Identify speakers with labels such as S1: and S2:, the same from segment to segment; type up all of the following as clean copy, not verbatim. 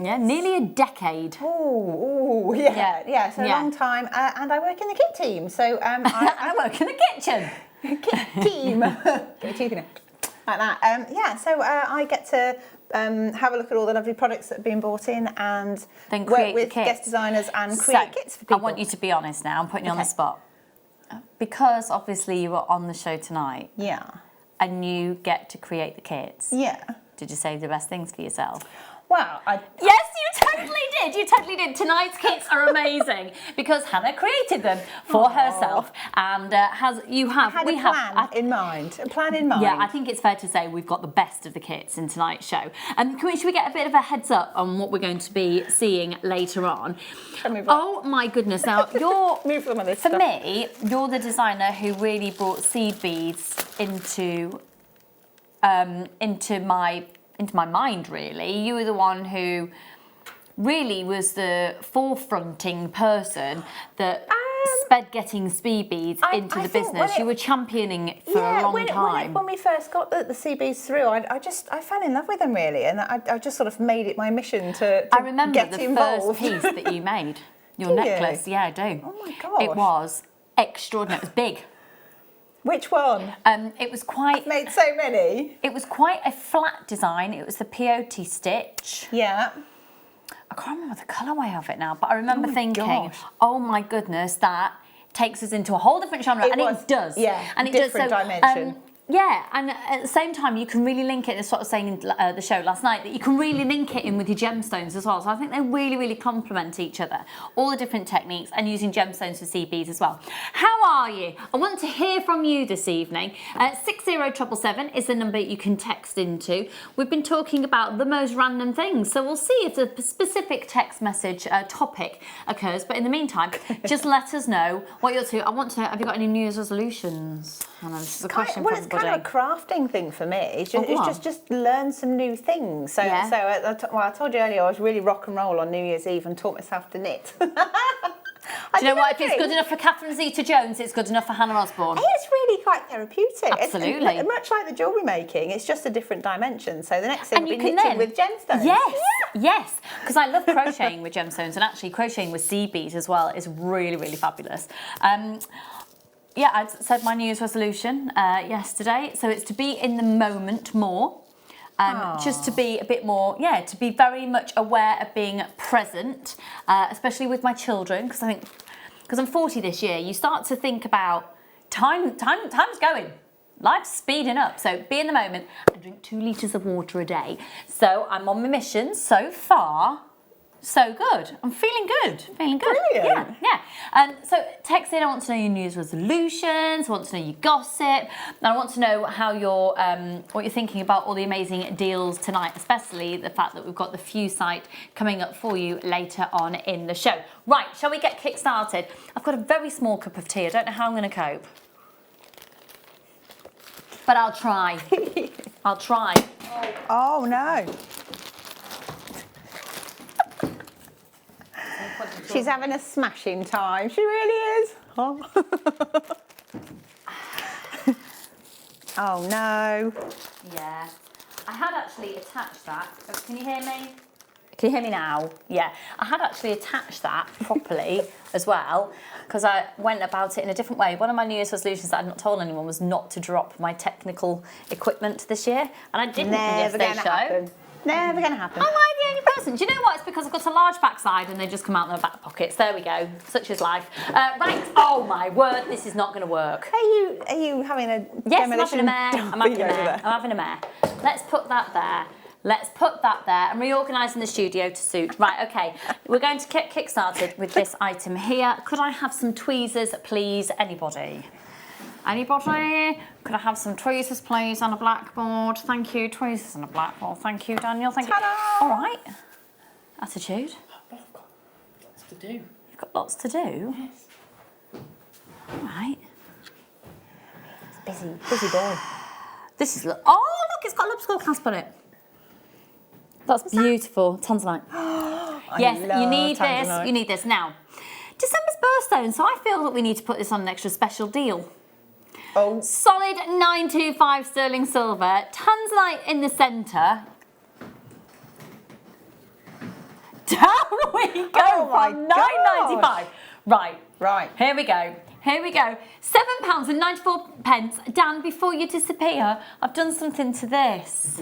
S1: Yeah, nearly a decade.
S2: Oh, yeah. So a long time, and I work in the kit team. So
S1: I work in the kitchen.
S2: Kit team. Get your teeth in it. Like that. Yeah. So I get to have a look at all the lovely products that have been bought in, and
S1: Then
S2: work with guest designers and create kits for people.
S1: I want you to be honest now. I'm putting you on the spot because obviously you were on the show tonight.
S2: Yeah.
S1: And you get to create the kits.
S2: Yeah.
S1: Did you say the best things for yourself?
S2: Well,
S1: yes, you totally did. You totally did. Tonight's kits are amazing because Hannah created them for herself, and we have
S2: a plan in mind.
S1: Yeah, I think it's fair to say we've got the best of the kits in tonight's show. And should we get a bit of a heads up on what we're going to be seeing later on? Oh my goodness! Now you're for me, you're the designer who really brought seed beads into my mind, really. You were the one who really was the forefronting person that sped getting seed beads into the business. You were championing it for a long time.
S2: When we first got the seed beads through, I fell in love with them, really, and I just sort of made it my mission to
S1: I remember
S2: get
S1: the
S2: involved.
S1: first piece that you made, your necklace. Yeah, I do.
S2: Oh my gosh.
S1: It was extraordinary. It was big.
S2: Which one?
S1: It was quite...
S2: I've made so many.
S1: It was quite a flat design. It was the peyote stitch.
S2: Yeah.
S1: I can't remember the colourway of it now, but I remember thinking, oh my goodness, that takes us into a whole different genre. It does.
S2: Yeah,
S1: and it
S2: different
S1: does.
S2: dimension.
S1: Yeah, and at the same time, you can really link it, as what I was saying in the show last night, that you can really link it in with your gemstones as well. So I think they really, really complement each other. All the different techniques and using gemstones for seed beads as well. How are you? I want to hear from you this evening. 60777 is the number you can text into. We've been talking about the most random things, so we'll see if the specific text message topic occurs. But in the meantime, just let us know what you're up to. I want to know, have you got any New Year's resolutions? Hannah, this is a question for everybody.
S2: Kind of a crafting thing for me. It's just learn some new things. So, I told you earlier I was really rock and roll on New Year's Eve and taught myself to knit. Do
S1: you know what? If it's good enough for Catherine Zeta-Jones, it's good enough for Hannah Osborne.
S2: It's really quite therapeutic.
S1: Absolutely.
S2: It's much like the jewellery making, it's just a different dimension. So the next thing will be knitting with gemstones.
S1: Yes. Because I love crocheting with gemstones, and actually crocheting with seed beads as well is really, really fabulous. Yeah, I said my New Year's resolution yesterday. So it's to be in the moment more. Just to be a bit more, to be very much aware of being present, especially with my children. Because I think, because I'm 40 this year, you start to think about time's going. Life's speeding up. So be in the moment and drink 2 litres of water a day. So I'm on my mission so far. So good. I'm feeling good.
S2: Brilliant.
S1: Yeah. So text in. I want to know your New Year's resolutions. I want to know your gossip. And I want to know how you're, what you're thinking about all the amazing deals tonight, especially the fact that we've got the Few site coming up for you later on in the show. Right, shall we get kick-started? I've got a very small cup of tea. I don't know how I'm going to cope. But I'll try. I'll try.
S2: Oh, no. She's having a smashing time. She really is. Oh, oh no.
S1: Yeah. I had actually attached that. Can you hear me? Can you hear me now? Yeah. I had actually attached that properly as well because I went about it in a different way. One of my New Year's resolutions that I'd not told anyone was not to drop my technical equipment this year. And I didn't in yesterday's show.
S2: Happen. Never going to happen.
S1: Am I the only person? Do you know what? It's because I've got a large backside and they just come out in their back pockets. There we go. Such is life. Right. Oh my word, this is not going to work.
S2: Are you having a
S1: Yes, I'm having a mare. I'm having a mare. Let's put that there. Let's put that there. I'm reorganising the studio to suit. Right, okay. We're going to get kick-started with this item here. Could I have some tweezers, please? Anybody? Anybody? Could I have some tweezers, please, on a blackboard? Thank you. Tweezers on a blackboard. Thank you, Daniel. Thank you. All right. Attitude.
S3: I've got lots to do.
S1: You've got lots to do?
S3: Yes.
S1: All right.
S2: It's busy boy.
S1: This is, oh, look, it's got a lipstick clasp on it. That's beautiful. Tanzanite. Yes, you need this. You need this. Now, December's birthstone, so I feel that we need to put this on an extra special deal.
S2: Oh.
S1: Solid 925 sterling silver, tanzanite in the centre. Down we go
S2: Oh my
S1: from £9.95.
S2: Right.
S1: Here we go. £7.94. Dan, before you disappear, I've done something to this.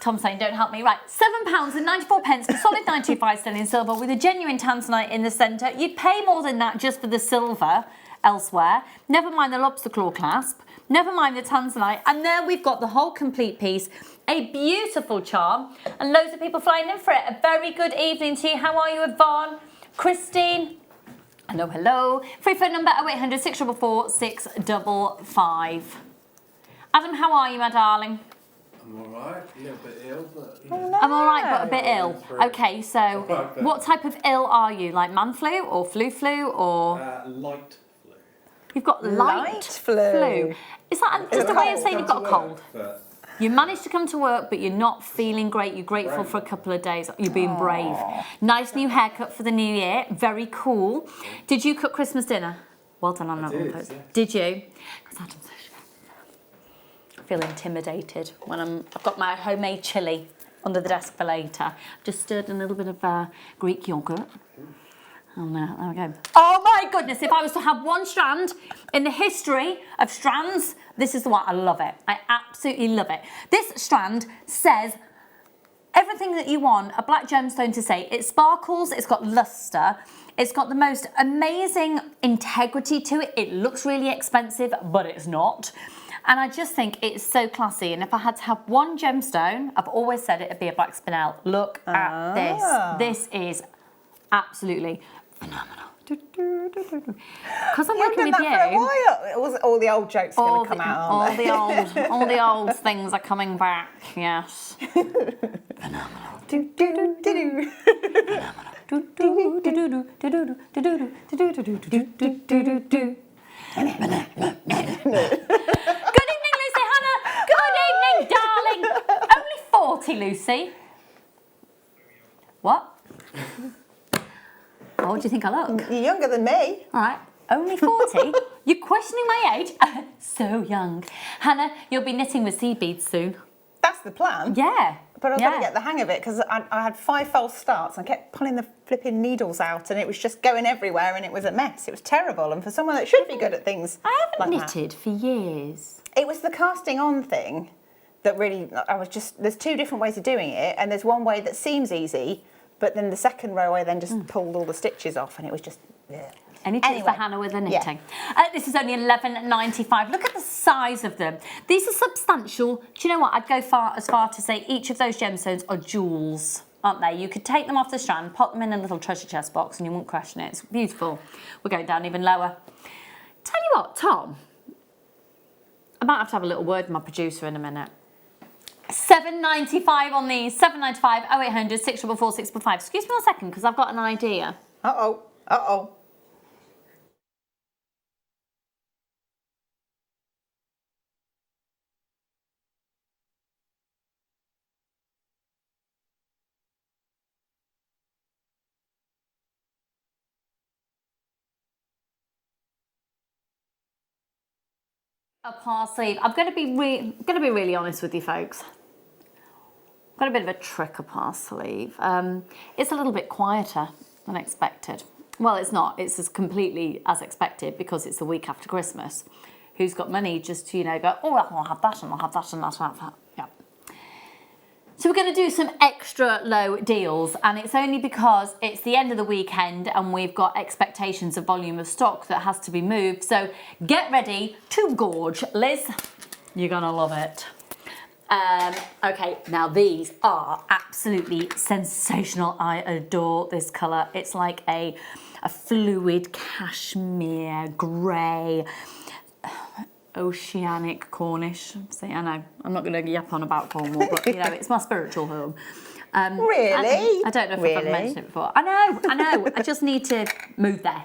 S1: Tom's saying, don't help me. Right, £7.94 for solid 925 sterling silver with a genuine tanzanite in the centre. You'd pay more than that just for the silver elsewhere. Never mind the lobster claw clasp. Never mind the tanzanite. And there we've got the whole complete piece. A beautiful charm. And loads of people flying in for it. A very good evening to you. How are you, Yvonne? Christine? Hello, hello. Free phone number 0800 644 655. Adam, how are you, my darling?
S3: I'm alright, a little bit ill, but...
S2: Oh, no.
S1: I'm alright, but a bit ill. Okay, so what type of ill are you? Like man flu or flu or...?
S3: Light flu.
S1: You've got light flu. Is that just a way of saying you've got a cold? You managed to come to work, but you're not feeling great. You're grateful for a couple of days. You're being brave. Nice new haircut for the new year. Very cool. Did you cook Christmas dinner? Well done on that one, folks. Did you? Because Adam's I feel intimidated when I've got my homemade chilli under the desk for later. I've just stirred in a little bit of Greek yogurt. And there we go. Oh my goodness, if I was to have one strand in the history of strands, this is the one. I love it. I absolutely love it. This strand says everything that you want a black gemstone to say. It sparkles, it's got luster, it's got the most amazing integrity to it. It looks really expensive, but it's not. And I just think it's so classy. And if I had to have one gemstone, I've always said it'd be a black spinel. Look at this. This is absolutely phenomenal. Because I'm working with you.
S2: For a while. All the old jokes are going to come out, aren't they?
S1: All the old things are coming back. Yes. Phenomenal. Good evening, Lucy Hannah. Good evening, darling. Only 40, Lucy. What? How old do you think I look?
S2: You're younger than me.
S1: All right. Only 40? You're questioning my age? So young. Hannah, you'll be knitting with seed beads soon.
S2: That's the plan.
S1: Yeah.
S2: But I've got to get the hang of it because I had 5 false starts and I kept pulling the flipping needles out and it was just going everywhere and it was a mess. It was terrible. And for someone that should be good at things
S1: I haven't
S2: like
S1: knitted for years.
S2: It was the casting on thing that really, there's 2 different ways of doing it and there's one way that seems easy, but then the second row I then just pulled all the stitches off and it was just, yeah.
S1: Any tips for Hannah with the knitting? Yeah. This is only £11.95. Look at the size of them. These are substantial. Do you know what? I'd go as far to say each of those gemstones are jewels, aren't they? You could take them off the strand, pop them in a little treasure chest box and you wouldn't question it. It's beautiful. We're going down even lower. Tell you what, Tom, I might have a little word with my producer in a minute. £7.95 on these. £7.95, 0800 644 655. Excuse me one second because I've got an idea.
S2: Uh-oh.
S1: A par sleeve. I'm going to be really honest with you, folks. I've got a bit of a trick up our sleeve. It's a little bit quieter than expected. Well, it's not. It's as completely as expected because it's the week after Christmas. Who's got money just to, go, oh, I'll have that and I'll have that and that and that. Yeah. So we're going to do some extra low deals and it's only because it's the end of the weekend and we've got expectations of volume of stock that has to be moved. So get ready to gorge. Liz, you're going to love it. Okay, now these are absolutely sensational. I adore this colour. It's like a fluid cashmere grey, oceanic Cornish. See, I know, I'm not going to yap on about Cornwall, but it's my spiritual home.
S2: Really?
S1: I don't know if I've ever mentioned it before. I know. I just need to move there.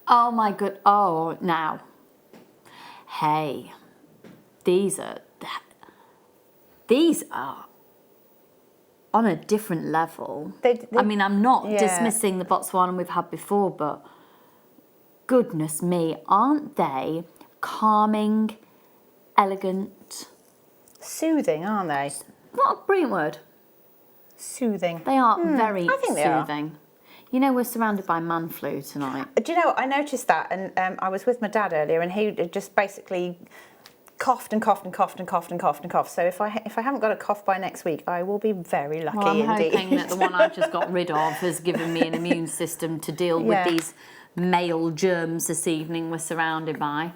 S1: Oh my god. Oh, now. Hey, these are on a different level. I mean, I'm not dismissing the Botswana we've had before, but goodness me, aren't they calming, elegant?
S2: Soothing, aren't they?
S1: What a brilliant word.
S2: Soothing.
S1: They are very
S2: I think they are.
S1: soothing. You know, we're surrounded by man flu tonight.
S2: Do you know, I noticed that, and I was with my dad earlier, and he just basically coughed and coughed and coughed and coughed and coughed and coughed. So if I haven't got a cough by next week, I will be very lucky
S1: Well, I'm
S2: indeed.
S1: hoping that the one I've just got rid of has given me an immune system to deal with these male germs this evening we're surrounded by.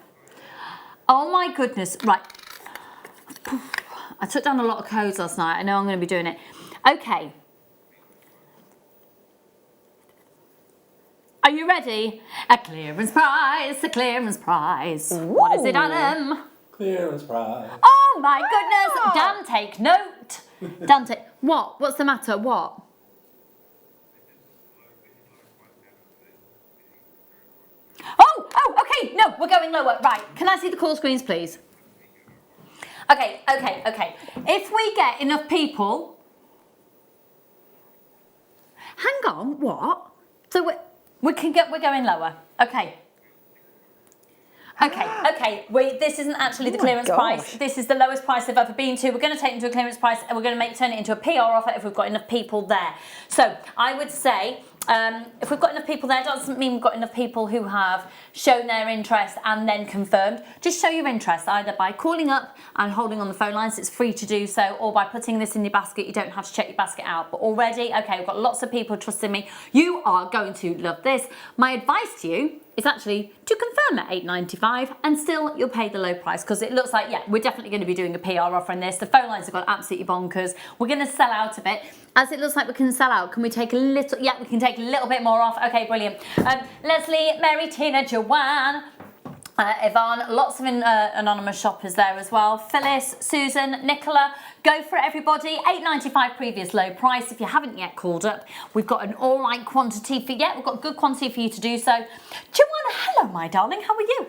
S1: Oh my goodness, right. I took down a lot of codes last night. I know I'm going to be doing it. Okay. Are you ready? A clearance prize, a clearance prize. Ooh. What is it, Adam?
S3: Clearance prize.
S1: Oh my goodness. Dan, take note. Dan, take... What? What's the matter? What? Oh, okay. No, we're going lower. Right. Can I see the call screens, please? Okay. If we get enough people... Hang on, what? So we're going lower. Okay. This isn't actually the clearance price. This is the lowest price they've ever been to. We're going to take them to a clearance price, and we're going to turn it into a PR offer if we've got enough people there. So I would say, if we've got enough people there, doesn't mean we've got enough people who have shown their interest and then confirmed. Just show your interest either by calling up and holding on the phone lines. It's free to do so, or by putting this in your basket. You don't have to check your basket out. But already, okay, we've got lots of people trusting me. You are going to love this. My advice to you is actually to confirm at $8.95, and still you'll pay the low price, because it looks like, yeah, we're definitely going to be doing a PR offer in this. The phone lines have gone absolutely bonkers. We're going to sell out of it. As it looks like we can sell out, can we take a little, yeah, we can take a little bit more off. Okay, brilliant. Leslie, Mary, Tina, Joanne, Yvonne, lots of anonymous shoppers there as well. Phyllis, Susan, Nicola, go for it everybody. $8.95 previous low price. If you haven't yet called up, we've got an all right quantity for you. We've got good quantity for you to do so. Joanna, hello my darling, how are you?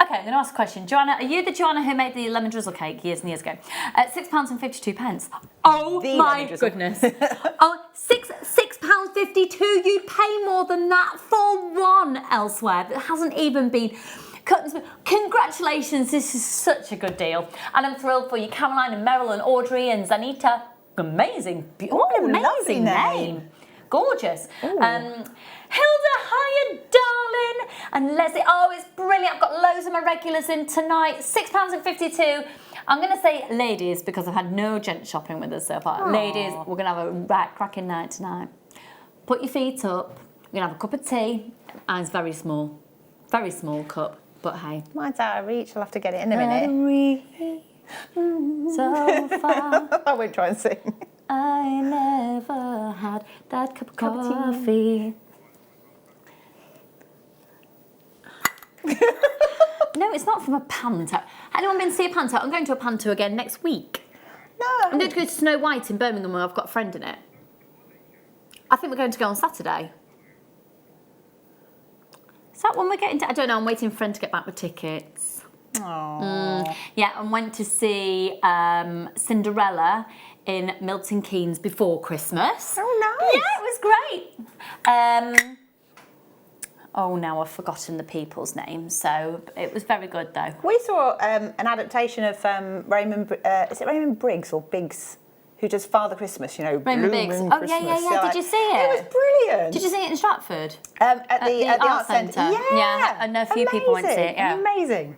S1: Okay, I'm going to ask a question. Joanna, are you the Joanna who made the lemon drizzle cake years and years ago? £6.52. Oh the my goodness. Oh, £6.52. You'd pay more than that for one elsewhere that hasn't even been cut and smooth. Congratulations, this is such a good deal. And I'm thrilled for you, Caroline and Meryl and Audrey and Zanita. Amazing, what an amazing name. Gorgeous. Hilda, hiya, darling. And Leslie, oh, it's brilliant. I've got loads of my regulars in tonight. £6.52. I'm going to say ladies, because I've had no gent shopping with us so far. Aww. Ladies, we're going to have a right cracking night tonight. Put your feet up. We're going to have a cup of tea. And it's very small cup, but hey.
S2: Mine's out of reach. I'll have to get it in a minute.
S1: So far.
S2: I won't try and sing.
S1: I never had that cup of coffee. No, it's not from a panto. Anyone been to see a panto? I'm going to a panto again next week.
S2: No.
S1: I'm going to go to Snow White in Birmingham where I've got a friend in it. I think we're going to go on Saturday. Is that when we're getting to? I don't know, I'm waiting for a friend to get back with tickets. Yeah, and went to see Cinderella in Milton Keynes before Christmas.
S2: Oh, nice.
S1: Yeah, it was great. Oh, now I've forgotten the people's names, so it was very good though.
S2: We saw an adaptation of Raymond, is it Raymond Briggs or Biggs, who does Father Christmas, you know,
S1: Raymond Biggs. Oh,
S2: Christmas.
S1: yeah. Did you see it?
S2: It was brilliant.
S1: Did you see it in Stratford?
S2: At the Art Centre.
S1: Yeah, I know a few people went to see it, yeah.
S2: Amazing.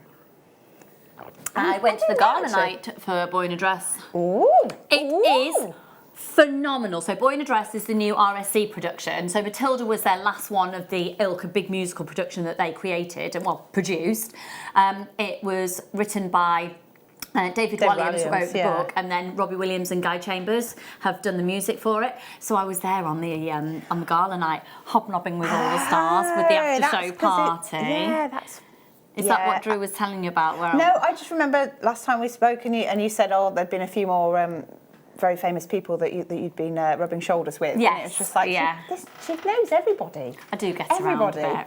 S1: I went to the gala night for Boy in a Dress.
S2: Ooh.
S1: It is phenomenal. So Boy in a Dress is the new RSC production. So Matilda was their last one of the ilk, a big musical production that they created and, well, produced. It was written by David Williams wrote the book, and then Robbie Williams and Guy Chambers have done the music for it. So I was there on the gala night, hobnobbing with all the stars with the after-show party. Is that what Drew was telling you about?
S2: No, I just remember last time we spoke and you said, oh, there'd been a few more very famous people that you'd been rubbing shoulders with.
S1: Yes,
S2: and it's just like, she knows everybody.
S1: I do get around a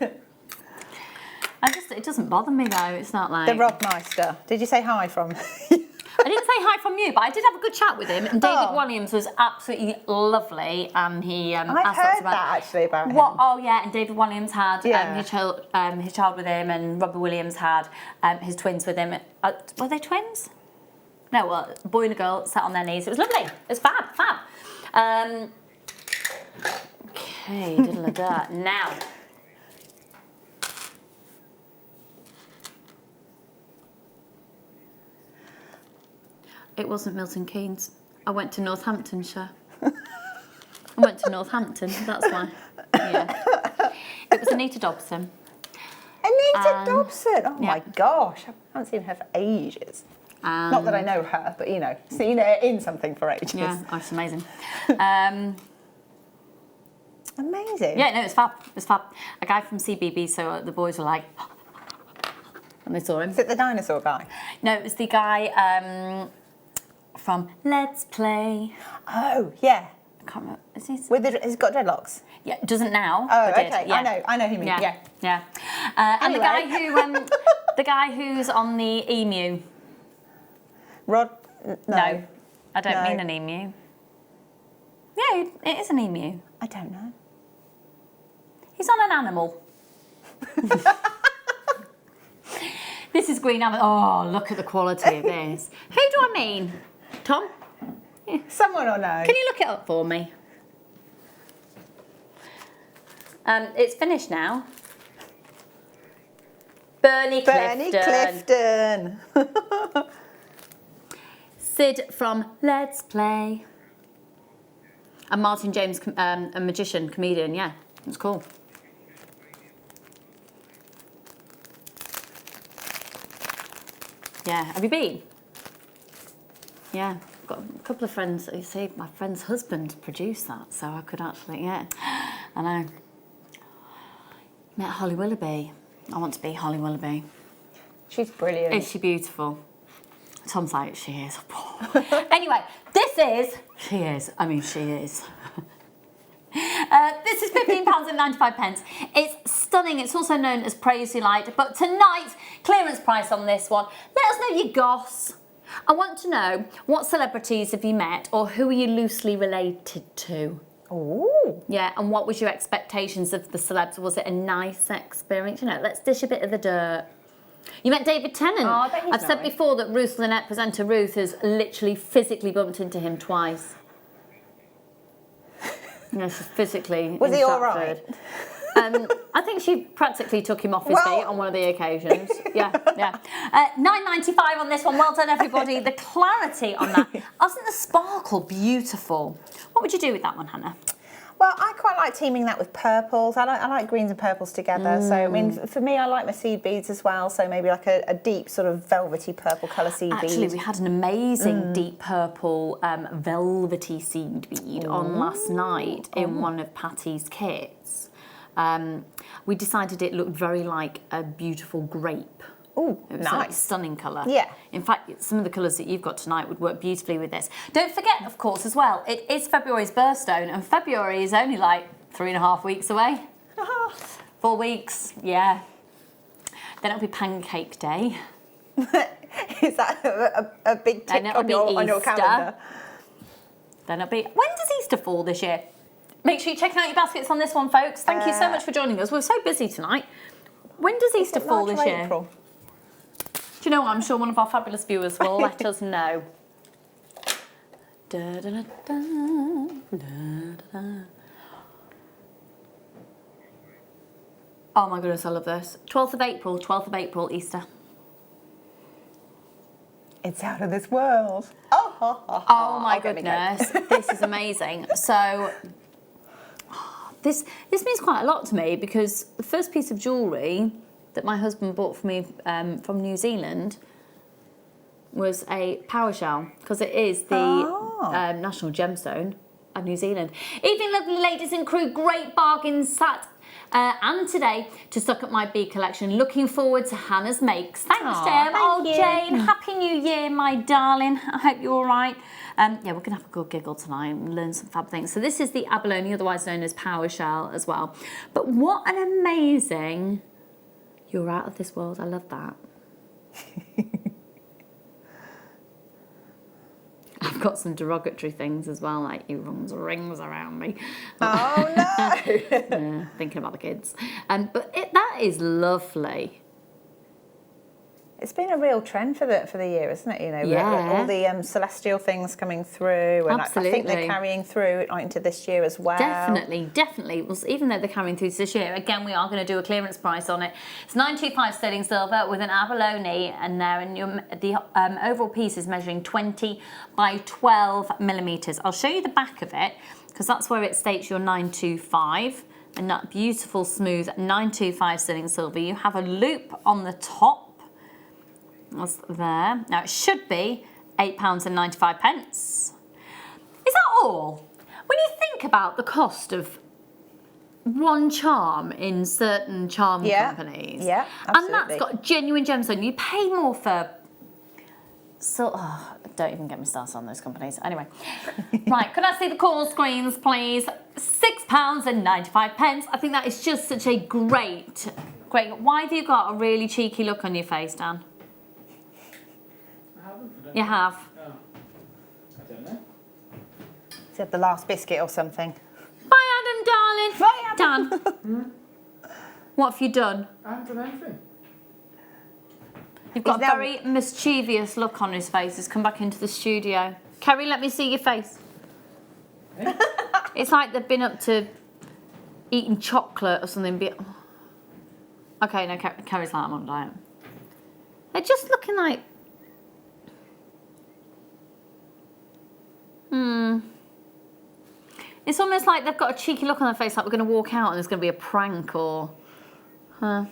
S1: bit. It doesn't bother me though, it's not like...
S2: The Rob Meister. Did you say hi from...
S1: I didn't say hi from you, but I did have a good chat with him. And David Williams was absolutely lovely, and he
S2: I've
S1: asked
S2: heard
S1: lots about
S2: that actually about him.
S1: what. Oh yeah, and David Williams had
S2: Yeah.
S1: his child with him, and Robbie Williams had his twins with him. Were they twins? No, well, a boy and a girl sat on their knees. It was lovely. It was fab. Okay, diddle-a-da. Now. It wasn't Milton Keynes. I went to Northamptonshire. I went to Northampton, that's why. Yeah. It was Anita Dobson.
S2: Anita Dobson. Oh
S1: yeah.
S2: my gosh, I haven't seen her for ages. Not that I know her, but seen her in something for ages.
S1: Yeah, oh, it's amazing.
S2: Amazing.
S1: Yeah, no, it's fab. It's fab. A guy from CBB, so the boys were like, when they saw him.
S2: Is it the dinosaur guy?
S1: No, it was the guy from Let's Play.
S2: Oh, yeah.
S1: I can't remember. Is he?
S2: He's got dreadlocks.
S1: Yeah, doesn't now.
S2: Oh,
S1: but did.
S2: okay.
S1: Yeah.
S2: I know who you mean. Yeah.
S1: Yeah. And
S2: Anyway.
S1: the guy who's on the emu.
S2: Rod? No.
S1: I don't
S2: No.
S1: mean an emu. Yeah, it is an emu.
S2: I don't know.
S1: He's on an animal. This is green animal. Oh, look at the quality of this. Who do I mean? Tom?
S2: Someone will know.
S1: Can you look it up for me? It's finished now. Bernie
S2: Clifton.
S1: Sid from Let's Play. And Martin James, a magician, comedian. Yeah, it was cool. Yeah, have you been? Yeah, I've got a couple of friends. You see, my friend's husband produced that, so I could actually, yeah. I know. Met Holly Willoughby. I want to be Holly Willoughby.
S2: She's brilliant.
S1: Is she beautiful? Tom's like, she is. Anyway, this is, she is. I mean, she is. This is £15.95. It's stunning. It's also known as Praise You Light. But tonight, clearance price on this one. Let us know your goss. I want to know, what celebrities have you met, or who are you loosely related to?
S2: Ooh.
S1: Yeah, and what was your expectations of the celebs? Was it a nice experience? You know, let's dish a bit of the dirt. You met David Tennant.
S2: Oh, I bet he's
S1: I've said
S2: nice.
S1: before that Ruth Lynette, presenter Ruth, has literally physically bumped into him twice. Yeah, she's physically.
S2: Was
S1: in
S2: he all
S1: Stratford.
S2: right?
S1: I think she practically took him off his
S2: Well-
S1: feet on one of the occasions. Yeah. £9.95 on this one. Well done, everybody. The clarity on that. Wasn't the sparkle beautiful? What would you do with that one, Hannah?
S2: Well, I quite like teaming that with purples. I like greens and purples together. So, I mean, for me, I like my seed beads as well. So maybe like a deep sort of velvety purple colour seed
S1: Actually,
S2: bead.
S1: we had an amazing deep purple velvety seed bead on last night in one of Patty's kits. We decided it looked very like a beautiful grape.
S2: Oh,
S1: It was
S2: nice.
S1: a stunning colour.
S2: Yeah.
S1: In fact, some of the colours that you've got tonight would work beautifully with this. Don't forget, of course, as well, it is February's birthstone, and February is only like 3.5 weeks away. 4 weeks, yeah. Then it'll be Pancake Day.
S2: Is that a big tick
S1: Then it'll
S2: on
S1: be
S2: your
S1: Easter.
S2: calendar?
S1: Then it'll be... When does Easter fall this year? Make sure you're checking out your baskets on this one, folks. Thank you so much for joining us. We're so busy tonight. When does Easter fall
S2: March
S1: this
S2: or
S1: year?
S2: April?
S1: Do you know what? I'm sure one of our fabulous viewers will let us know. Da, da, da, da, da, da. Oh my goodness, I love this. 12th of April, Easter.
S2: It's out of this world.
S1: Oh my
S2: Okay,
S1: goodness, this is amazing. So, this means quite a lot to me, because the first piece of jewellery that my husband bought for me from New Zealand was a power shell, because it is the national gemstone of New Zealand. Evening, lovely ladies and crew, great bargains sat and today to stock up my bead collection. Looking forward to Hannah's makes. Thanks, Jem.
S2: thank you.
S1: Jane, Happy New Year, my darling. I hope you're all right. Yeah, we're going to have a good giggle tonight and learn some fab things. So this is the abalone, otherwise known as power shell as well. But what an amazing... You're out of this world. I love that. got some derogatory things as well, like you rung rings around me.
S2: Oh no!
S1: Yeah, thinking about the kids. But that is lovely.
S2: It's been a real trend for the year, isn't it? You know,
S1: Yeah.
S2: all the celestial things coming through, and I think they're
S1: Absolutely.
S2: carrying through into this year as well.
S1: Definitely. Well, even though they're carrying through this year, again, we are going to do a clearance price on it. It's 925 sterling silver with an abalone, and there, and the overall piece is measuring 20 by 12 millimeters. I'll show you the back of it because that's where it states your 925, and that beautiful smooth 925 sterling silver. You have a loop on the top. That's there. Now it should be £8.95. Is that all? When you think about the cost of one charm in certain charm companies,
S2: yeah,
S1: and
S2: absolutely.
S1: that's got genuine gemstone, you pay more for. Don't even get me started on those companies. Anyway, right, could I see the call screens, please? £6.95. I think that is just such a great. Why have you got a really cheeky look on your face, Dan? You have.
S4: Oh. I don't know.
S2: Said the last biscuit or something.
S1: Bye, Adam, darling.
S2: Bye, Adam.
S1: Dan, what have you done?
S4: I haven't done anything.
S1: You've got
S2: He's
S1: a
S2: now-
S1: very mischievous look on his face. He's come back into the studio. Kerry, let me see your face.
S4: Eh?
S1: It's like they've been up to eating chocolate or something. Okay, no, Kerry's like, I'm on a diet. They're just looking like... It's almost like they've got a cheeky look on their face, like we're going to walk out and there's going to be a prank or... No.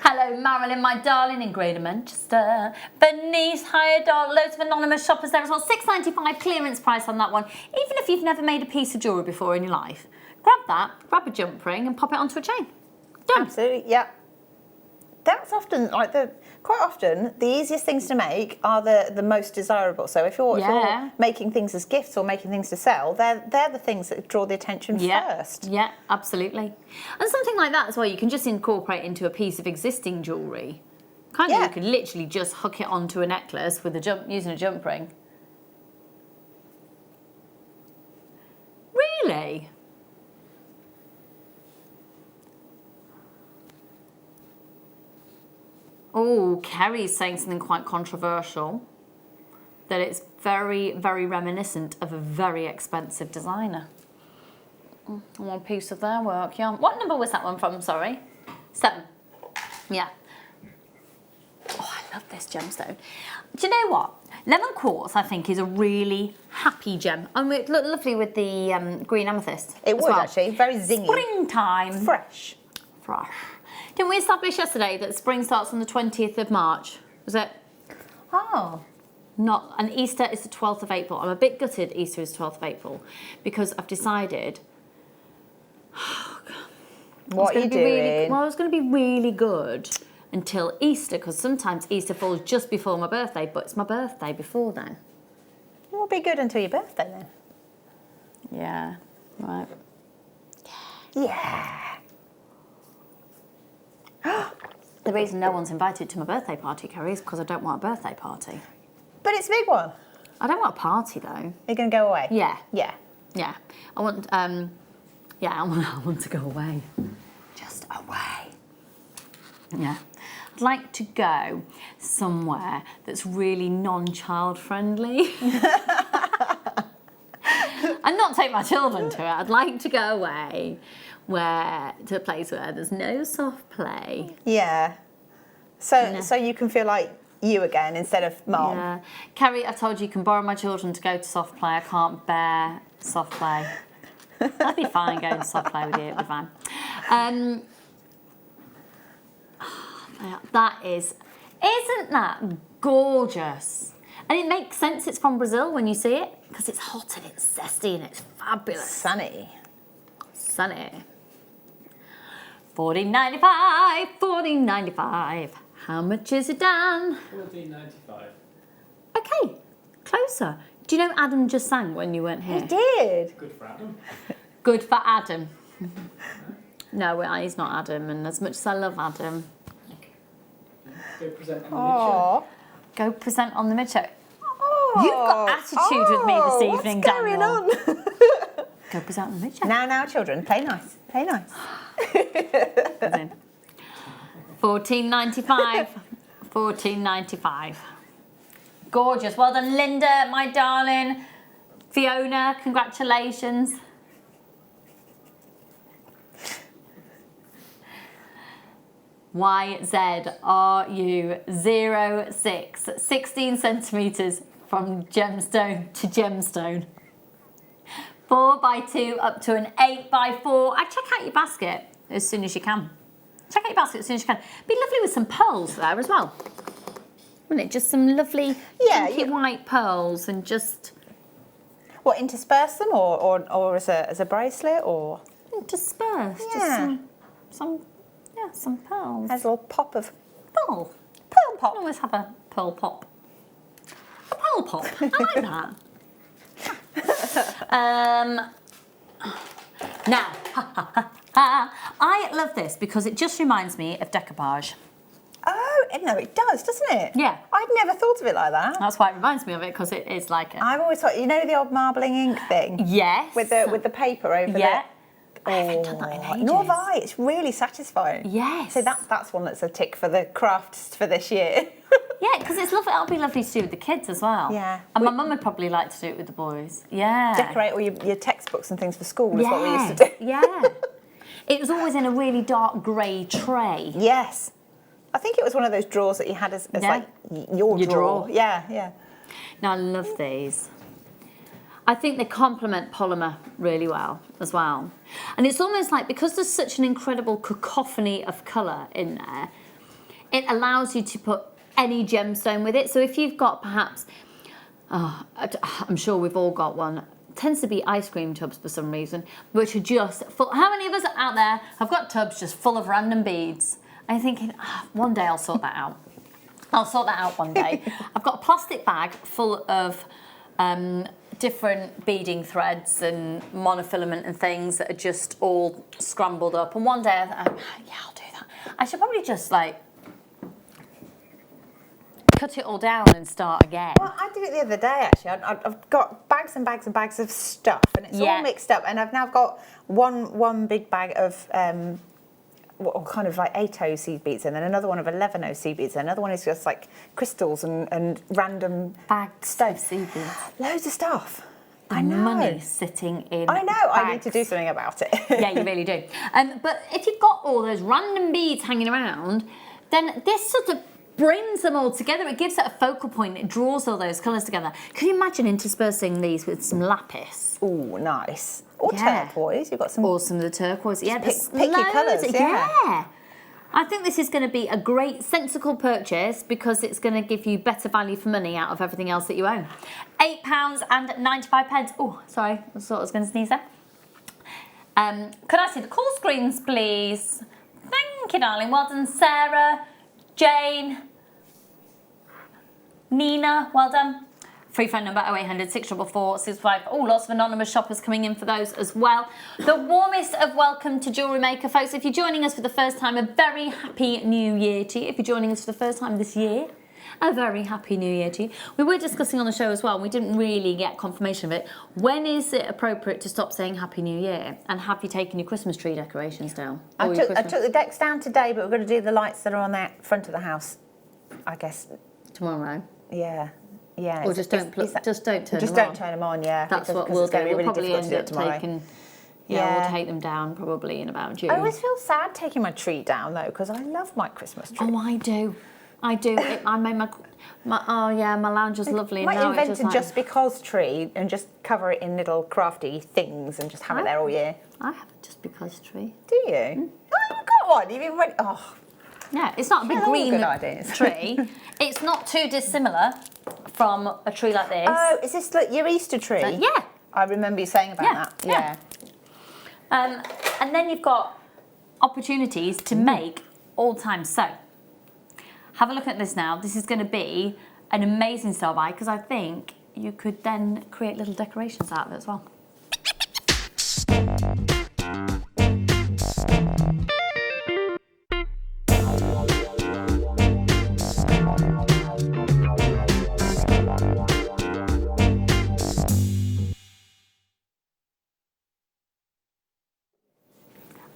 S1: Hello, Marilyn, my darling, in Greater Manchester. Bernice, hi, darling. Loads of anonymous shoppers there as well. £6.95 clearance price on that one. Even if you've never made a piece of jewellery before in your life, grab that, grab a jump ring and pop it onto a chain. Done.
S2: Absolutely, yeah. That's often quite often the easiest things to make are the most desirable. So if you're making things as gifts or making things to sell, they're the things that draw the attention first.
S1: Yeah, absolutely. And something like that as well, you can just incorporate into a piece of existing jewellery. You could literally just hook it onto a necklace with using a jump ring. Really? Oh, Kerry's saying something quite controversial. That it's very, very reminiscent of a very expensive designer. One piece of their work, yeah. What number was that one from, sorry? 7. Yeah. Oh, I love this gemstone. Do you know what? Lemon quartz, I think, is a really happy gem. And it looked lovely with the green amethyst.
S2: It would actually, very zingy.
S1: Springtime.
S2: Fresh.
S1: Fresh. Didn't we establish yesterday that spring starts on the 20th of March? Was it?
S2: Oh.
S1: And Easter is the 12th of April. I'm a bit gutted Easter is 12th of April because I've decided...
S2: What are you doing?
S1: It was going to be really good until Easter because sometimes Easter falls just before my birthday, but it's my birthday before then.
S2: It will be good until your birthday then.
S1: Yeah, right.
S2: Yeah.
S1: The reason no one's invited to my birthday party, Kerry, is because I don't want a birthday party.
S2: But it's a big one.
S1: I don't want a party though.
S2: You're going to go away?
S1: Yeah.
S2: Yeah.
S1: Yeah. I want I want to go away. Just away. Yeah. I'd like to go somewhere that's really non-child friendly. And not take my children to it. I'd like to go away to a place where there's no soft play.
S2: Yeah. So you can feel like you again instead of mom.
S1: Yeah. Kerry, I told you can borrow my children to go to soft play. I can't bear soft play. I'd be fine going to soft play with you, it'd be fine. Isn't that gorgeous? And it makes sense it's from Brazil when you see it, because it's hot and it's zesty and it's fabulous.
S2: Sunny.
S1: Sunny. $14.95, $14.95. How much is it, Dan?
S4: $14.95.
S1: Okay, closer. Do you know Adam just sang when you weren't here?
S2: He did.
S4: Good for Adam.
S1: Good for Adam. No, he's not Adam, and as much as I love Adam.
S4: Go present a miniature.
S2: Aww.
S1: Go present on the mid-show.
S2: Oh,
S1: You've got attitude with me this evening,
S2: what's going
S1: Daniel.
S2: on?
S1: Go present on the mid-show.
S2: Now, children, play nice. Play nice.
S1: $14.95. $14.95. Gorgeous. Well done, Linda, my darling. Fiona, congratulations. YZRU06, 16 centimetres from gemstone to gemstone. 4x2 up to an 8x4. I check out your basket as soon as you can. Check out your basket as soon as you can. Be lovely with some pearls there as well. Wouldn't it? Just some lovely pinky white pearls and just...
S2: What, intersperse them or as a bracelet or?
S1: Disperse.
S2: Yeah.
S1: Just some pearls.
S2: Has a little pop of
S1: Pearl.
S2: pearl pop.
S1: I always have a pearl pop. A pearl pop. I like that. Now, I love this because it just reminds me of decoupage.
S2: Oh, no, it does, doesn't it?
S1: Yeah.
S2: I'd never thought of it like that.
S1: That's why it reminds me of it, because it is like it.
S2: I've always thought, you know the old marbling ink thing?
S1: Yes.
S2: With the paper over
S1: Yeah.
S2: the...
S1: I haven't done that in ages.
S2: Nor have I. It's really satisfying.
S1: Yes.
S2: So that's one that's a tick for the crafts for this year.
S1: Yeah, because it's lovely. It'll be lovely to do with the kids as well.
S2: Yeah.
S1: And my mum would probably like to do it with the boys. Yeah.
S2: Decorate all your textbooks and things for school is what we used to do.
S1: Yeah. It was always in a really dark grey tray.
S2: Yes. I think it was one of those drawers that you had as
S1: Yeah.
S2: like your drawer.
S1: drawer.
S2: Yeah.
S1: Now, I love these. I think they complement polymer really well as well. And it's almost like, because there's such an incredible cacophony of colour in there, it allows you to put any gemstone with it. So if you've got perhaps, I'm sure we've all got one, tends to be ice cream tubs for some reason, which are just full. How many of us out there have got tubs just full of random beads? I'm thinking, one day I'll sort that out. I'll sort that out one day. I've got a plastic bag full of different beading threads and monofilament and things that are just all scrambled up. And one day, yeah, I'll do that. I should probably just like cut it all down and start again.
S2: Well, I did it the other day actually. I've got bags and bags and bags of stuff, and it's all mixed up. And I've now got one big bag of kind of like 8 OC beads, and then another one of 11 OC beads, and another one is just like crystals and random
S1: Bags
S2: stuff.
S1: of sea beads.
S2: Loads of stuff.
S1: The
S2: I know.
S1: money sitting in
S2: I know. I need
S1: bags.
S2: to do something about it.
S1: Yeah, you really do. But if you've got all those random beads hanging around, then this sort of brings them all together. It gives it a focal point. It draws all those colours together. Can you imagine interspersing these with some lapis?
S2: Oh, nice. Or
S1: Yeah.
S2: turquoise. You've got some.
S1: Or some of the turquoise. Yeah, there's
S2: pick your
S1: loads.
S2: colours, yeah.
S1: I think this is going to be a great, sensible purchase because it's going to give you better value for money out of everything else that you own. £8.95. Oh, sorry. I thought I was going to sneeze there. Could I see the call screens, please? Thank you, darling. Well done, Sarah, Jane, Nina. Well done. Free phone number 0800 644 655. Oh, lots of anonymous shoppers coming in for those as well. The warmest of welcome to Jewellery Maker, folks. If you're joining us for the first time, a very happy new year to you. If you're joining us for the first time this year, a very happy new year to you. We were discussing on the show as well, and we didn't really get confirmation of it. When is it appropriate to stop saying Happy New Year? And have you taken your Christmas tree decorations down?
S2: I took the decks down today, but we're going to do the lights that are on the front of the house, I guess.
S1: Tomorrow.
S2: Yeah. Yeah.
S1: Or just don't turn
S2: them on. Yeah.
S1: That's what
S2: we'll
S1: we'll do.
S2: Really
S1: We'll probably
S2: difficult to
S1: end
S2: do
S1: up
S2: it tomorrow.
S1: taking...
S2: Yeah.
S1: We'll take them down probably in about June.
S2: I always feel sad taking my tree down though, because I love my Christmas tree.
S1: Oh, I do. I made my lounge was lovely.
S2: Might
S1: and now
S2: invent
S1: it's
S2: a
S1: just,
S2: just because tree and just cover it in little crafty things and just have it there all year.
S1: I have a just because tree.
S2: Do you? Oh, you've got one. You've even read. Oh,
S1: Yeah, it's not a big
S2: Yeah, all
S1: green
S2: good ideas.
S1: tree. It's not too dissimilar from a tree like this.
S2: oh, is this like your Easter tree?
S1: Yeah.
S2: I remember you saying about that.
S1: Yeah. And then you've got opportunities to make all time. So have a look at this now. This is going to be an amazing sell buy because I think you could then create little decorations out of it as well.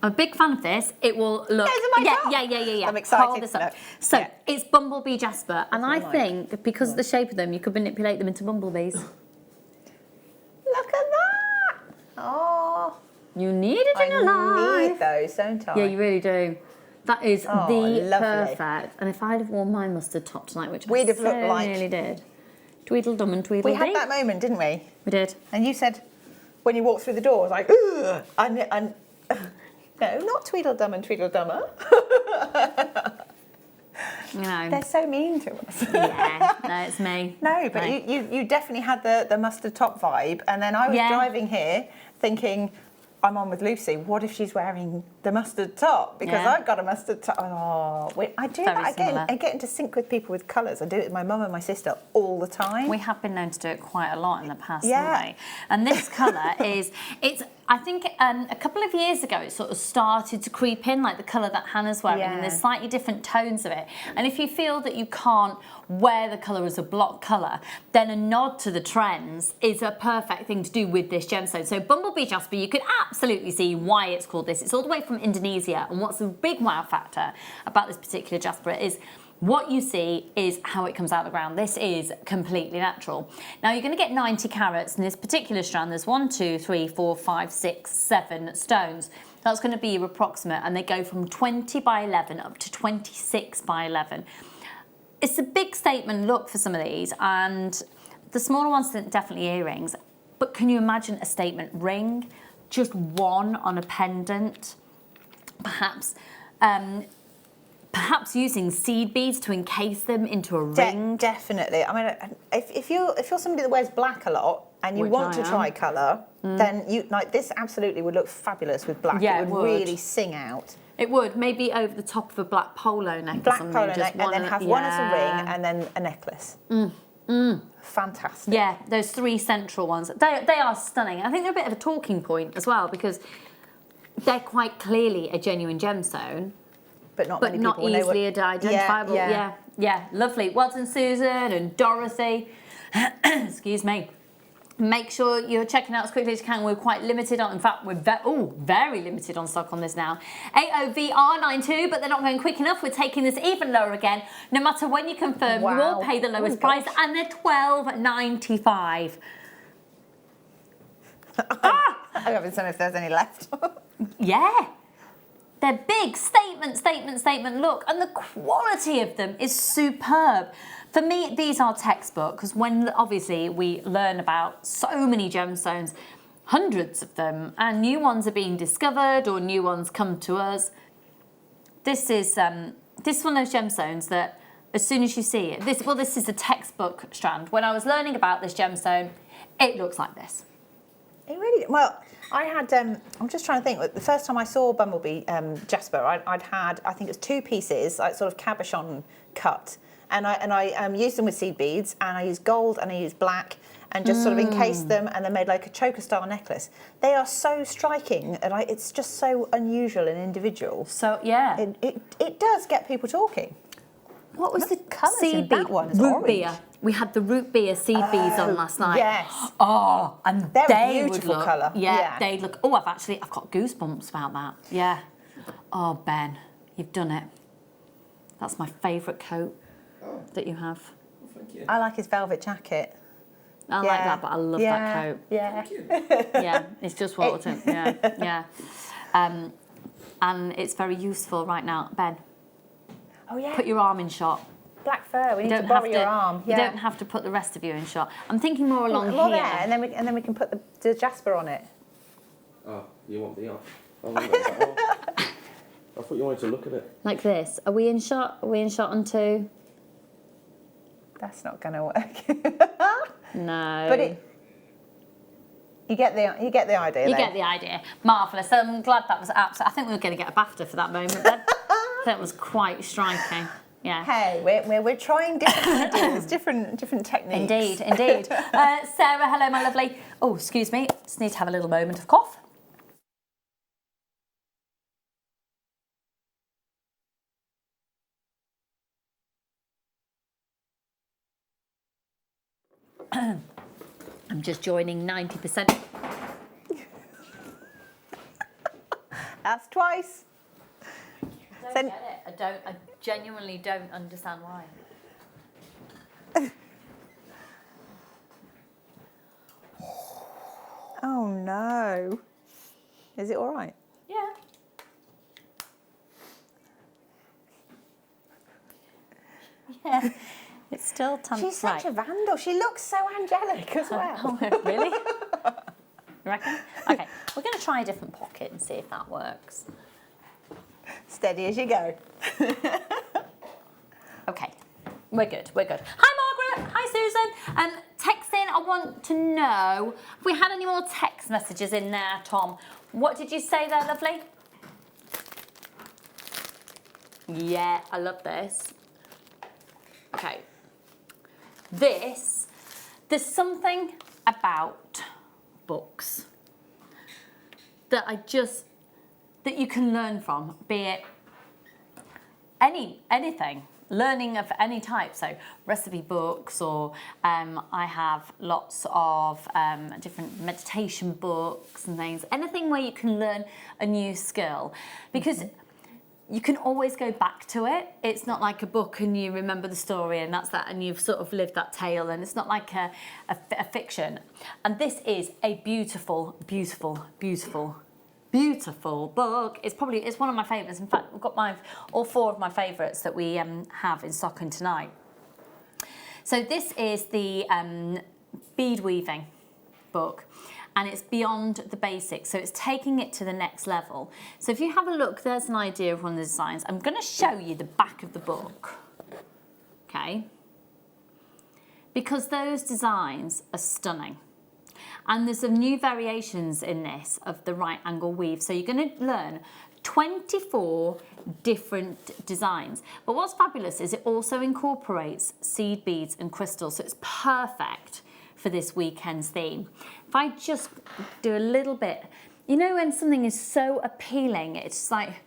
S1: I'm a big fan of this. It will look.
S2: Those are my top.
S1: Yeah.
S2: I'm excited.
S1: Hold this up.
S2: No.
S1: So
S2: Yeah.
S1: it's Bumblebee Jasper, and I
S2: what I like.
S1: think because of the shape of them, you could manipulate them into bumblebees.
S2: Look at that. Oh,
S1: You need it in your
S2: I
S1: life.
S2: need those, don't I?
S1: Yeah, you really do. That is
S2: Oh,
S1: the
S2: lovely.
S1: perfect. And if I'd have worn my mustard top tonight, which
S2: We'd
S1: I
S2: have
S1: so
S2: looked like-
S1: nearly did. Tweedledum and Tweedledee.
S2: We had that moment, didn't we?
S1: We did.
S2: And you said, when you walked through the door, I was like, ugh. No, not Tweedledum and Tweedledummer.
S1: No.
S2: They're so mean to us.
S1: Yeah, no, it's me.
S2: No, but you definitely had the mustard top vibe. And then I was
S1: Yeah.
S2: driving here thinking, I'm on with Lucy. What if she's wearing the mustard top? Because
S1: Yeah.
S2: I've got a mustard top. Oh, I do
S1: Very
S2: that.
S1: similar.
S2: I get into sync with people with colours. I do it with my mum and my sister all the time.
S1: We have been known to do it quite a lot in the past,
S2: Yeah.
S1: haven't we? And this colour it's I think a couple of years ago it sort of started to creep in, like the colour that Hannah's wearing, and there's slightly different tones of it. And if you feel that you can't wear the colour as a block colour, then a nod to the trends is a perfect thing to do with this gemstone. So Bumblebee Jasper, you could absolutely see why it's called this. It's all the way from Indonesia, and what's the big wow factor about this particular Jasper is what you see is how it comes out of the ground. This is completely natural. Now you're going to get 90 carats in this particular strand. There's 1, 2, 3, 4, 5, 6, 7 stones. That's going to be your approximate, and they go from 20 by 11 up to 26 by 11. It's a big statement look for some of these, and the smaller ones are definitely earrings. But can you imagine a statement ring? Just one on a pendant, perhaps. Perhaps using seed beads to encase them into a ring.
S2: Definitely. I mean, if you're somebody that wears black a lot and you
S1: Which
S2: want
S1: I
S2: to
S1: am.
S2: try colour, then you like this. Absolutely would look fabulous with black.
S1: Yeah,
S2: it would really sing out.
S1: It would, maybe over the top of a black polo neck or
S2: Black
S1: something.
S2: polo
S1: just
S2: neck, and then have one as a ring and then a necklace. Fantastic.
S1: Yeah, those 3 central ones. They are stunning. I think they're a bit of a talking point as well, because they're quite clearly a genuine gemstone.
S2: But not
S1: But
S2: many
S1: not
S2: people know
S1: easily
S2: what...
S1: identifiable.
S2: Yeah.
S1: Yeah, lovely. Well done, Susan and Dorothy. Excuse me. Make sure you're checking out as quickly as you can. We're quite limited on, in fact, we're very limited on stock on this now. AOVR92, but they're not going quick enough. We're taking this even lower again. No matter when you confirm, you
S2: Wow.
S1: will pay the lowest
S2: Oh,
S1: price,
S2: gosh.
S1: and they're $12.95.
S2: I haven't seen if there's any left.
S1: Yeah. They're big, statement look, and the quality of them is superb. For me, these are textbook, because when obviously we learn about so many gemstones, hundreds of them, and new ones are being discovered or new ones come to us. This is one of those gemstones that as soon as you see it, this is a textbook strand. When I was learning about this gemstone, it looks like this.
S2: It really well. I had. I'm just trying to think. The first time I saw Bumblebee Jasper, I'd had. I think it was 2 pieces, like sort of cabochon cut, and I used them with seed beads, and I used gold and I used black, and just sort of encased them, and then made like a choker style necklace. They are so striking, and it's just so unusual and individual.
S1: So yeah.
S2: It does get people talking.
S1: What was the
S2: colours in
S1: seed
S2: that
S1: bead
S2: one? It's
S1: root
S2: orange.
S1: beer. We had the root beer seed beads on last night.
S2: Yes.
S1: Oh, and
S2: They're a
S1: they would
S2: beautiful
S1: look,
S2: colour.
S1: Yeah,
S2: Yeah.
S1: they look. Oh, I've got goosebumps about that. Yeah. Oh, Ben, you've done it. That's my favourite coat that you have.
S4: Thank you.
S2: I like his velvet jacket.
S1: I like that, but I love that coat.
S2: Yeah.
S1: Yeah, it's just Waterton. Yeah. And it's very useful right now. Ben,
S2: Oh yeah.
S1: put your arm in shot.
S2: Black fur. We
S1: You
S2: need to
S1: don't
S2: borrow
S1: have
S2: your
S1: to.
S2: arm.
S1: You don't have to put the rest of you in shot. I'm thinking more along
S2: More
S1: here.
S2: there, and then we can put the Jasper on it.
S5: Oh, you want me off? Oh, I thought you wanted to look at it.
S1: Like this. Are we in shot? Are we in shot on 2?
S2: That's not going to work.
S1: No.
S2: But you get the idea.
S1: You
S2: though.
S1: get the idea. Marvellous. I'm glad that was absolute. I think we were going to get a BAFTA for that moment. That was quite striking. Yeah.
S2: Hey, we're trying different ideas, different techniques.
S1: Indeed. Sarah, hello, my lovely. Oh, excuse me. Just need to have a little moment of cough. I'm just joining 90%.
S2: That's twice.
S1: I
S2: Send-
S1: don't get it. I genuinely don't understand why.
S2: Oh no. Is it all right?
S1: Yeah. Yeah. It's still
S2: She's such a vandal. She looks so angelic as well.
S1: Oh, really? You reckon? Okay, we're going to try a different pocket and see if that works.
S2: Steady as you go.
S1: Okay, we're good, we're good. Hi Margaret, hi Susan. Text in, I want to know, if we had any more text messages in there, Tom. What did you say there, lovely? Yeah, I love this. Okay. There's something about books that that you can learn from, be it anything, learning of any type, so recipe books, or I have lots of different meditation books and things, anything where you can learn a new skill, because you can always go back to it. It's not like a book and you remember the story and that's that, and you've sort of lived that tale, and it's not like a fiction. And this is a beautiful, beautiful, beautiful, beautiful book. It's one of my favourites. In fact, we've got all 4 of my favourites that we have in stock tonight. So this is the bead weaving book, and it's beyond the basics, so it's taking it to the next level. So if you have a look, there's an idea of one of the designs. I'm going to show you the back of the book, okay? Because those designs are stunning. And there's some new variations in this of the right angle weave. So you're going to learn 24 different designs. But what's fabulous is it also incorporates seed beads and crystals, so it's perfect for this weekend's theme. If I just do a little bit, you know when something is so appealing, it's like,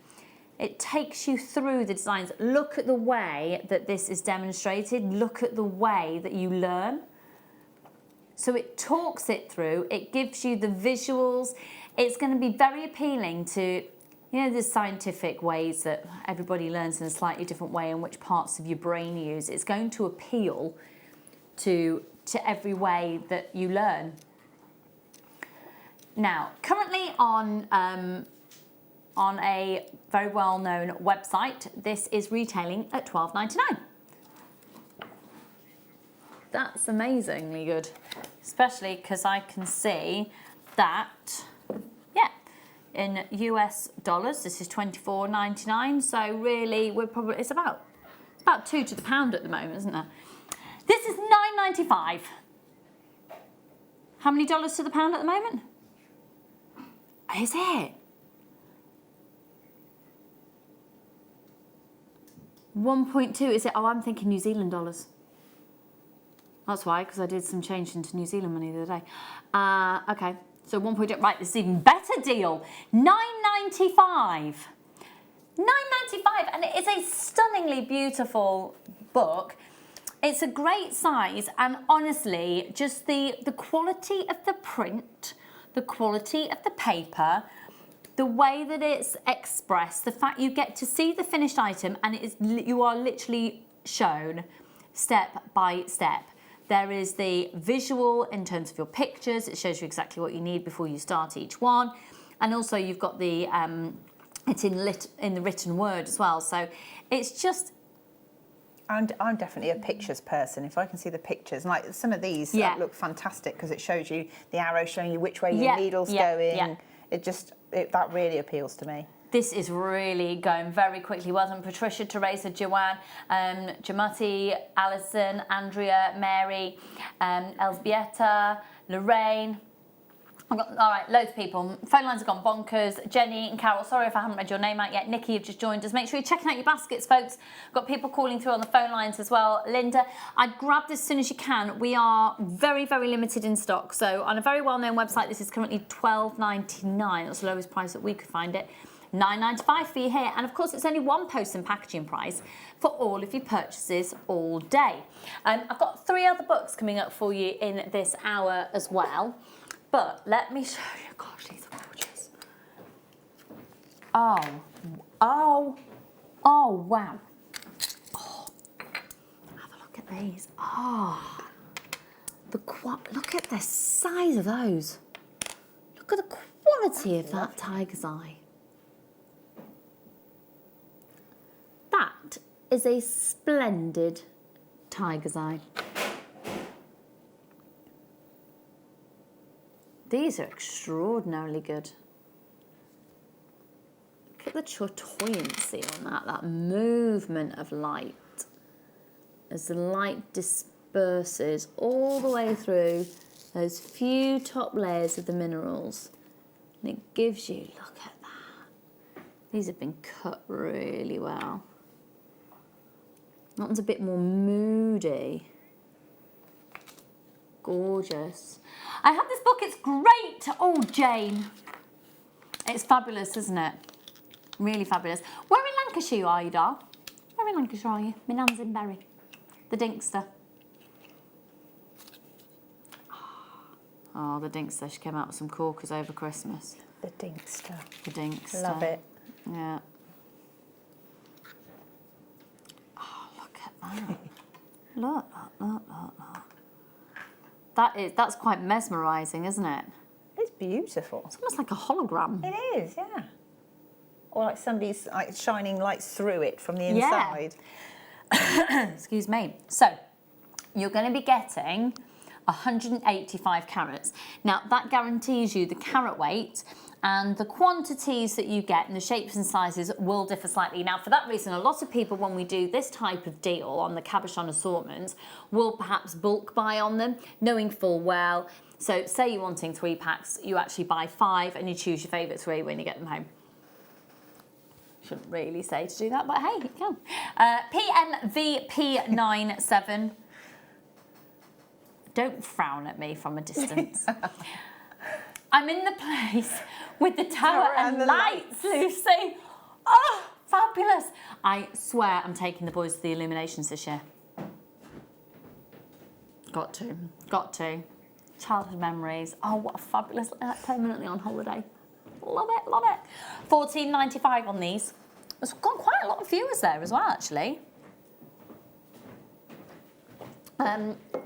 S1: it takes you through the designs. Look at the way that this is demonstrated. Look at the way that you learn. So it talks it through, it gives you the visuals. It's going to be very appealing to, you know, the scientific ways that everybody learns in a slightly different way and which parts of your brain you use. It's going to appeal to every way that you learn. Now, currently on a very well-known website, this is retailing at $12.99. That's amazingly good, especially because I can see that, yeah, in US dollars, this is $24.99. So really, it's about 2 to the pound at the moment, isn't it? This is $9.95. How many dollars to the pound at the moment? Is it? 1.2, is it? Oh, I'm thinking New Zealand dollars. That's why, because I did some change into New Zealand money the other day. Okay, so 1.2, right, this is even better deal. $9.95. $9.95, and it is a stunningly beautiful book. It's a great size, and honestly, just the quality of the print, the quality of the paper, the way that it's expressed, the fact you get to see the finished item, and you are literally shown step by step. There is the visual in terms of your pictures. It shows you exactly what you need before you start each one. And also you've got the, it's in the written word as well. So it's just...
S2: I'm definitely a pictures person. If I can see the pictures, like some of these look fantastic because it shows you the arrow showing you which way your needle's going. Yeah. That really appeals to me.
S1: This is really going very quickly. Well done, Patricia, Teresa, Joanne, Jamati, Alison, Andrea, Mary, Elzbieta, Lorraine. All right, loads of people. Phone lines have gone bonkers. Jenny and Carol, sorry if I haven't read your name out yet. Nikki, you've just joined us. Make sure you're checking out your baskets, folks. Got people calling through on the phone lines as well. Linda, I'd grab this as soon as you can. We are very, very limited in stock. So on a very well-known website, this is currently $12.99. That's the lowest price that we could find it. $9.95 for you here, and of course it's only one post and packaging price for all of your purchases all day. I've got 3 other books coming up for you in this hour as well, but let me show you. Gosh, these are gorgeous. Oh, oh, oh, wow. Oh, have a look at these. Oh, look at the size of those. Look at the quality of that tiger's eye. That is a splendid tiger's eye. These are extraordinarily good. Look at the chatoyancy on that movement of light. As the light disperses all the way through those few top layers of the minerals. And it gives you, look at that. These have been cut really well. That one's a bit more moody. Gorgeous. I have this book, it's great. Oh, Jane. It's fabulous, isn't it? Really fabulous. Where in Lancashire are you, Dar? Where in Lancashire are you? My nan's in Bury. The Dinkster. Oh, the Dinkster. She came out with some corkers over Christmas.
S2: The Dinkster.
S1: The Dinkster.
S2: Love it.
S1: Yeah. Oh, look at that. Look. That's quite mesmerising, isn't it?
S2: It's beautiful.
S1: It's almost like a hologram.
S2: It is, yeah. Or like somebody's like shining lights through it from the inside.
S1: Yeah. Excuse me. So, you're going to be getting 185 carats. Now, that guarantees you the carat weight, and the quantities that you get and the shapes and sizes will differ slightly. Now, for that reason, a lot of people, when we do this type of deal on the cabochon assortments, will perhaps bulk buy on them, knowing full well. So say you're wanting 3 packs, you actually buy 5 and you choose your favourite 3 when you get them home. Shouldn't really say to do that, but hey, you can. PMVP97. Don't frown at me from a distance. I'm in the place with the tower and the lights, Lucy. Oh, fabulous. I swear I'm taking the boys to the illuminations this year. Got to. Childhood memories. Oh, what a fabulous, permanently on holiday. Love it. £14.95 on these. There's got quite a lot of viewers there as well, actually.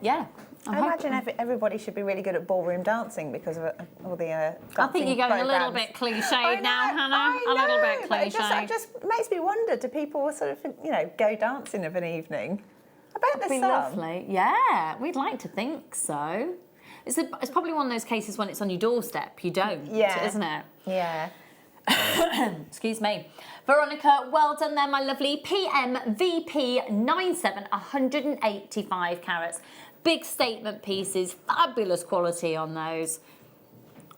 S1: Yeah.
S2: I imagine everybody should be really good at ballroom dancing because of all the dancing
S1: I think you're going
S2: programs.
S1: a little bit cliched now, Hannah. A little bit cliched.
S2: It just makes me wonder, do people sort of, go dancing of an evening? I bet there's
S1: That'd be
S2: some.
S1: lovely. Yeah, we'd like to think so. It's probably one of those cases when it's on your doorstep, you don't, isn't it?
S2: Yeah.
S1: Excuse me. Veronica, well done there, my lovely. PMVP97, 185 carats. Big statement pieces, fabulous quality on those.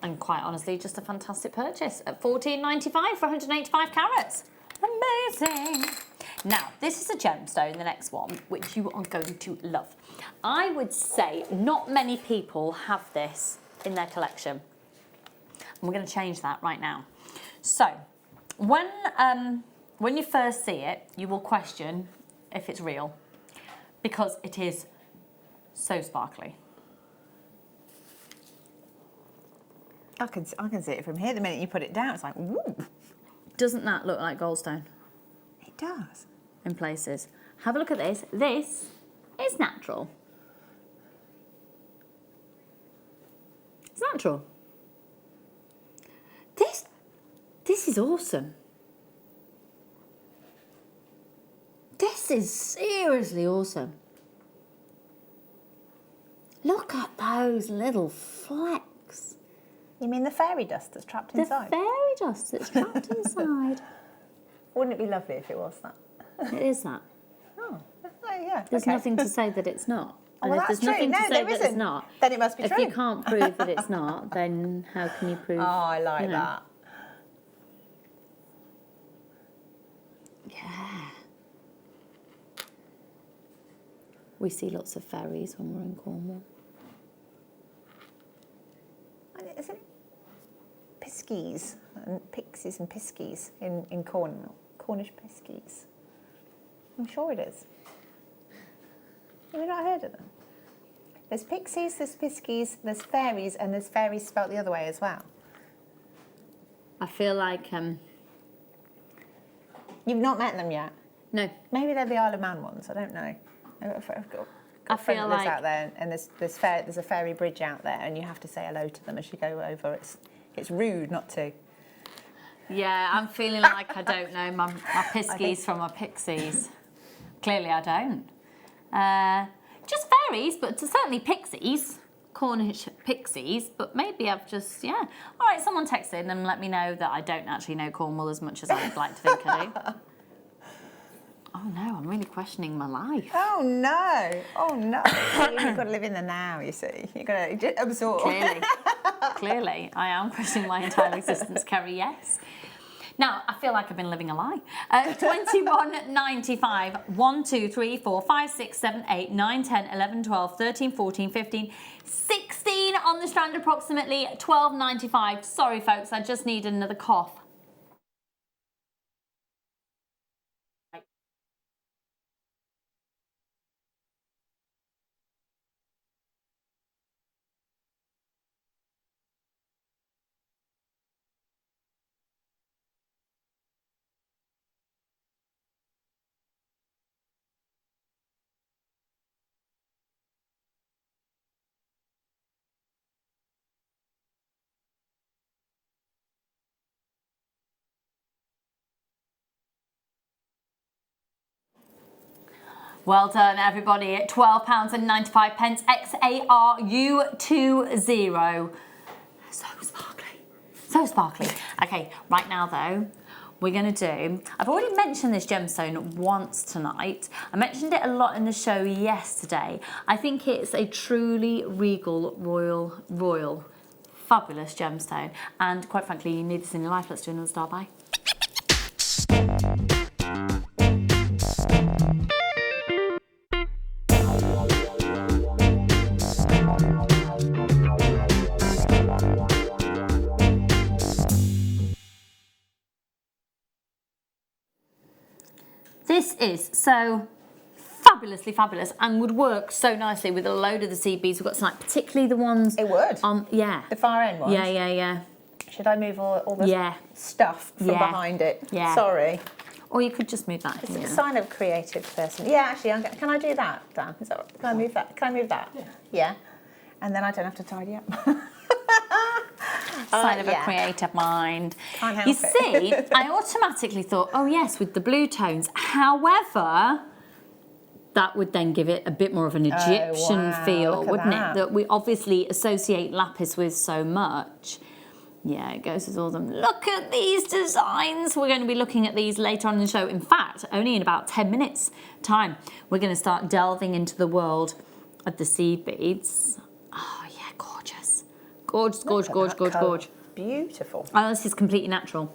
S1: And quite honestly, just a fantastic purchase at £14.95 for 185 carats. Amazing. Now, this is a gemstone, the next one, which you are going to love. I would say not many people have this in their collection. And we're going to change that right now. So, when you first see it, you will question if it's real, because it is so sparkly.
S2: I can see it from here. The minute you put it down, it's like, ooh.
S1: Doesn't that look like goldstone?
S2: It does.
S1: In places. Have a look at this. This is natural. It's natural. This is awesome. This is seriously awesome. Look at those little flecks.
S2: You mean the fairy dust that's trapped
S1: The
S2: inside?
S1: fairy dust that's trapped inside.
S2: Wouldn't it be lovely if it was that?
S1: It is that.
S2: Oh, yeah.
S1: There's
S2: okay.
S1: nothing to say that it's not.
S2: Oh,
S1: And
S2: well,
S1: if
S2: that's
S1: there's
S2: true.
S1: nothing
S2: No,
S1: to say
S2: there
S1: that it's
S2: isn't.
S1: not,
S2: Then it must be
S1: if
S2: true.
S1: you can't prove that it's not, then how can you prove?
S2: Oh, I like
S1: you know?
S2: that.
S1: Yeah. We see lots of fairies when we're in Cornwall.
S2: And isn't it piskies and pixies and piskies in Cornwall? Cornish piskies. I'm sure it is. Have you not heard of them? There's pixies, there's piskies, there's fairies, and there's fairies spelt the other way as well.
S1: I feel like
S2: You've not met them yet?
S1: No.
S2: Maybe they're the Isle of Man ones. I don't know. I've got
S1: I
S2: a friend
S1: feel
S2: that lives
S1: like-
S2: out there, and there's a ferry bridge out there, and you have to say hello to them as you go over. It's rude not to.
S1: Yeah, I'm feeling like I don't know my piskies from my pixies. Clearly I don't. Just fairies, but certainly pixies. Cornish pixies, but maybe I've just, yeah. All right, someone text in and let me know that I don't actually know Cornwall as much as I'd like to think I do. Oh no, I'm really questioning my life.
S2: Oh no! Oh no! You've got to live in the now. You see, you've got to absorb.
S1: Clearly, I am questioning my entire existence, Kerry. Yes. Now, I feel like I've been living a lie. 21.95, 1, 2, 3, 4, 5, 6, 7, 8, 9, 10, 11, 12, 13, 14, 15, 16 on the strand approximately, 12.95. Sorry, folks, I just need another cough. Well done, everybody, at £12.95, XARU20. So sparkly, so sparkly. Okay, right now though, we're gonna do, I've already mentioned this gemstone once tonight. I mentioned it a lot in the show yesterday. I think it's a truly regal, royal, fabulous gemstone. And quite frankly, you need this in your life. Let's do another star by. This is so fabulously fabulous and would work so nicely with a load of the sea beads. We've got some, like, particularly the ones...
S2: It would?
S1: Yeah.
S2: The far end ones?
S1: Yeah.
S2: Should I move all the stuff from behind it?
S1: Yeah.
S2: Sorry.
S1: Or you could just move that.
S2: It's a sign of a creative person. Yeah, actually, can I do that, Dan? Is that, can I move that? Can I move that? Yeah. And then I don't have to tidy up.
S1: Sign of a creative mind.
S2: Can't help
S1: you
S2: it.
S1: see, I automatically thought, oh yes, with the blue tones. However, that would then give it a bit more of an Egyptian feel, wouldn't it? That we obviously associate lapis with so much. Yeah, it goes with all of them. Look at these designs. We're going to be looking at these later on in the show. In fact, only in about 10 minutes time, we're going to start delving into the world of the seed beads. Oh yeah, gorgeous. Gorgeous.
S2: Beautiful.
S1: Oh, this is completely natural.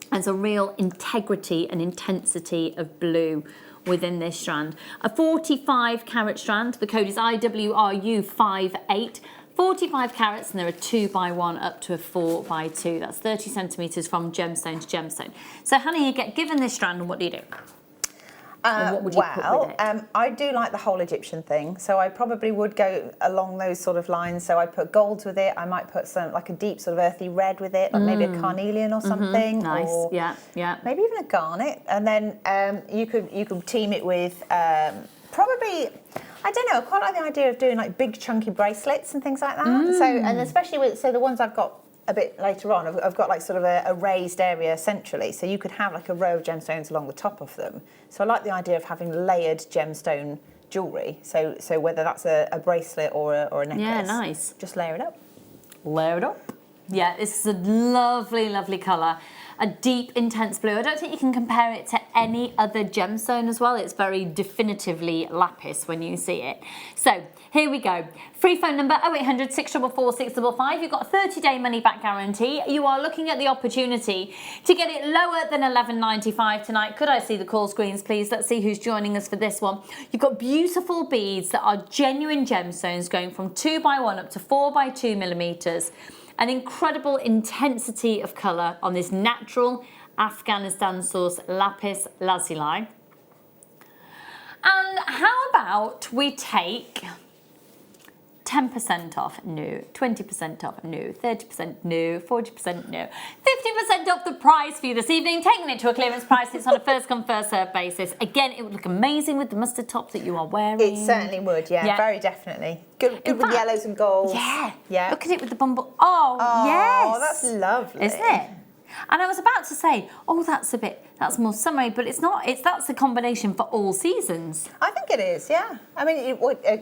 S1: There's a real integrity and intensity of blue within this strand. A 45 carat strand. The code is IWRU58. 45 carats, and there are 2x1 up to a 4x2. That's 30 centimetres from gemstone to gemstone. So, Hannah, you get given this strand, and what do you do? What would you put with it?
S2: I do like the whole Egyptian thing, so I probably would go along those sort of lines. So I put golds with it. I might put some, like a deep sort of earthy red with it, like maybe a carnelian or something.
S1: Nice.
S2: Or
S1: yeah.
S2: maybe even a garnet. And then you could team it with probably, I don't know, I quite like the idea of doing like big chunky bracelets and things like that. So, and especially with, so the ones I've got a bit later on, I've got like sort of a raised area centrally, so you could have like a row of gemstones along the top of them. So I like the idea of having layered gemstone jewellery. So whether that's a bracelet or a necklace.
S1: Yeah, nice.
S2: Just layer it up.
S1: Layer it up. Yeah, it's a lovely, lovely colour. A deep, intense blue. I don't think you can compare it to any other gemstone as well. It's very definitively lapis when you see it. So here we go. Free phone number 0800 644 655. You've got a 30-day money-back guarantee. You are looking at the opportunity to get it lower than $11.95 tonight. Could I see the call screens, please? Let's see who's joining us for this one. You've got beautiful beads that are genuine gemstones going from 2x1 up to 4x2 millimetres. An incredible intensity of colour on this natural Afghanistan source lapis lazuli. And how about we take 10% off new, 20% off new, 30% new, 40% new, 50% off the price for you this evening, taking it to a clearance price. It's on a first come, first served basis. Again, it would look amazing with the mustard top that you are wearing.
S2: It certainly would, yeah. Very definitely. Good with
S1: fact,
S2: yellows and golds.
S1: Yeah. Look at it with the bumble. Oh, yes.
S2: Oh, that's lovely.
S1: Isn't it? And I was about to say, oh, that's more summery, but it's not. That's a combination for all seasons.
S2: I think it is, yeah. I mean,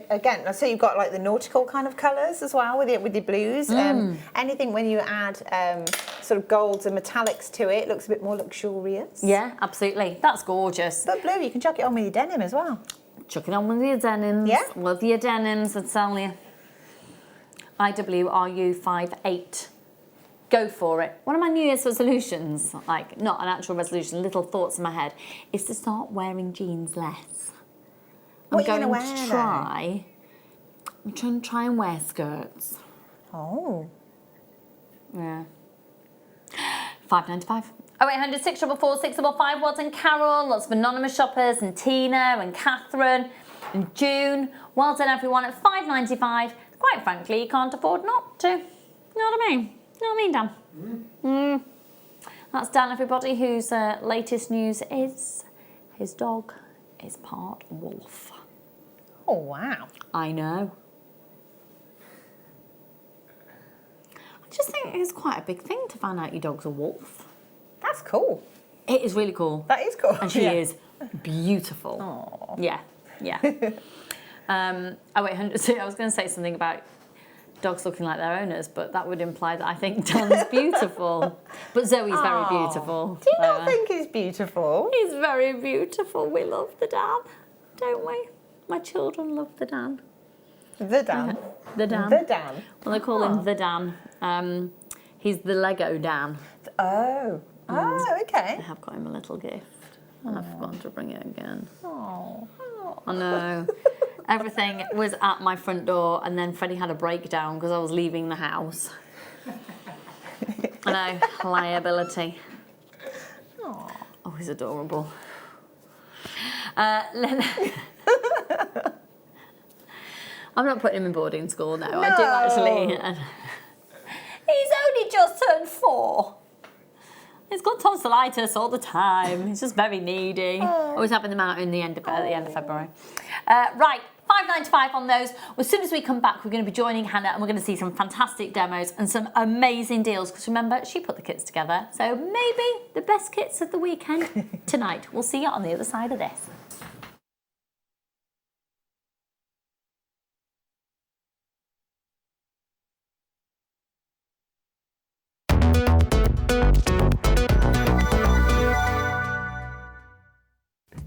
S2: again, so you've got like the nautical kind of colours as well with your blues. Anything when you add sort of golds and metallics to it looks a bit more luxurious.
S1: Yeah, absolutely. That's gorgeous.
S2: But blue, you can chuck it on with your denim as well.
S1: Chuck it on with your denims.
S2: Yeah.
S1: Love your denims, I tell you. IWRU58. Go for it. One of my New Year's resolutions, like not an actual resolution, little thoughts in my head, is to start wearing jeans less.
S2: What are you going to wear?
S1: I'm trying to try and wear skirts.
S2: Oh.
S1: Yeah. $5.95. 0800 644 655. Well done, Carol. Lots of anonymous shoppers, and Tina and Catherine and June. Well done, everyone, at $5.95. Quite frankly, you can't afford not to. You know what I mean? You know what I mean, Dan? That's Dan, everybody, whose latest news is his dog is part wolf.
S2: Oh, wow.
S1: I know. I just think it's quite a big thing to find out your dog's a wolf.
S2: That's cool.
S1: It is really cool.
S2: That is cool.
S1: And she is beautiful.
S2: Aww.
S1: Yeah. 0800, so I was going to say something about dogs looking like their owners, but that would imply that I think Dan's beautiful. But Zoe's very beautiful.
S2: Do you not think he's beautiful?
S1: He's very beautiful. We love the Dan, don't we? My children love the Dan.
S2: The Dan.
S1: The Dan.
S2: The Dan.
S1: Well, they call him the Dan. He's the Lego Dan.
S2: Oh. Oh, okay.
S1: I have got him a little gift. And I've forgotten to bring it again.
S2: Oh.
S1: I know. Everything was at my front door, and then Freddie had a breakdown because I was leaving the house. I know, liability.
S2: Aww.
S1: Oh, he's adorable. I'm not putting him in boarding school now.
S2: No.
S1: I do actually. He's only just turned 4. He's got tonsillitis all the time. He's just very needy. Always having them out at the end of February. Right, $5.95 on those. Well, as soon as we come back, we're going to be joining Hannah, and we're going to see some fantastic demos and some amazing deals. Because remember, she put the kits together. So maybe the best kits of the weekend tonight. We'll see you on the other side of this.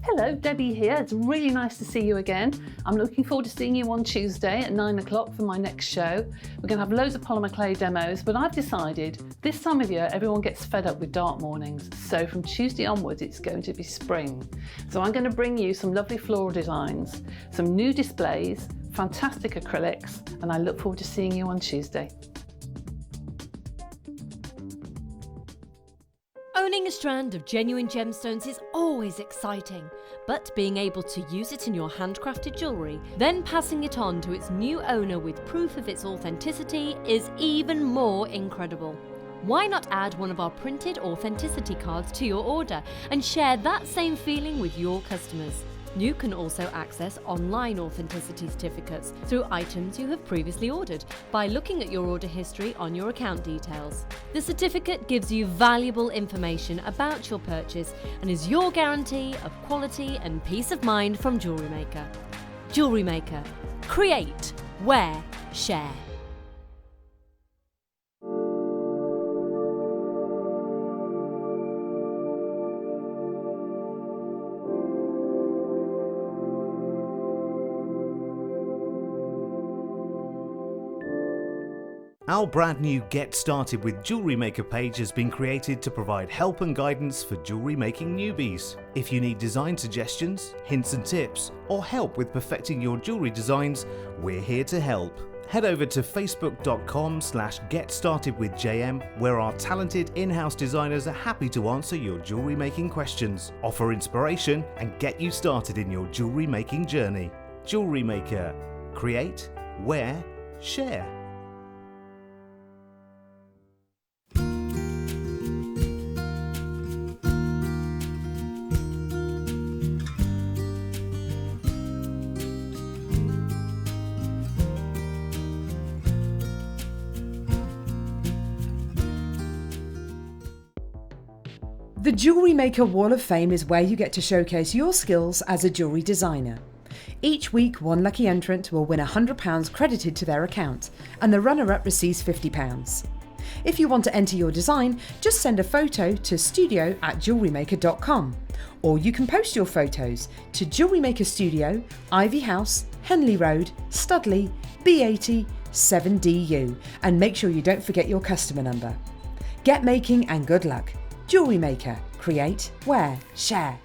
S6: Hello, Debbie here. It's really nice to see you again. I'm looking forward to seeing you on Tuesday at 9 o'clock for my next show. We're going to have loads of polymer clay demos, but I've decided this time of year everyone gets fed up with dark mornings. So from Tuesday onwards, it's going to be spring. So I'm going to bring you some lovely floral designs, some new displays, fantastic acrylics, and I look forward to seeing you on Tuesday.
S7: Owning a strand of genuine gemstones is always exciting, but being able to use it in your handcrafted jewellery, then passing it on to its new owner with proof of its authenticity is even more incredible. Why not add one of our printed authenticity cards to your order and share that same feeling with your customers? You can also access online authenticity certificates through items you have previously ordered by looking at your order history on your account details. The certificate gives you valuable information about your purchase and is your guarantee of quality and peace of mind from Jewellery Maker. Jewellery Maker. Create, wear, share.
S8: Our brand new Get Started with Jewellery Maker page has been created to provide help and guidance for jewellery making newbies. If you need design suggestions, hints and tips, or help with perfecting your jewellery designs, we're here to help. Head over to facebook.com/getstartedwithjm, where our talented in-house designers are happy to answer your jewellery making questions, offer inspiration, and get you started in your jewellery making journey. Jewellery Maker. Create, wear, share.
S9: The Jewellery Maker Wall of Fame is where you get to showcase your skills as a jewellery designer. Each week, one lucky entrant will win £100 credited to their account, and the runner-up receives £50. If you want to enter your design, just send a photo to studio@jewellerymaker.com, or you can post your photos to Jewellery Maker Studio, Ivy House, Henley Road, Studley, B80 7DU, and make sure you don't forget your customer number. Get making and good luck. Jewellery Maker. Create, wear, share.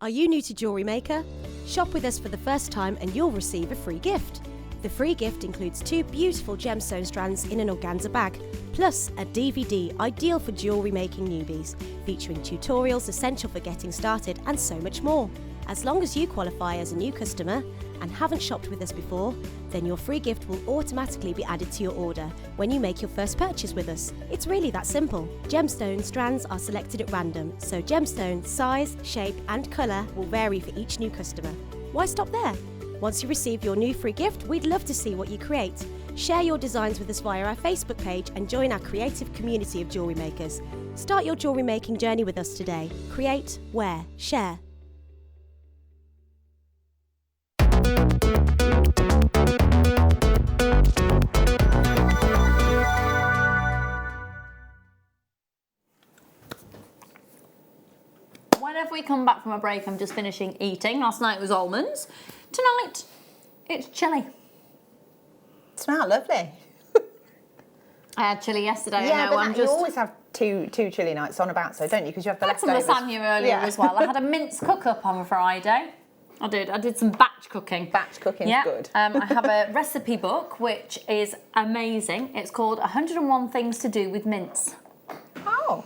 S10: Are you new to Jewellery Maker? Shop with us for the first time and you'll receive a free gift. The free gift includes 2 beautiful gemstone strands in an organza bag, plus a DVD ideal for jewellery making newbies, featuring tutorials essential for getting started and so much more. As long as you qualify as a new customer and haven't shopped with us before, then your free gift will automatically be added to your order when you make your first purchase with us. It's really that simple. Gemstone strands are selected at random, so gemstone size, shape and colour will vary for each new customer. Why stop there? Once you receive your new free gift, we'd love to see what you create. Share your designs with us via our Facebook page and join our creative community of jewellery makers. Start your jewellery making journey with us today. Create, wear, share.
S1: Whenever we come back from a break, I'm just finishing eating. Last night was almonds. Tonight, it's chilli.
S2: Smell lovely.
S1: I had chilli yesterday.
S2: Yeah,
S1: I know,
S2: but you always have two chilli nights on about, so don't you? Because you have the
S1: I had some
S2: leftovers.
S1: lasagna earlier as well. I had a mince cook-up on Friday. I did some batch cooking.
S2: Batch cooking's good.
S1: I have a recipe book which is amazing. It's called 101 Things to Do with Mince.
S2: Oh.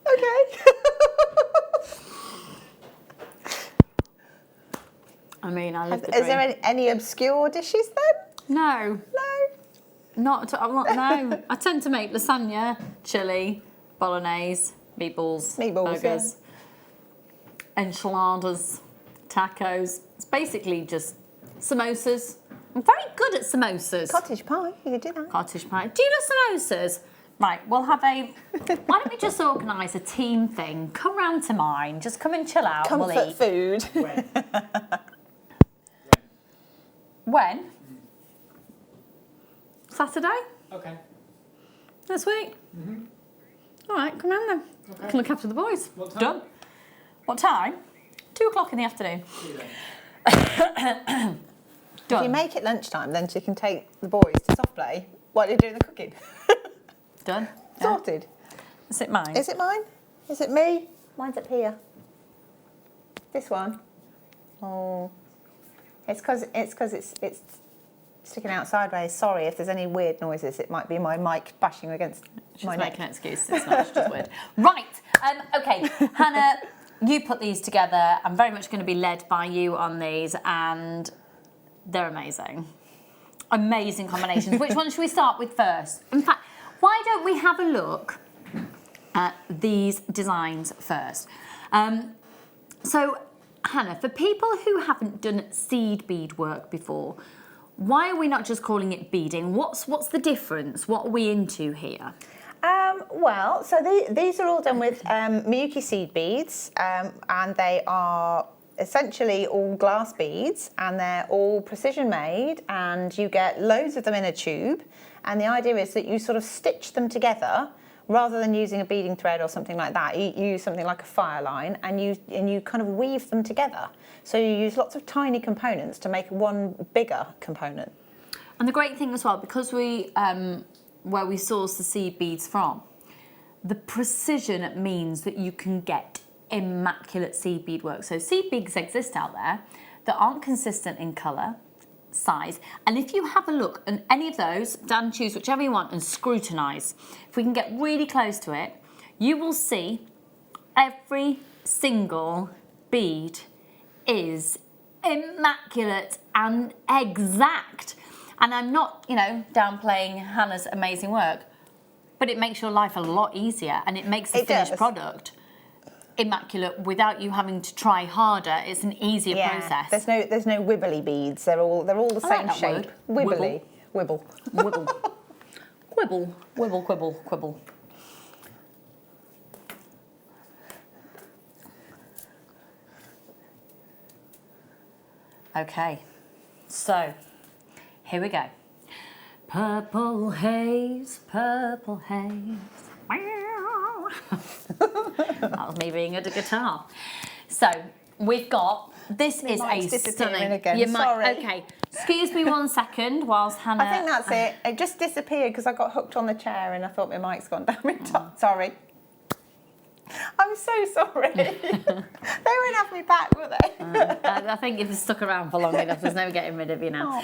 S2: Okay.
S1: I mean, I live the
S2: Is
S1: dream.
S2: there any obscure dishes then?
S1: No.
S2: No.
S1: Not at all. No. I tend to make lasagna, chili, bolognese, meatballs, burgers, enchiladas, tacos. It's basically just samosas. I'm very good at samosas.
S2: Cottage pie, you could do that.
S1: Cottage pie. Do you love samosas? Right, we'll have a... Why don't we just organise a team thing? Come round to mine. Just come and chill out.
S2: Comfort
S1: we'll eat.
S2: food.
S1: When? Saturday?
S4: Okay.
S1: This week? All right, come round then.
S4: Okay.
S1: Can look after the boys.
S4: What time?
S1: Done. What time? 2 o'clock in the afternoon.
S2: If
S1: Done.
S2: you make it lunchtime, then you can take the boys to soft play while you're doing the cooking.
S1: Done. Yeah.
S2: Sorted.
S1: Is it mine?
S2: Is it mine? Is it me? Mine's up here. This one. Oh. It's because it's sticking out sideways. Sorry if there's any weird noises. It might be my mic bashing against
S1: She's
S2: my
S1: making
S2: neck.
S1: an excuse. It's not. It's just weird. Right. Okay, Hannah, you put these together. I'm very much going to be led by you on these, and they're amazing. Amazing combinations. Which one should we start with first? In fact, why don't we have a look at these designs first? So, Hannah, for people who haven't done seed bead work before, why are we not just calling it beading? What's the difference? What are we into here?
S2: Well, so these are all done with Miyuki seed beads, and they are essentially all glass beads, and they're all precision made, and you get loads of them in a tube, and the idea is that you sort of stitch them together rather than using a beading thread or something like that. You use something like a fire line, and you kind of weave them together. So you use lots of tiny components to make one bigger component.
S1: And the great thing as well, because we where we source the seed beads from, the precision means that you can get immaculate seed bead work. So seed beads exist out there that aren't consistent in colour, size, and if you have a look at any of those, Dan, choose whichever you want and scrutinise. If we can get really close to it, you will see every single bead is immaculate and exact. And I'm not, you know, downplaying Hannah's amazing work, but it makes your life a lot easier and it makes the finished product immaculate without you having to try harder. It's an easier process.
S2: There's no wibbly beads. They're all the same shape. Wibbly. Wibble.
S1: Wibble. Quibble. Wibble, quibble, quibble. Okay, so here we go. Purple haze, purple haze. That was me being at a guitar. So we've got, this is a stunning.
S2: Again. Sorry.
S1: Okay, excuse me 1 second whilst Hannah.
S2: I think that's it. It just disappeared because I got hooked on the chair and I thought my mic's gone down my top. Sorry. I'm so sorry. They won't have me back, will they?
S1: I think if you've stuck around for long enough, there's no getting rid of you now.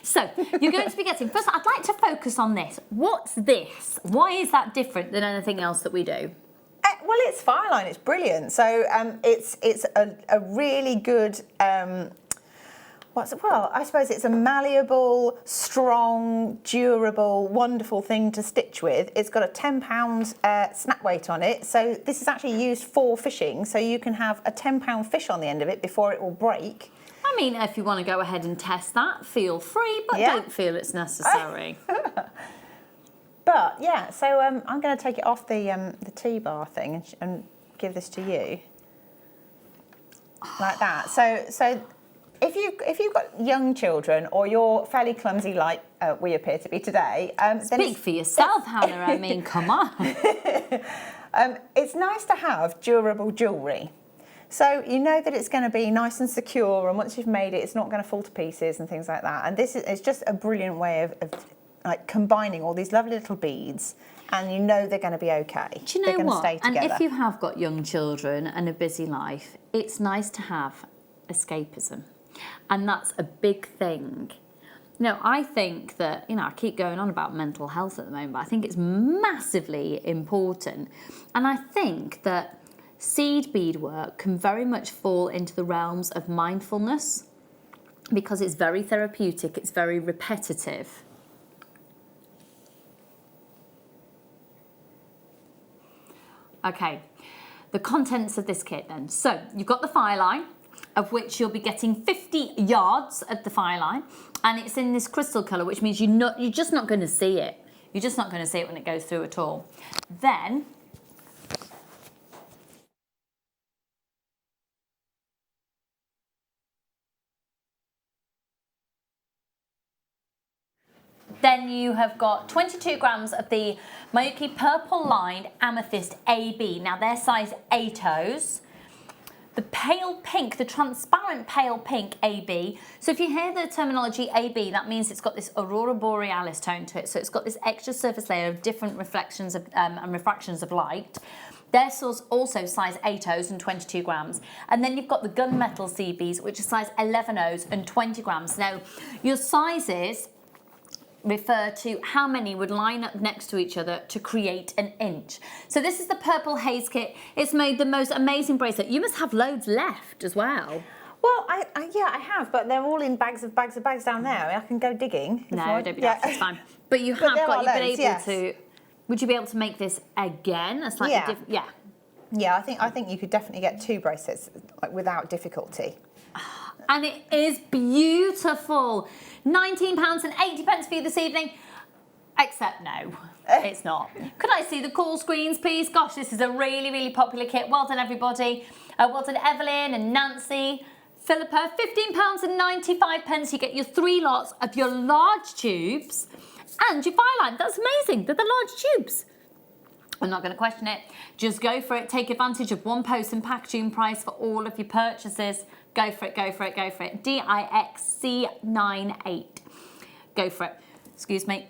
S1: So you're going to be getting, first I'd like to focus on this. What's this? Why is that different than anything else that we do?
S2: Well, it's fire line. It's brilliant. So it's a really good. Well, I suppose it's a malleable, strong, durable, wonderful thing to stitch with. It's got a 10-pound snap weight on it. So this is actually used for fishing. So you can have a 10-pound fish on the end of it before it will break.
S1: I mean, if you want to go ahead and test that, feel free, but don't feel it's necessary.
S2: But yeah, so I'm going to take it off the T-bar thing and give this to you, like that. So if you've got young children or you're fairly clumsy like we appear to be today,
S1: speak for yourself, Hannah. I mean, come on.
S2: It's nice to have durable jewellery. So you know that it's going to be nice and secure, and once you've made it, it's not going to fall to pieces and things like that. And this is just a brilliant way of like combining all these lovely little beads, and you know they're going to be okay.
S1: Do you know what? And if you have got young children and a busy life, it's nice to have escapism. And that's a big thing. No, I think that, I keep going on about mental health at the moment, but I think it's massively important. And I think that seed bead work can very much fall into the realms of mindfulness because it's very therapeutic, it's very repetitive. Okay, the contents of this kit then. So you've got the fire line, of which you'll be getting 50 yards of the fire line, and it's in this crystal colour, which means you're just not going to see it. You're just not going to see it when it goes through at all. Then you have got 22 grams of the Mayuki Purple Lined Amethyst AB. Now they're size 8/0s. The pale pink, the transparent pale pink AB. So if you hear the terminology AB, that means it's got this Aurora Borealis tone to it. So it's got this extra surface layer of different reflections of, and refractions of light. They're also size 8/0s and 22 grams. And then you've got the gunmetal CBs, which are size 11/0s and 20 grams. Now, your sizes refer to how many would line up next to each other to create an inch. So this is the Purple Haze kit. It's made the most amazing bracelet. You must have loads left as well.
S2: Well, I have, but they're all in bags down there. I can go digging.
S1: No, don't be daft, it's fine. But you've been able to. Would you be able to make this again? A slightly different. Yeah.
S2: Yeah, I think you could definitely get 2 bracelets without difficulty.
S1: And it is beautiful. £19.80 for you this evening. Except no, it's not. Could I see the call screens, please? Gosh, this is a really, really popular kit. Well done, everybody. Well done, Evelyn and Nancy. Philippa, £15.95. You get your 3 lots of your large tubes and your fire line. That's amazing. They're the large tubes. I'm not going to question it. Just go for it. Take advantage of one post and packaging price for all of your purchases. Go for it, go for it, go for it. DIXC98. Go for it. Excuse me.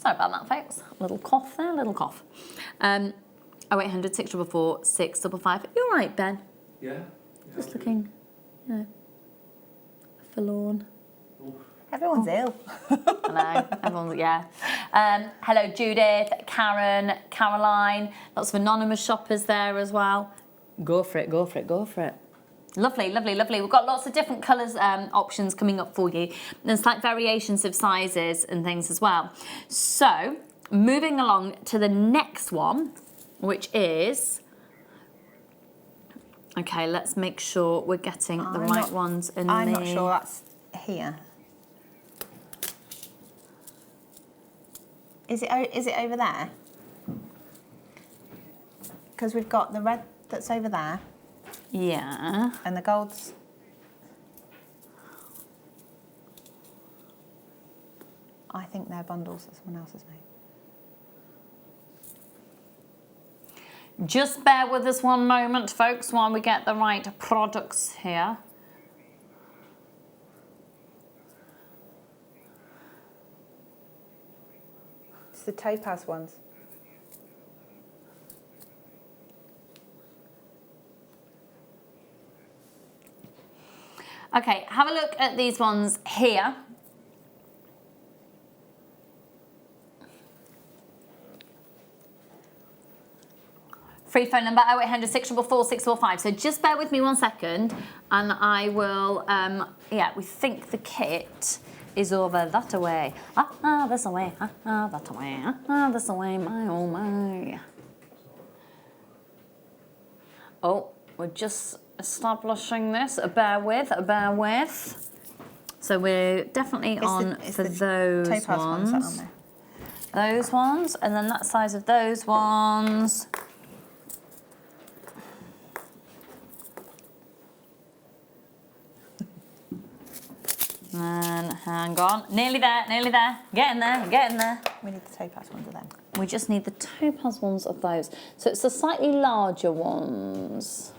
S1: Sorry about that, folks. A little cough there, a little cough. 0800 644 655. You all right, Ben?
S3: Yeah.
S1: Just looking, you know, forlorn.
S2: Everyone's ill.
S1: Hello, everyone's, yeah. Hello, Judith, Karen, Caroline. Lots of anonymous shoppers there as well. Go for it, go for it, go for it. Lovely, lovely, lovely. We've got lots of different colours options coming up for you. There's slight variations of sizes and things as well. So, moving along to the next one, which is... Okay, let's make sure we're getting the right ones in
S2: I'm not sure that's here. Is it over there? Because we've got the red that's over there.
S1: Yeah.
S2: And the gold's... I think they're bundles that someone else has made.
S1: Just bear with us one moment, folks, while we get the right products here.
S2: It's the topaz ones.
S1: Okay, have a look at these ones here. Free phone number 0800 644 645. So just bear with me 1 second and I will, yeah, we think the kit is over that away. This away, that away, this away, my oh my. Oh, we're just establishing this, bear with. So we're definitely on for those ones. Those ones, and then that size of those ones. And hang on, nearly there, getting there.
S2: We need the topaz ones of them.
S1: We just need the topaz ones of those. So it's the slightly larger ones.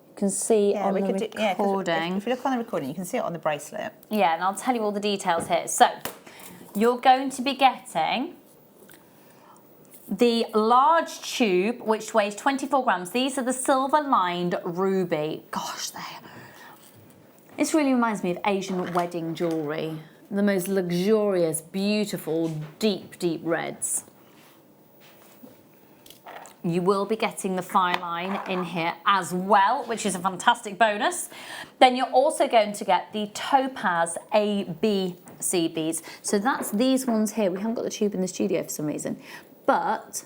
S1: You can see on the recording.
S2: If you look on the recording, you can see it on the bracelet.
S1: Yeah, and I'll tell you all the details here. So you're going to be getting the large tube, which weighs 24 grams. These are the silver-lined ruby. Gosh, this really reminds me of Asian wedding jewellery. The most luxurious, beautiful, deep, deep reds. You will be getting the fine line in here as well, which is a fantastic bonus. Then you're also going to get the topaz ABC beads. So that's these ones here. We haven't got the tube in the studio for some reason. But,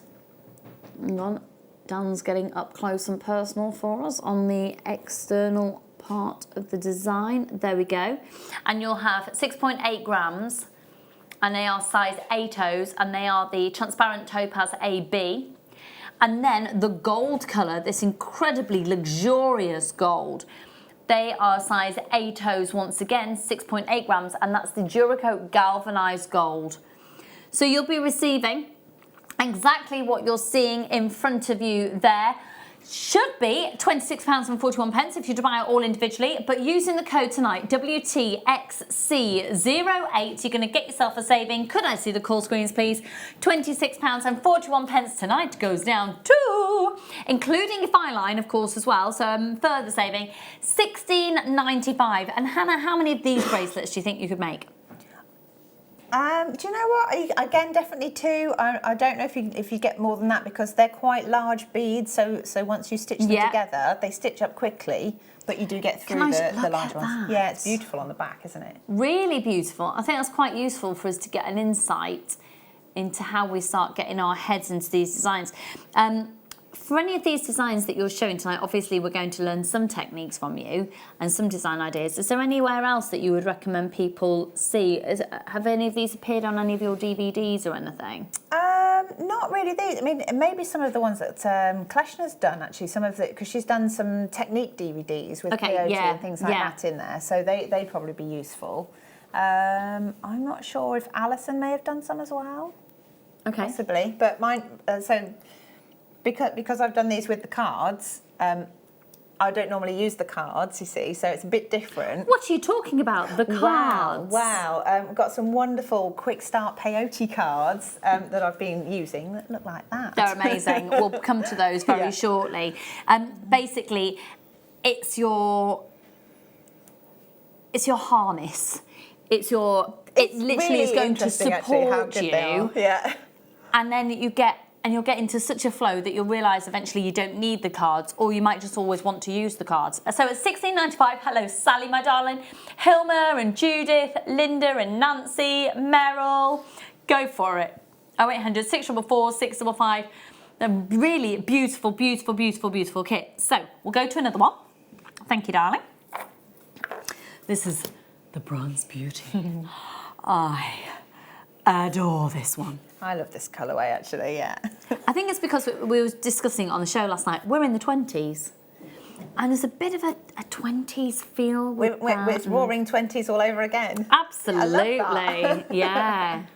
S1: hang on, Dan's getting up close and personal for us on the external part of the design. There we go. And you'll have 6.8 grams, and they are size 8Os, and they are the transparent topaz AB. And then the gold colour, this incredibly luxurious gold, they are size 8Os once again, 6.8 grams, and that's the Duracoat galvanised gold. So you'll be receiving exactly what you're seeing in front of you there. Should be £26.41 if you buy it all individually, but using the code tonight, WTXC08, you're going to get yourself a saving. Could I see the call screens, please? £26.41 tonight goes down to, including your fine line, of course, as well. So further saving, £16.95. And Hannah, how many of these bracelets do you think you could make?
S2: Do you know what? Again, definitely 2. I don't know if you get more than that because they're quite large beads. So once you stitch them together, they stitch up quickly, but you do get through the large ones. Yeah, it's beautiful on the back, isn't it? Really beautiful. I think that's quite useful for us to get an insight into how we start getting our heads into these designs. For any of these designs that you're showing tonight, obviously we're going to learn some techniques from you and some design ideas. Is there anywhere else that you would recommend people see? Have any of these appeared on any of your DVDs or anything? Not really these. I mean, maybe some of the ones that Kleshner's done, actually, some of it, because she's done some technique DVDs with peyote and things like that in there, so they'd probably be useful. I'm not sure if Alison may have done some as well. Okay. Possibly, but mine, because I've done these with the cards, I don't normally use the cards, you see, so it's a bit different.
S1: What are you talking about? The cards?
S2: Wow. I've got some wonderful quick start peyote cards that I've been using that look like that.
S1: They're amazing. We'll come to those very shortly. Basically, it's your harness. It literally
S2: really
S1: is going to
S2: interesting, actually, how
S1: support
S2: good they are.
S1: you.
S2: Yeah.
S1: And then you'll get into such a flow that you'll realise eventually you don't need the cards, or you might just always want to use the cards. So at $16.95, hello Sally, my darling, Hilma and Judith, Linda and Nancy, Meryl, go for it. 0800 644 655. A really beautiful, beautiful, beautiful, beautiful kit. So we'll go to another one. Thank you, darling. This is the Bronze Beauty. I adore this one.
S2: I love this colourway, actually, yeah.
S1: I think it's because we were discussing on the show last night, we're in the 20s. And there's a bit of a 20s feel with
S2: It's roaring 20s all over again.
S1: Absolutely,
S2: I love that.
S1: yeah.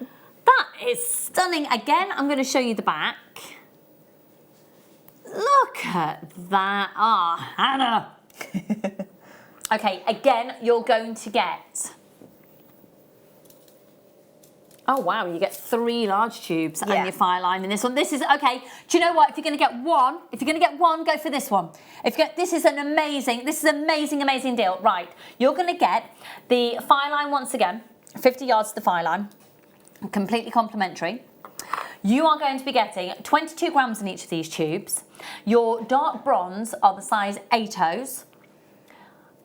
S1: That is stunning. Again, I'm going to show you the back. Look at that. Ah, Hannah. Okay, again, you're going to get... Oh wow, you get 3 large tubes and your fire line in this one. This is, okay, do you know what? If you're going to get one, go for this one. This is an amazing deal. Right, you're going to get the fire line once again, 50 yards to the fire line, completely complimentary. You are going to be getting 22 grams in each of these tubes. Your dark bronze are the size 8Os,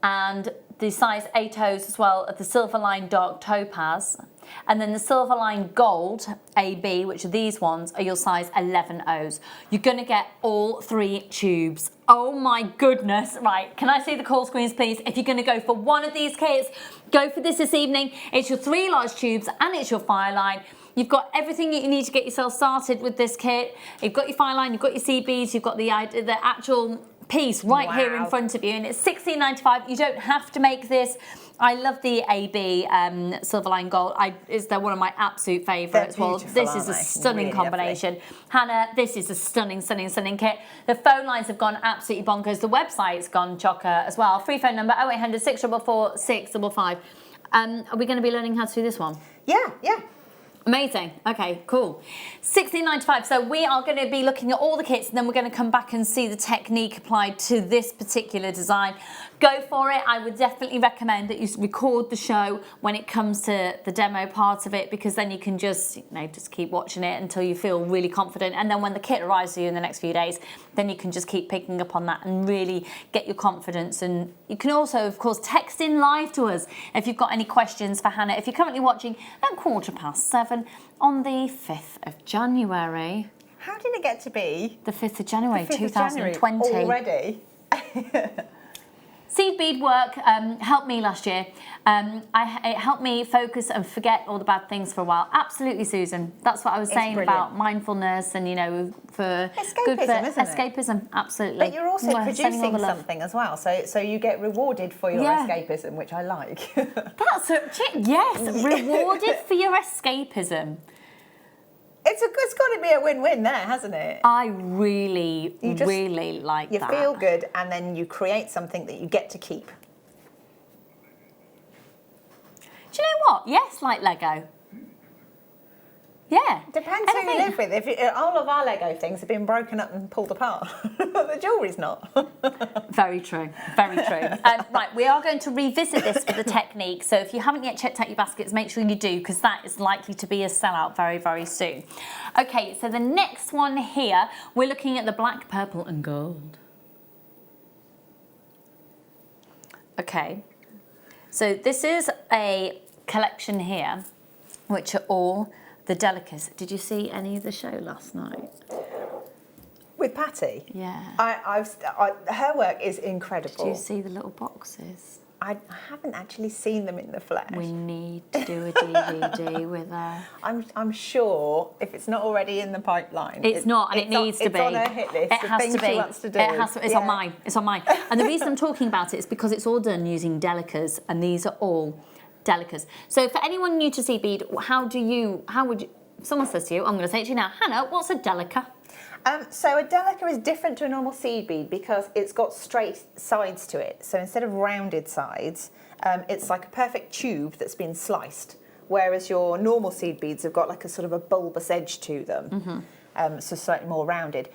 S1: and the size 8Os as well are the silver line dark topaz. And then the silver line gold AB, which are these ones, are your size 11Os. You're going to get all 3 tubes. Oh my goodness. Right, can I see the call screens, please? If you're going to go for one of these kits, go for this evening. It's your 3 large tubes and it's your fire line. You've got everything that you need to get yourself started with this kit. You've got your fire line, you've got your CBs, you've got the actual piece right here in front of you, and it's $16.95. You don't have to make this. I love the AB Silverline Gold. They're one of my absolute favourites. Well, this is a stunning combination. Lovely. Hannah, this is a stunning, stunning, stunning kit. The phone lines have gone absolutely bonkers. The website's gone chocker as well. Free phone number 0800 644 655. Are we going to be learning how to do this one?
S2: Yeah, yeah.
S1: Amazing. Okay, cool. $16.95. So we are going to be looking at all the kits, and then we're going to come back and see the technique applied to this particular design. Go for it. I would definitely recommend that you record the show when it comes to the demo part of it, because then you can just keep watching it until you feel really confident. And then when the kit arrives to you in the next few days, then you can just keep picking up on that and really get your confidence. And you can also, of course, text in live to us if you've got any questions for Hannah. If you're currently watching at 7:15 on the 5th of January.
S2: How did it get to be?
S1: The 5th of January,
S2: the 5th
S1: 2020.
S2: Of January already?
S1: Seed bead work helped me last year. It helped me focus and forget all the bad things for a while. Absolutely, Susan. That's what I was saying about mindfulness and, for escapism. Absolutely.
S2: But you're also producing something as well, so you get rewarded for your escapism, which I like.
S1: Yes, rewarded for your escapism.
S2: It's got to be a win-win there, hasn't it?
S1: I really like that.
S2: You feel good, and then you create something that you get to keep.
S1: Do you know what? Yes, like Lego. Yeah.
S2: Depends who you live with. All of our Lego things have been broken up and pulled apart. The jewellery's not.
S1: Very true. Very true. Right, we are going to revisit this for the technique. So if you haven't yet checked out your baskets, make sure you do, because that is likely to be a sellout very, very soon. Okay, so the next one here, we're looking at the black, purple and gold. Okay. So this is a collection here, which are all the delicates. Did you see any of the show last night?
S2: With Patty?
S1: Yeah.
S2: Her work is incredible.
S1: Did you see the little boxes?
S2: I haven't actually seen them in the flesh.
S1: We need to do a DVD with her.
S2: I'm sure if it's not already in the pipeline.
S1: It's not, and it needs to be.
S2: It's on her hit list.
S1: It has to be.
S2: She wants to do.
S1: It has to. It's on mine. It's on mine. And the reason I'm talking about it is because it's all done using delicas, and these are all delicas. So for anyone new to seed bead, how would you, if someone says to you, I'm going to say it to you now, Hannah, what's a delica?
S2: So a Delica is different to a normal seed bead because it's got straight sides to it. So instead of rounded sides, it's like a perfect tube that's been sliced. Whereas your normal seed beads have got like a sort of a bulbous edge to them, so slightly more rounded.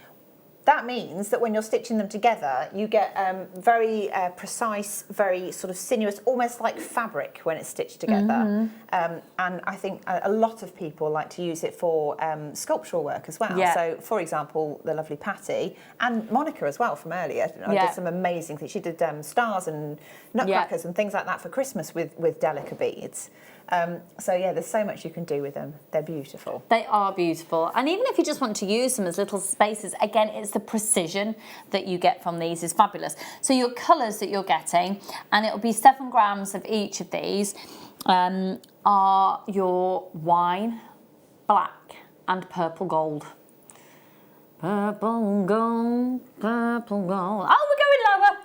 S2: That means that when you're stitching them together, you get very precise, very sort of sinuous, almost like fabric when it's stitched together. And I think a lot of people like to use it for sculptural work as well.
S1: Yeah.
S2: So, for example, the lovely Patty and Monica as well from earlier did some amazing things. She did stars and nutcrackers and things like that for Christmas with Delica beads. So yeah, there's so much you can do with them. They're beautiful.
S1: They are beautiful. And even if you just want to use them as little spaces, again, it's the precision that you get from these is fabulous. So your colours that you're getting, and it'll be 7 grams of each of these, are your wine, black and purple gold. Purple gold, purple gold. Oh, we're going lower.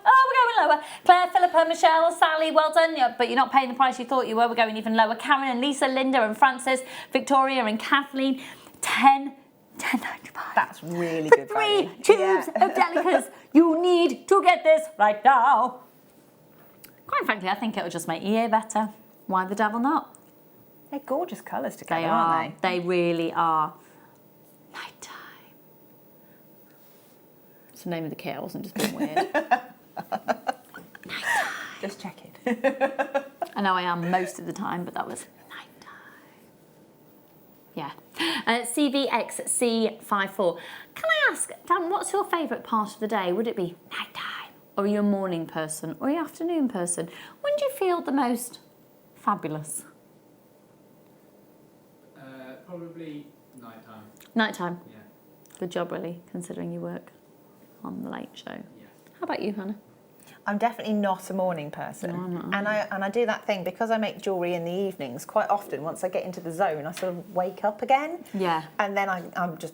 S1: Lower. Claire, Philippa, Michelle, Sally, well done. Yeah, but you're not paying the price you thought you were. We're going even lower. Karen and Lisa, Linda and Francis, Victoria and Kathleen. 10.95.
S2: That's really good value.
S1: 3 tubes of Delicas. You need to get this right now. Quite frankly, I think it'll just make your year better. Why the devil not?
S2: They're gorgeous colours together,
S1: They
S2: aren't
S1: are. They really are. Nighttime. It's the name of the kit. I wasn't just being weird.
S2: Just checking.
S1: I know I am most of the time, but that was nighttime. Yeah. CVXC54. Can I ask, Dan, what's your favourite part of the day? Would it be nighttime? Or are you a morning person? Or are you an afternoon person? When do you feel the most fabulous?
S4: Probably nighttime.
S1: Nighttime?
S4: Yeah.
S1: Good job, really, considering you work on the late show.
S4: Yes.
S1: How about you, Hannah?
S2: I'm definitely not a morning person.
S1: No, I'm not.
S2: And I do that thing because I make jewellery in the evenings. Quite often, once I get into the zone, I sort of wake up again.
S1: Yeah.
S2: And then I'm just,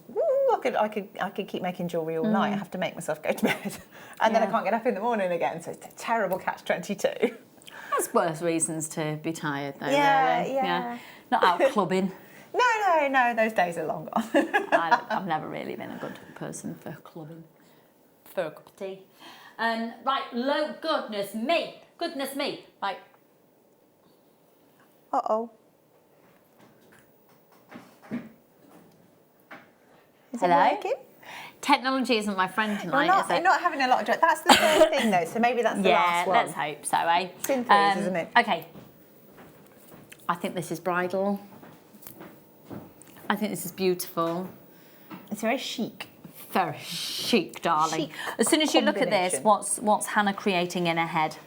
S2: I could keep making jewellery all night. I have to make myself go to bed, and then I can't get up in the morning again. So it's a terrible catch-22.
S1: That's worse reasons to be tired, though.
S2: Yeah,
S1: really.
S2: yeah.
S1: Not out clubbing.
S2: No, those days are long gone.
S1: I've never really been a good person for clubbing. For a cup of tea. Right, goodness me. Right.
S2: Uh-oh. Is
S1: Hello?
S2: it working?
S1: Technology isn't my friend tonight, is
S2: You're
S1: it?
S2: not having a lot of joy. That's the third thing, though, so maybe that's the last one.
S1: Yeah, let's hope so, eh?
S2: It's in threes, isn't it?
S1: Okay. I think this is bridal. I think this is beautiful.
S2: It's very chic.
S1: Very chic, darling.
S2: Chic
S1: As soon as you look at this,
S2: combination.
S1: what's Hannah creating in her head?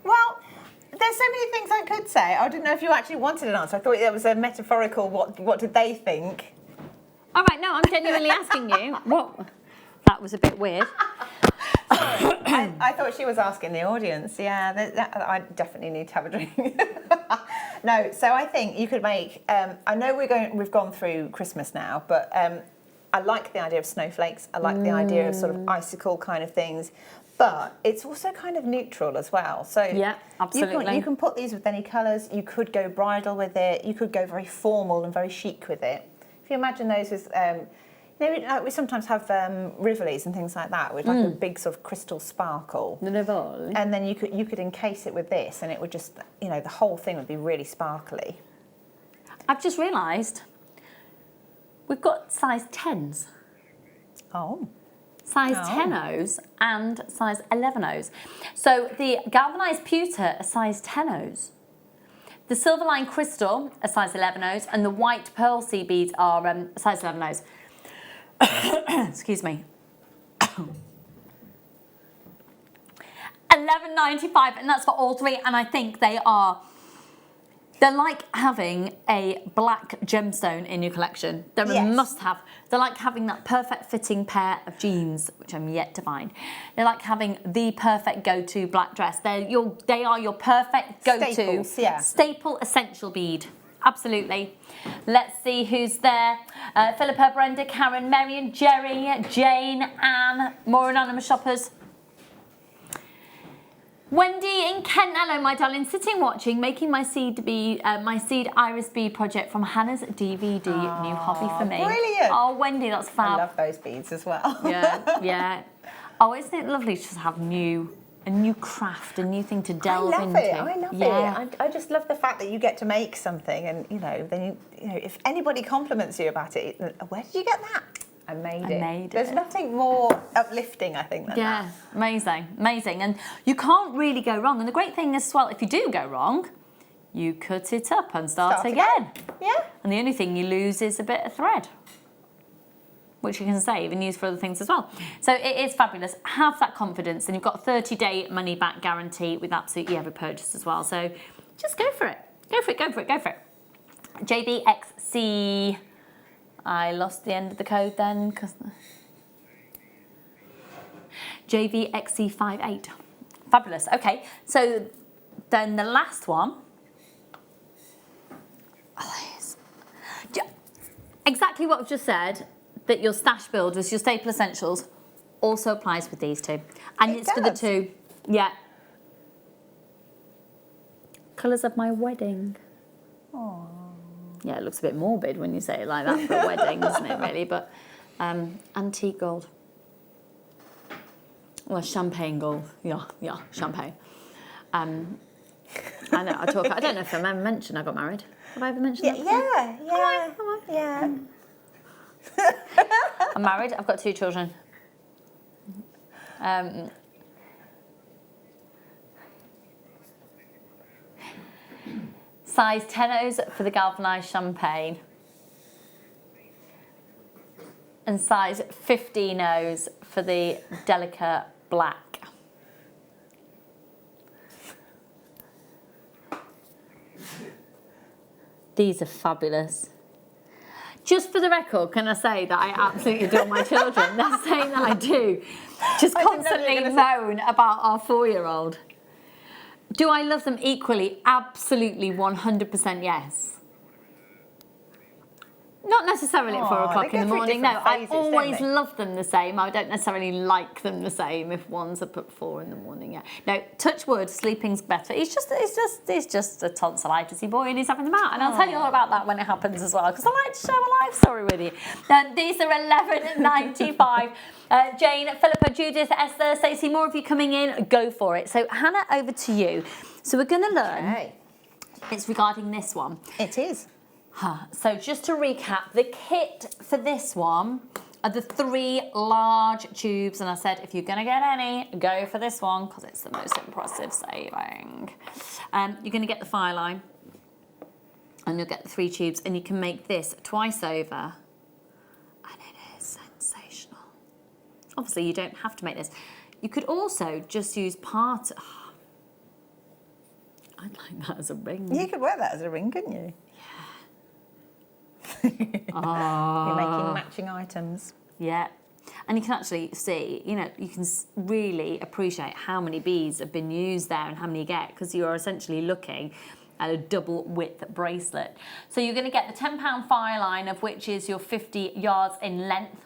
S2: Well, there's so many things I could say. I didn't know if you actually wanted an answer. I thought it was a metaphorical, what did they think?
S1: All right, no, I'm genuinely asking you. What? That was a bit weird.
S2: I thought she was asking the audience. Yeah, I definitely need to have a drink. No, so I think you could make. I know we've gone through Christmas now, but I like the idea of snowflakes. I like the idea of sort of icicle kind of things, but it's also kind of neutral as well. So
S1: yeah, absolutely.
S2: You can put these with any colours. You could go bridal with it. You could go very formal and very chic with it. If you imagine those with. We sometimes have rivolis and things like that with like a big sort of crystal sparkle.
S1: The Rivoli.
S2: And then you could encase it with this, and it would just, the whole thing would be really sparkly.
S1: I've just realised we've got size 10s.
S2: Oh.
S1: Size 10Os and size 11Os. So the galvanised pewter are size 10Os. The silver line crystal are size 11Os, and the white pearl sea beads are size 11Os. Excuse me. $11.95, and that's for all three. And I think they're like having a black gemstone in your collection. They're a must-have. They're like having that perfect fitting pair of jeans, which I'm yet to find. They're like having the perfect go-to black dress. They are your perfect go-to staple essential bead. Absolutely. Let's see who's there. Philippa, Brenda, Karen, Marion, Jerry, Jane, Anne, more anonymous shoppers. Wendy in Kent, hello my darling, sitting watching, making my seed iris bead project from Hannah's DVD, new hobby for me.
S2: Brilliant.
S1: Oh Wendy, that's fab.
S2: I love those beads as well.
S1: Yeah. Oh, isn't it lovely to just have a new craft, a new thing to delve into?
S2: I love it. I just love the fact that you get to make something, and then if anybody compliments you about it, where did you get that? I made it. There's nothing more uplifting, I think, than that.
S1: Amazing. And you can't really go wrong. And the great thing as well, if you do go wrong, you cut it up and start again.
S2: Yeah.
S1: And the only thing you lose is a bit of thread, which you can save and use for other things as well. So it is fabulous. Have that confidence, and you've got a 30-day money-back guarantee with absolutely every purchase as well. So just go for it. Go for it. JBXC. I lost the end of the code then, because JVXC58. Fabulous. Okay, so then the last one. Exactly what I've just said, that your stash build was your staple essentials, also applies with these two. And it's for the two. Yeah. Colours of my wedding. Aww. Yeah, it looks a bit morbid when you say it like that for a wedding, doesn't it, really? But antique gold. Well, champagne gold. Yeah, champagne. I know, I don't know if I've ever mentioned I got married. Have I ever mentioned that?
S2: Yeah.
S1: I'm married, I've got 2 children. Size 10-Os for the galvanised champagne. And size 15-Os for the delicate black. These are fabulous. Just for the record, can I say that I absolutely adore my children? They're saying that I do. Just constantly moan about our 4-year-old. Do I love them equally? Absolutely, 100% yes. Not necessarily at 4 o'clock in the morning, no. I always love them the same. I don't necessarily like them the same if one's up at 4 in the morning, yeah. No, touch wood, sleeping's better. He's just a tonsillitis boy and he's having them out. And I'll tell you all about that when it happens as well, because I like to share a life story with you. These are $11.95. Jane, Philippa, Judith, Esther, Stacey, more of you coming in, go for it. So Hannah, over to you. So we're going to learn, it's regarding this one.
S2: It is.
S1: So just to recap, the kit for this one are the 3 large tubes, and I said if you're going to get any, go for this one because it's the most impressive saving. You're going to get the fire line, and you'll get the 3 tubes, and you can make this twice over, and it is sensational. Obviously, you don't have to make this. You could also just use part. Oh, I'd like that as a ring.
S2: You could wear that as a ring, couldn't you? You're making matching items.
S1: Yeah. And you can actually see, you can really appreciate how many beads have been used there and how many you get, because you're essentially looking at a double width bracelet. So you're going to get the £10 fire line, of which is your 50 yards in length.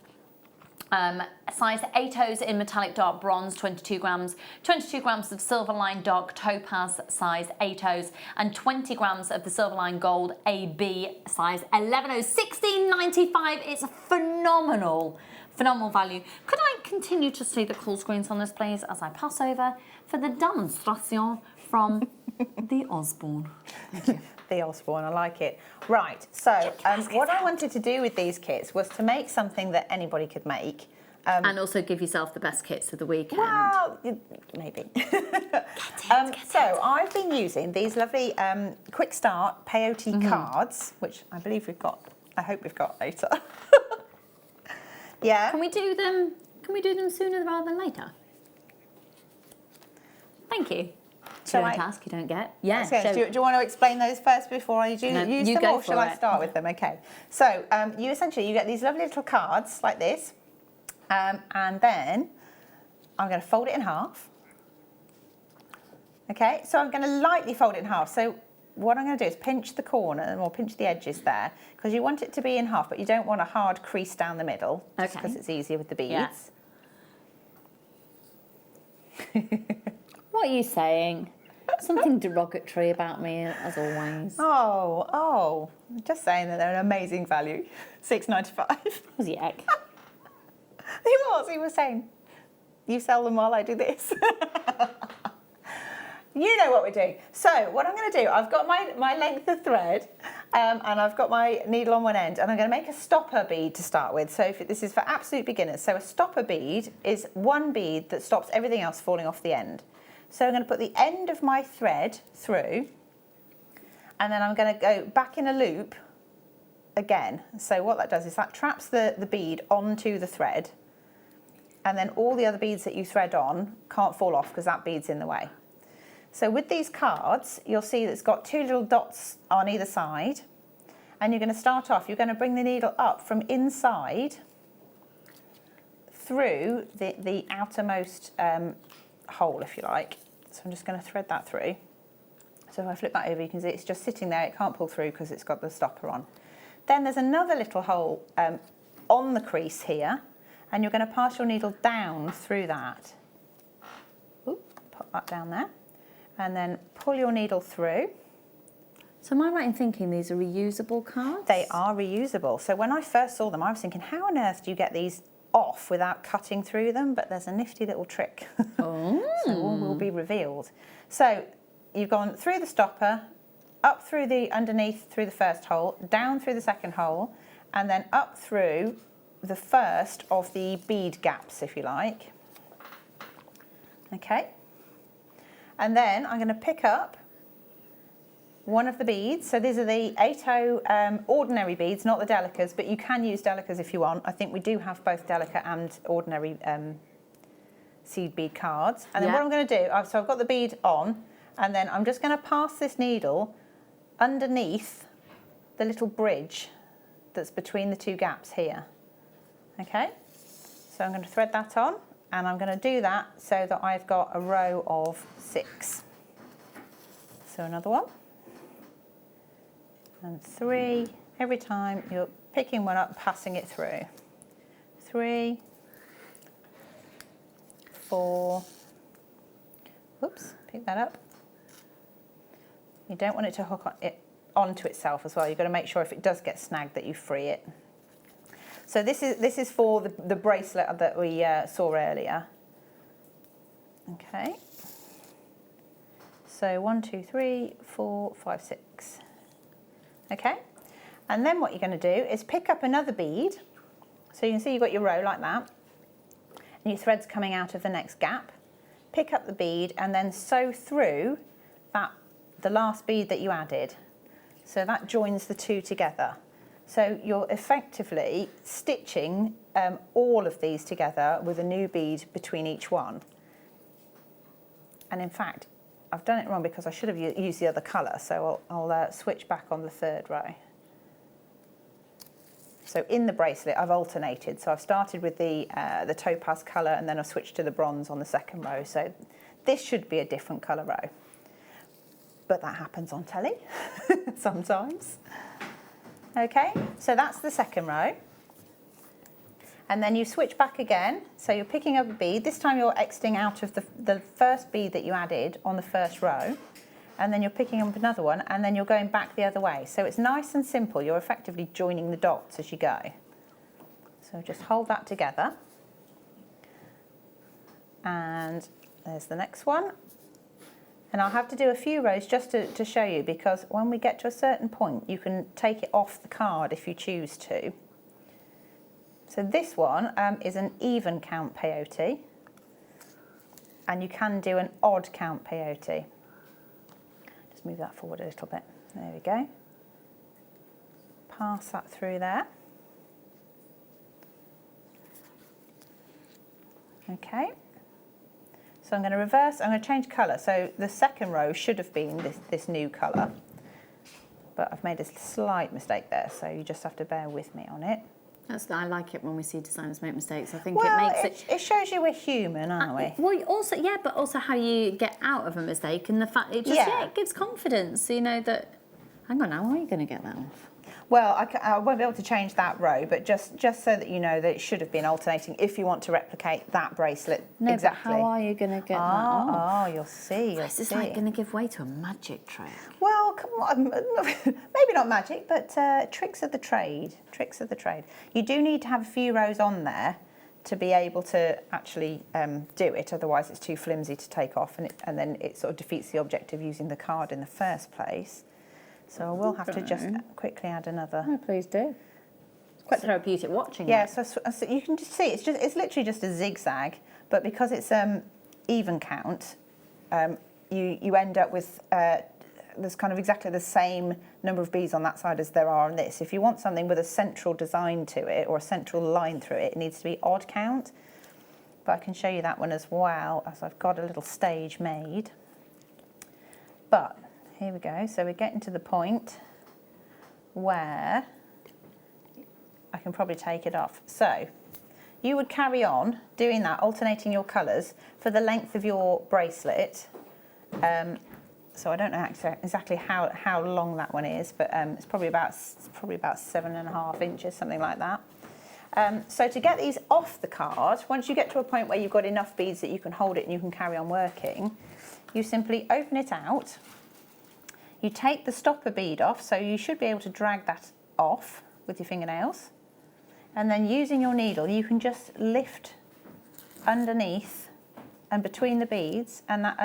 S1: Size 8-Os in metallic dark bronze, 22 grams, 22 grams of silver line dark topaz, size 8-Os, and 20 grams of the silver line gold AB, size 11-Os, $16.95. It's a phenomenal value. Could I continue to see the call screens on this, please, as I pass over for the demonstration from the Osborne. Thank you.
S2: The Osborne, I like it. Right, so what I wanted to do with these kits was to make something that anybody could make.
S1: And also give yourself the best kits of the weekend.
S2: Well, maybe. So I've been using these lovely Quick Start peyote cards, which I believe we've got, I hope we've got later. Yeah.
S1: Can we do them sooner rather than later? Thank you. You don't ask, you don't get. Yeah.
S2: Okay, do you want to explain those first before I use them, or shall I start with them? Okay. So you get these lovely little cards like this, and then I'm going to fold it in half. Okay, so I'm going to lightly fold it in half. So what I'm going to do is pinch the corner, or pinch the edges there, because you want it to be in half, but you don't want a hard crease down the middle, just because it's easier with the beads.
S1: Yeah. What are you saying? Something derogatory about me, as always.
S2: Oh, just saying that they're an amazing value. $6.95.
S1: Was yuck.
S2: He was saying, you sell them while I do this. You know what we're doing. So what I'm going to do, I've got my length of thread and I've got my needle on one end, and I'm going to make a stopper bead to start with. So this is for absolute beginners. So a stopper bead is one bead that stops everything else falling off the end. So I'm going to put the end of my thread through, and then I'm going to go back in a loop again. So what that does is that traps the bead onto the thread, and then all the other beads that you thread on can't fall off because that bead's in the way. So with these cards, you'll see that it's got two little dots on either side, and you're going to start off, you're going to bring the needle up from inside through the outermost hole, if you like. So I'm just going to thread that through. So if I flip that over, you can see it's just sitting there, it can't pull through because it's got the stopper on. Then there's another little hole on the crease here, and you're going to pass your needle down through that. Oop, pop that down there. And then pull your needle through.
S1: So am I right in thinking these are reusable cards?
S2: They are reusable. So when I first saw them, I was thinking, how on earth do you get these off without cutting through them? But there's a nifty little trick.
S1: Oh.
S2: So all will be revealed. So you've gone through the stopper, up through the underneath through the first hole, down through the second hole, and then up through the first of the bead gaps, if you like. Okay. And then I'm going to pick up one of the beads. So these are the 8/0 ordinary beads, not the delicas, but you can use delicas if you want. I think we do have both delica and ordinary seed bead cards. And then what I'm going to do, so I've got the bead on, and then I'm just going to pass this needle underneath the little bridge that's between the two gaps here. Okay, so I'm going to thread that on. And I'm going to do that so that I've got a row of 6. So another one. And 3. Every time you're picking one up, passing it through. 3, 4. Oops, pick that up. You don't want it to hook onto itself as well. You've got to make sure if it does get snagged that you free it. So this is for the bracelet that we saw earlier. Okay. So 1, 2, 3, 4, 5, 6. Okay. And then what you're going to do is pick up another bead. So you can see you've got your row like that. And your thread's coming out of the next gap. Pick up the bead and then sew through the last bead that you added. So that joins the two together. So you're effectively stitching all of these together with a new bead between each one. And in fact, I've done it wrong because I should have used the other colour, so I'll switch back on the third row. So in the bracelet, I've alternated. So I've started with the topaz colour, and then I've switched to the bronze on the second row. So this should be a different colour row. But that happens on telly sometimes. Okay, so that's the second row. And then you switch back again. So you're picking up a bead. This time you're exiting out of the first bead that you added on the first row. And then you're picking up another one, and then you're going back the other way. So it's nice and simple. You're effectively joining the dots as you go. So just hold that together. And there's the next one. And I'll have to do a few rows just to show you, because when we get to a certain point, you can take it off the card if you choose to. So this one is an even count peyote, and you can do an odd count peyote. Just move that forward a little bit. There we go. Pass that through there. Okay. So I'm going to reverse, I'm going to change colour. So the second row should have been this new colour, but I've made a slight mistake there, so you just have to bear with me on it.
S1: I like it when we see designers make mistakes. I think
S2: well,
S1: it makes
S2: it shows you we're human, aren't we?
S1: Well, also, yeah, but also how you get out of a mistake, and the fact it just it gives confidence. You know that. Hang on, now, how are you going to get that off?
S2: Well, I won't be able to change that row, but just so that you know that it should have been alternating if you want to replicate that bracelet exactly.
S1: But how are you going to get that off?
S2: Oh, you'll see.
S1: Is this like going to give way to a magic trick?
S2: Well, come on, maybe not magic, but tricks of the trade. Tricks of the trade. You do need to have a few rows on there to be able to actually do it. Otherwise, it's too flimsy to take off, and then it sort of defeats the object of using the card in the first place. So I will have to just quickly add another.
S1: Oh, please do. It's quite therapeutic watching.
S2: Yeah, so you can just see it's literally just a zigzag, but because it's even count, you end up with there's kind of exactly the same number of beads on that side as there are on this. If you want something with a central design to it or a central line through it, it needs to be odd count. But I can show you that one as well, as I've got a little stage made. But here we go. So we're getting to the point where I can probably take it off. So you would carry on doing that, alternating your colours for the length of your bracelet. So I don't know exactly how long that one is, but it's probably about 7.5 inches, something like that. So to get these off the card, once you get to a point where you've got enough beads that you can hold it and you can carry on working, you simply open it out. You take the stopper bead off, so you should be able to drag that off with your fingernails. And then using your needle, you can just lift underneath and between the beads, and that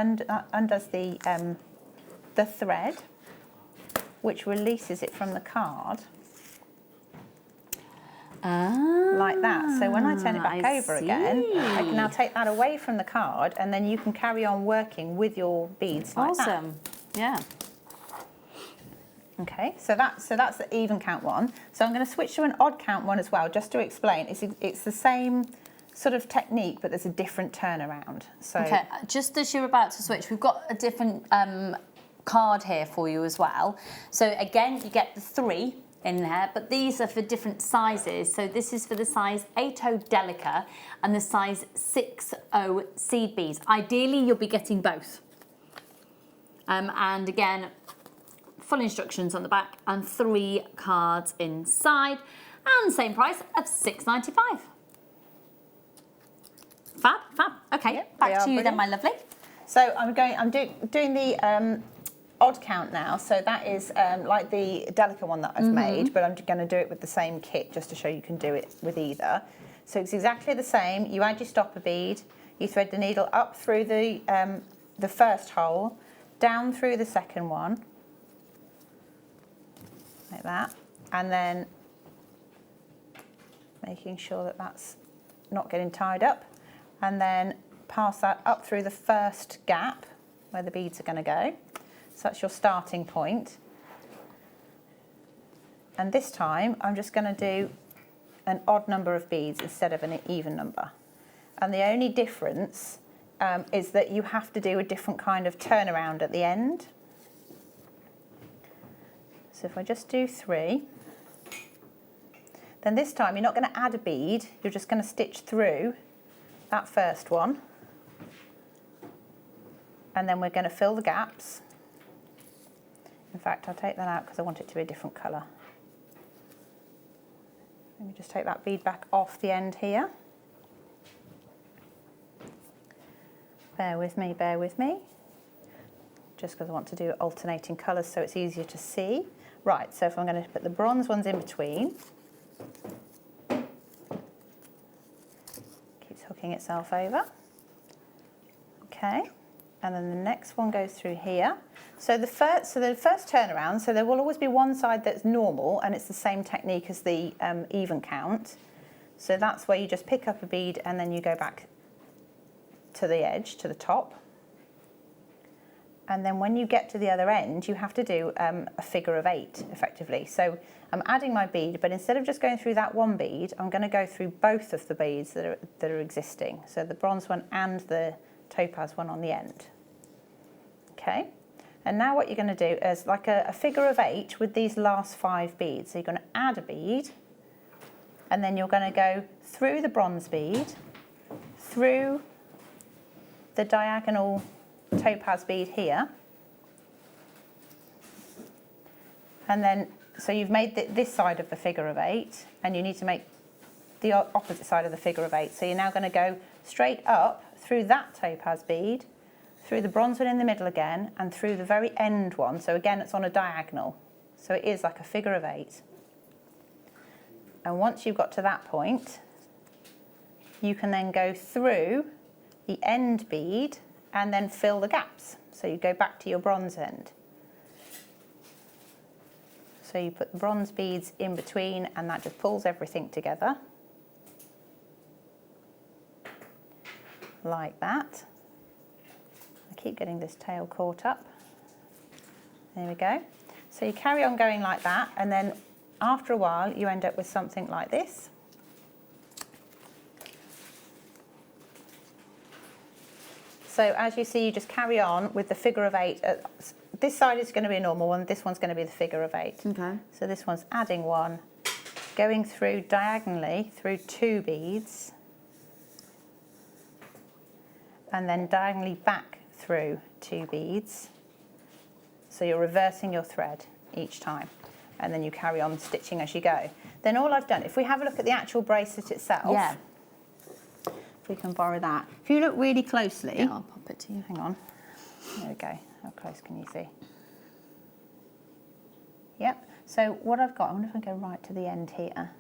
S2: undoes the thread, which releases it from the card. Like that. So when I turn it back over again, I can now take that away from the card, and then you can carry on working with your beads like that.
S1: Awesome. Yeah.
S2: Okay, so that's the even count one. So I'm going to switch to an odd count one as well, just to explain. It's the same sort of technique, but there's a different turnaround. So
S1: okay, just as you're about to switch, we've got a different card here for you as well. So again, you get the 3 in there, but these are for different sizes. So this is for the size 8.0 Delica and the size 6.0 seed beads. Ideally, you'll be getting both. And again, full instructions on the back and 3 cards inside, and same price of £6.95. Fab. Okay,
S2: yep,
S1: back to you
S2: brilliant.
S1: then, my lovely.
S2: So I'm doing the odd count now. So that is like the Delica one that I've made, but I'm going to do it with the same kit just to show you can do it with either. So it's exactly the same. You add your stopper bead, you thread the needle up through the first hole, down through the second one, like that, and then making sure that that's not getting tied up, and then pass that up through the first gap where the beads are going to go. So that's your starting point. And this time I'm just going to do an odd number of beads instead of an even number. And the only difference is that you have to do a different kind of turnaround at the end. So if I just do 3, then this time you're not going to add a bead, you're just going to stitch through that first one, and then we're going to fill the gaps. In fact, I'll take that out because I want it to be a different colour. Let me just take that bead back off the end here. Bear with me, just because I want to do alternating colours so it's easier to see. Right, so if I'm going to put the bronze ones in between, keeps hooking itself over. Okay, and then the next one goes through here. So the first turnaround, so there will always be one side that's normal, and it's the same technique as the even count. So that's where you just pick up a bead and then you go back to the edge, to the top. And then when you get to the other end, you have to do a figure of 8, effectively. So I'm adding my bead, but instead of just going through that one bead, I'm going to go through both of the beads that are existing. So the bronze one and the topaz one on the end. Okay. And now what you're going to do is like a figure of 8 with these last 5 beads. So you're going to add a bead, and then you're going to go through the bronze bead, through the diagonal topaz bead here, and then So you've made this side of the figure of 8, and you need to make the opposite side of the figure of 8. So you're now going to go straight up through that topaz bead, through the bronze one in the middle again, and through the very end one. So again, it's on a diagonal. So it is like a figure of 8. And once you've got to that point, you can then go through the end bead and then fill the gaps. So you go back to your bronze end. So you put the bronze beads in between, and that just pulls everything together. Like that. I keep getting this tail caught up. There we go. So you carry on going like that, and then after a while you end up with something like this. So as you see, you just carry on with the figure of 8. This side is going to be a normal one, this one's going to be the figure of 8.
S1: Okay.
S2: So this one's adding 1, going through diagonally through 2 beads, and then diagonally back through 2 beads. So you're reversing your thread each time, and then you carry on stitching as you go. Then all I've done, if we have a look at the actual bracelet itself,
S1: Yeah.
S2: if we can borrow that. If you look really closely,
S1: Yeah, I'll pop it to you.
S2: hang on, there we go. How close can you see? Yep, so what I've got, I wonder if I go right to the end here.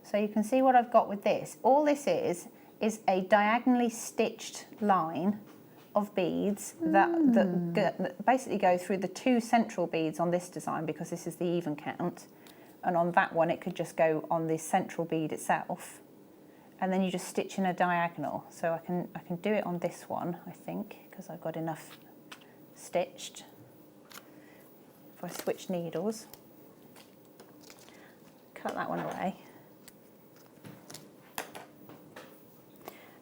S2: So you can see what I've got with this. All this is a diagonally stitched line of beads that basically go through the 2 central beads on this design, because this is the even count, and on that one it could just go on the central bead itself, and then you just stitch in a diagonal. So I can do it on this one, I think, because I've got enough stitched. If I switch needles, cut that one away,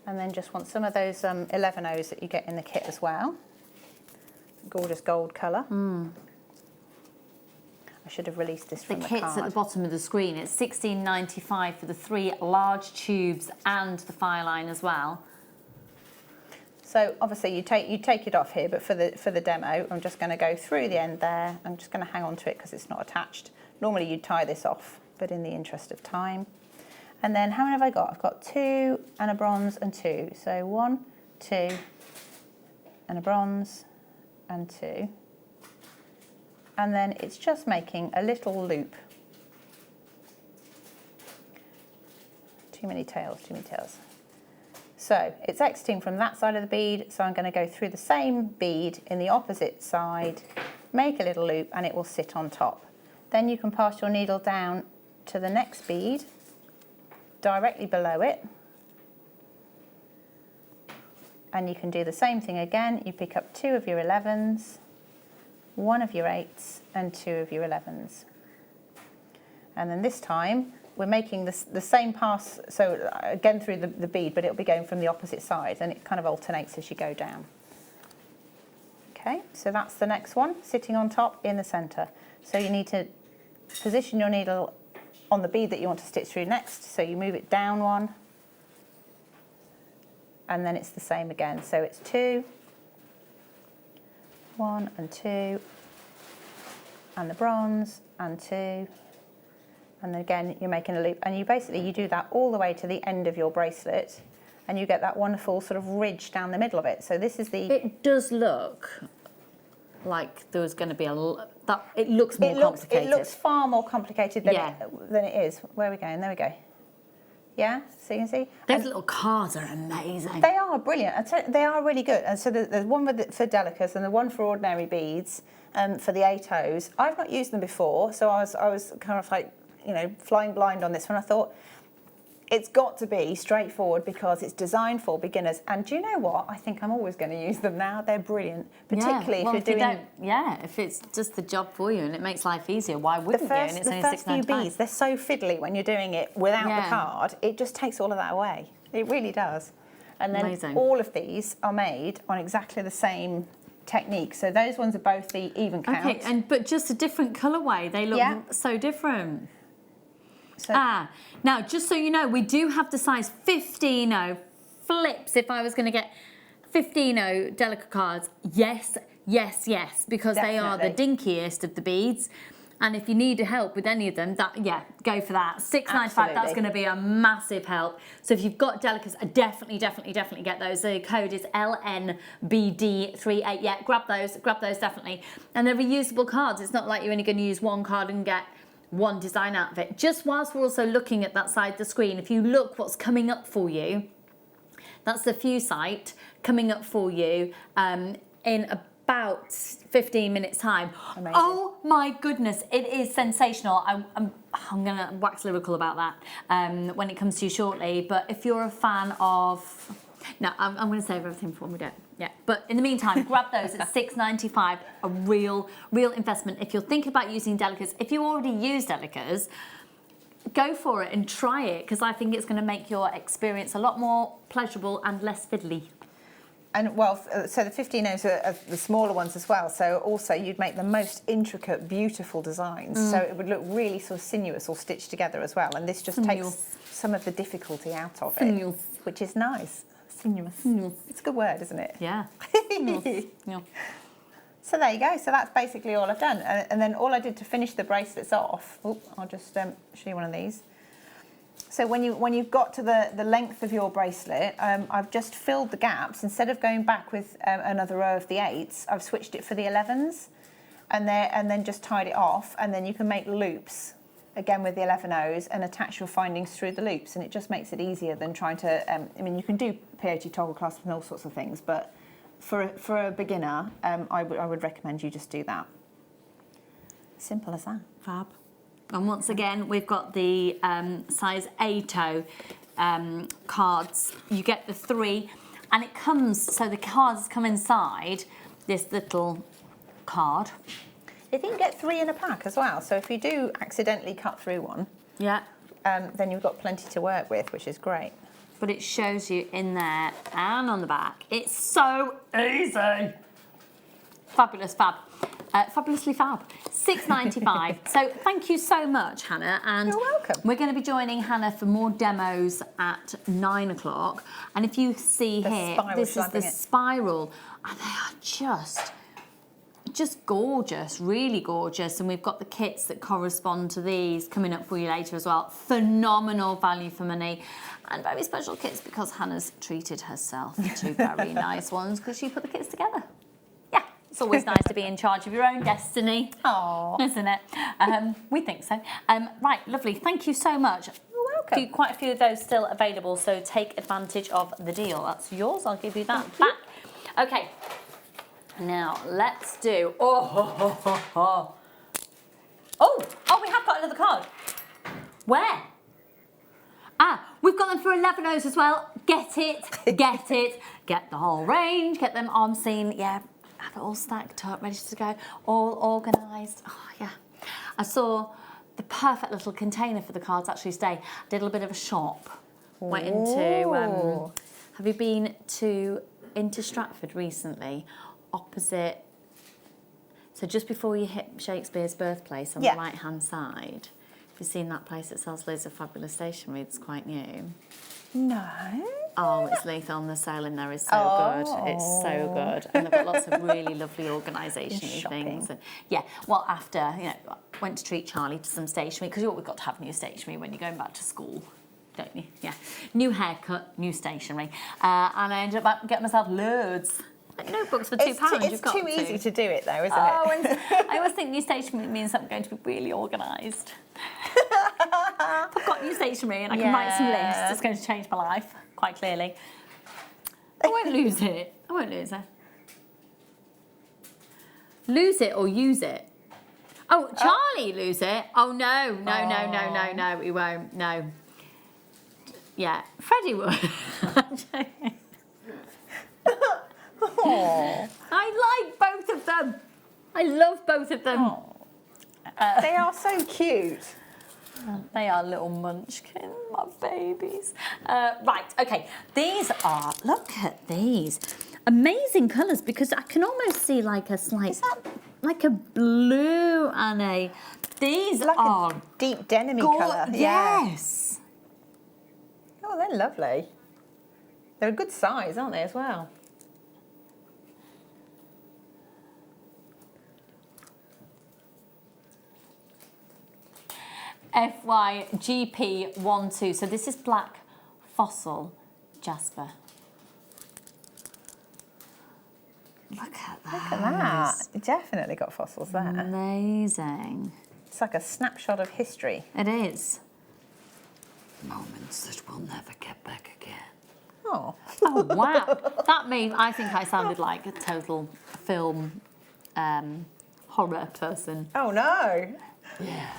S2: and then just want some of those 11Os that you get in the kit as well. Gorgeous gold colour. I should have released this from the card.
S1: The kit's at the bottom of the screen. It's $16.95 for the 3 large tubes and the fire line as well.
S2: So obviously you take it off here, but for the demo, I'm just going to go through the end there. I'm just going to hang on to it because it's not attached. Normally you'd tie this off, but in the interest of time. And then how many have I got? I've got 2 and a bronze and 2. So 1, 2, and a bronze and 2. And then it's just making a little loop. Too many tails, too many tails. So it's exiting from that side of the bead, so I'm going to go through the same bead in the opposite side, make a little loop, and it will sit on top. Then you can pass your needle down to the next bead, directly below it, and you can do the same thing again. You pick up 2 of your 11s, 1 of your 8s, and 2 of your 11s. And then this time we're making the same pass, so again through the bead, but it'll be going from the opposite side, and it kind of alternates as you go down. Okay, so that's the next one, sitting on top in the centre. So you need to position your needle on the bead that you want to stitch through next, so you move it down 1, and then it's the same again. So it's 2, 1 and 2, and the bronze, and 2, and then again you're making a loop, and you do that all the way to the end of your bracelet, and you get that wonderful sort of ridge down the middle of it. So this is the...
S1: It does look like there was going to be it looks more complicated.
S2: It looks far more complicated than it is. Where are we going? There we go. Yeah, so you can see.
S1: Those little cards are amazing.
S2: They are brilliant. They are really good. And so there's one for delicas and the one for ordinary beads, for the 8Os. I've not used them before, so I was kind of like, flying blind on this one. I thought, it's got to be straightforward because it's designed for beginners. And do you know what? I think I'm always going to use them now. They're brilliant, particularly if you're doing...
S1: if it's just the job for you and it makes life easier, why wouldn't you? And it's only
S2: the first few
S1: $6.95.
S2: beads, they're so fiddly when you're doing it without the card. It just takes all of that away. It really does. And then all of these are made on exactly the same technique. So those ones are both the even count.
S1: Okay, but just a different colourway. They look so different.
S2: So,
S1: now, just so you know, we do have the size 15O flips. If I was going to get 15O delicate cards, yes, because they are the dinkiest of the beads. And if you need help with any of them, go for that. $6.95, that's
S2: Absolutely.
S1: going to be a massive help. So if you've got delicates, definitely get those. The code is LNBD38. Yeah, grab those definitely. And they're reusable cards. It's not like you're only going to use one card and get one design out of it. Just whilst we're also looking at that side of the screen, if you look what's coming up for you, that's the Few site coming up for you in about 15 minutes time.
S2: Amazing.
S1: Oh my goodness, it is sensational. I'm going to wax lyrical about that when it comes to you shortly. But if you're a fan of... No, I'm going to save everything for when we do it. Yeah, but in the meantime, grab those at $6.95, a real investment. If you're thinking about using delicates, if you already use delicates, go for it and try it, because I think it's going to make your experience a lot more pleasurable and less fiddly.
S2: And well, so the 15Os are the smaller ones as well. So also you'd make the most intricate, beautiful designs. So it would look really sort of sinuous or stitched together as well. And this just takes some of the difficulty out of it, which is nice. Sinuous. It's a good word, isn't it?
S1: Yeah. Yeah.
S2: So there you go. So that's basically all I've done. And then all I did to finish the bracelets off, I'll just show you one of these. So when you've got to the length of your bracelet, I've just filled the gaps. Instead of going back with another row of the 8s, I've switched it for the 11s, and then just tied it off. And then you can make loops again with the 11Os and attach your findings through the loops, and it just makes it easier than trying to. I mean, you can do peyote toggle clasps and all sorts of things, but for a beginner, I would recommend you just do that. Simple as that.
S1: Fab. And once again, we've got the size A toe cards. You get the 3, and it comes, so the cards come inside this little card.
S2: I think you get 3 in a pack as well. So if you do accidentally cut through one, then you've got plenty to work with, which is great.
S1: But it shows you in there and on the back. It's so easy. Fabulous fab. Fabulously fab. $6.95. So thank you so much, Hannah. And
S2: you're welcome.
S1: We're going to be joining Hannah for more demos at 9 o'clock. And if you see here, this is the spiral. And they are just gorgeous, really gorgeous. And we've got the kits that correspond to these coming up for you later as well. Phenomenal value for money. And very special kits because Hannah's treated herself to very nice ones because she put the kits together. It's always nice to be in charge of your own destiny.
S2: Aww.
S1: Isn't it? We think so. Right, lovely. Thank you so much.
S2: You're welcome.
S1: Quite a few of those still available, so take advantage of the deal. That's yours. I'll give you that back. Okay. Now, let's do... Oh, we have got another card. Where? We've got them for 11Os as well. Get it. Get the whole range. Get them on scene. Yeah. Have it all stacked up, ready to go, all organised. Oh, yeah. I saw the perfect little container for the cards actually today. Did a little bit of a shop. Went into, have you been into Stratford recently? Opposite, so just before you hit Shakespeare's birthplace on the right-hand side. Have you seen that place that sells loads of fabulous stationery? It's quite new.
S2: No.
S1: Oh, it's lethal on the sale in there is so good. It's so good. And they've got lots of really lovely organisation-y things. And well, after, went to treat Charlie to some stationery, because we've got to have new stationery when you're going back to school, don't you? Yeah. New haircut, new stationery. And I ended up getting myself loads. Like notebooks for £2.
S2: It's too easy to do it though, isn't it?
S1: And I always think new stationery means I'm going to be really organised. I've got new stationery and I can write some lists. It's going to change my life, quite clearly. I won't lose it. I won't lose it. Lose it or use it? Oh, Charlie lose it? Oh, no, he won't, no. Yeah, Freddie would. I like both of them. I love both of them.
S2: They are so cute.
S1: They are little munchkins, my babies. Right, okay. These are, look at these. Amazing colours, because I can almost see like a slight, like a blue and a, these
S2: like
S1: are
S2: a deep denim-y colour.
S1: Yes.
S2: Oh, they're lovely. They're a good size, aren't they, as well?
S1: FYGP12. So this is black fossil jasper. Look at that.
S2: Look at that. You definitely got fossils there.
S1: Amazing.
S2: It's like a snapshot of history.
S1: It is. Moments that we'll never get back again.
S2: Oh.
S1: Oh, wow. That means I think I sounded like a total film horror person.
S2: Oh, no.
S1: Yeah.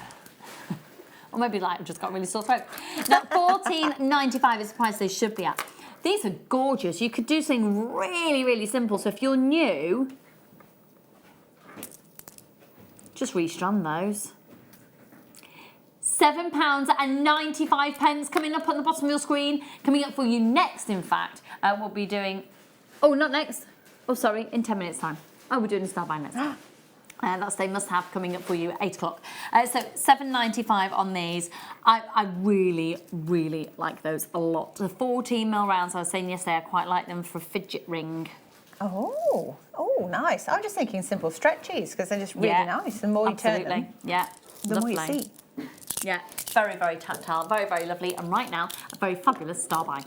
S1: Or maybe like I've just got really sore throat. Now, $14.95 is the price they should be at. These are gorgeous. You could do something really, really simple. So if you're new, just restrand those. £7.95 coming up on the bottom of your screen. Coming up for you next, in fact, we'll be doing... Oh, not next. Oh, sorry, in 10 minutes' time. Oh, we're doing a style buy next. That's the must-have coming up for you at 8 o'clock. So $7.95 on these. I really, really like those a lot. The 14mm rounds, I was saying yesterday, I quite like them for a fidget ring.
S2: Oh, nice. I was just thinking simple stretchies because they're just really nice. The more you turn them, the more you see.
S1: Yeah, very, very tactile, very, very lovely. And right now, a very fabulous star buy.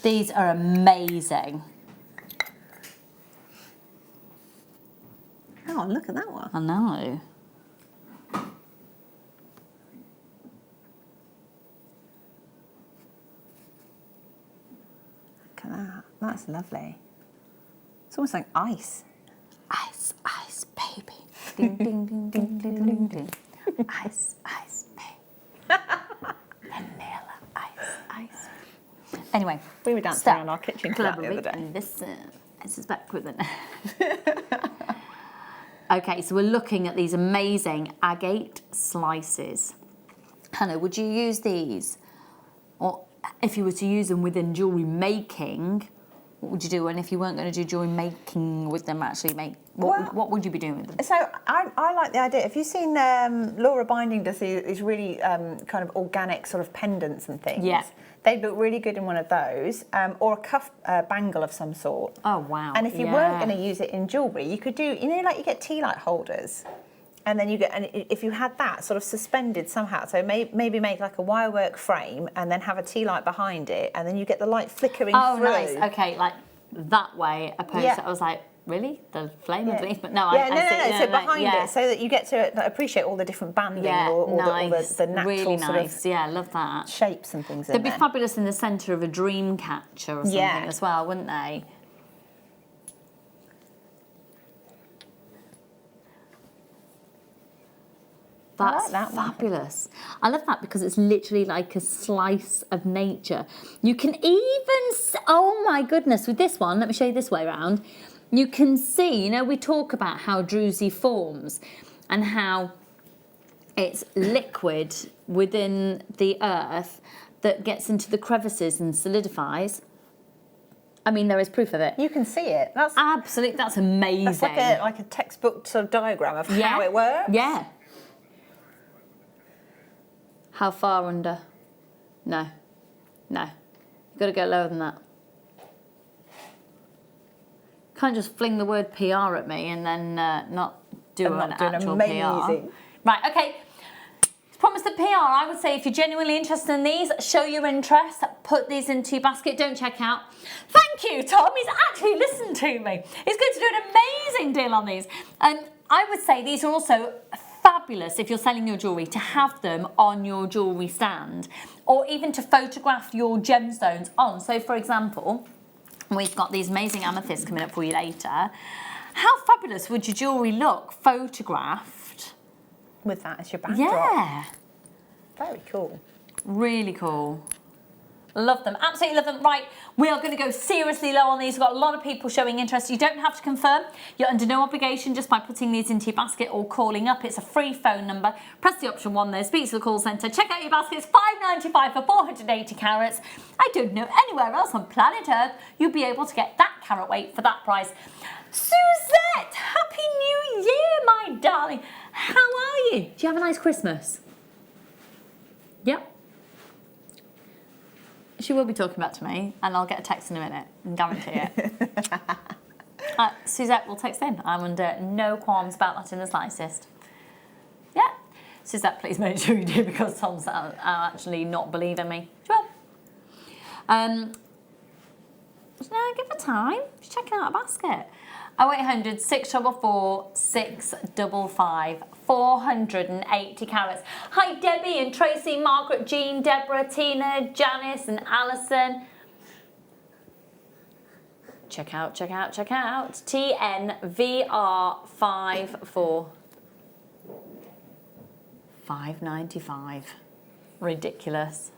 S1: These are amazing.
S2: Oh, look at that one.
S1: I know.
S2: Look at that. That's lovely. It's almost like ice.
S1: Ice, ice, baby. Ding, ding, ding, ding, ding, ding, ding. Ice, ice, baby. Vanilla, ice, ice. Anyway,
S2: we were dancing around our kitchen flat the other day.
S1: And this is back with it. Okay, so we're looking at these amazing agate slices. Hannah, would you use these? Or if you were to use them within jewellery making, what would you do? And if you weren't going to do jewellery making with them, what would you be doing with them?
S2: So I like the idea. Have you seen Laura Binding does these really kind of organic sort of pendants and things?
S1: Yeah.
S2: They'd look really good in one of those, or a cuff bangle of some sort.
S1: Oh, wow.
S2: And if you weren't going to use it in jewellery, you could do, you know, like you get tea light holders. And then you get, and if you had that sort of suspended somehow, so maybe make like a wirework frame and then have a tea light behind it, and then you get the light flickering through.
S1: Oh, nice. Okay, like that way, opposed to, I was like, really? The flame underneath? But no,
S2: I see. So behind it, so that you get to appreciate all the different banding, all the natural
S1: really
S2: sort
S1: nice.
S2: of
S1: I love that.
S2: shapes and things.
S1: They'd be fabulous in the centre of a dream catcher or something as well, wouldn't they? That's fabulous. I love that because it's literally like a slice of nature. You can even, oh my goodness, with this one, let me show you this way around. You can see, you know, we talk about how druzy forms and how it's liquid within the earth that gets into the crevices and solidifies. I mean, there is proof of it.
S2: You can see it. That's
S1: absolutely, that's amazing.
S2: That's like a textbook sort of diagram of how it works.
S1: Yeah. How far under? No. You've got to go lower than that. Can't just fling the word PR at me and then not do an actual PR. Right, okay. Promise the PR, I would say if you're genuinely interested in these, show your interest, put these into your basket, don't check out. Thank you, Tom, he's actually listened to me. He's going to do an amazing deal on these. I would say these are also fabulous if you're selling your jewellery to have them on your jewellery stand or even to photograph your gemstones on. So for example, we've got these amazing amethysts coming up for you later. How fabulous would your jewellery look photographed?
S2: With that as your backdrop.
S1: Yeah.
S2: Very cool.
S1: Really cool. Love them, absolutely love them. Right, we are going to go seriously low on these. We've got a lot of people showing interest. You don't have to confirm. You're under no obligation just by putting these into your basket or calling up. It's a free phone number. Press the option 1 there, speak to the call centre. Check out your baskets, $5.95 for 480 carats. I don't know anywhere else on planet Earth you'll be able to get that carat weight for that price. Suzette, Happy New Year, my darling. How are you? Do you have a nice Christmas? Yep. She will be talking back to me, and I'll get a text in a minute, and guarantee it. Suzette will text in. I'm under no qualms about that in the slightest. Yeah. Suzette, please make sure you do, because Tom's actually not believing me. Sure. Give her time. She's checking out a basket. 0800 644 655. 480 carats. Hi, Debbie and Tracy, Margaret, Jean, Deborah, Tina, Janice, and Alison. Check out. TNVR54. $5.95. Ridiculous.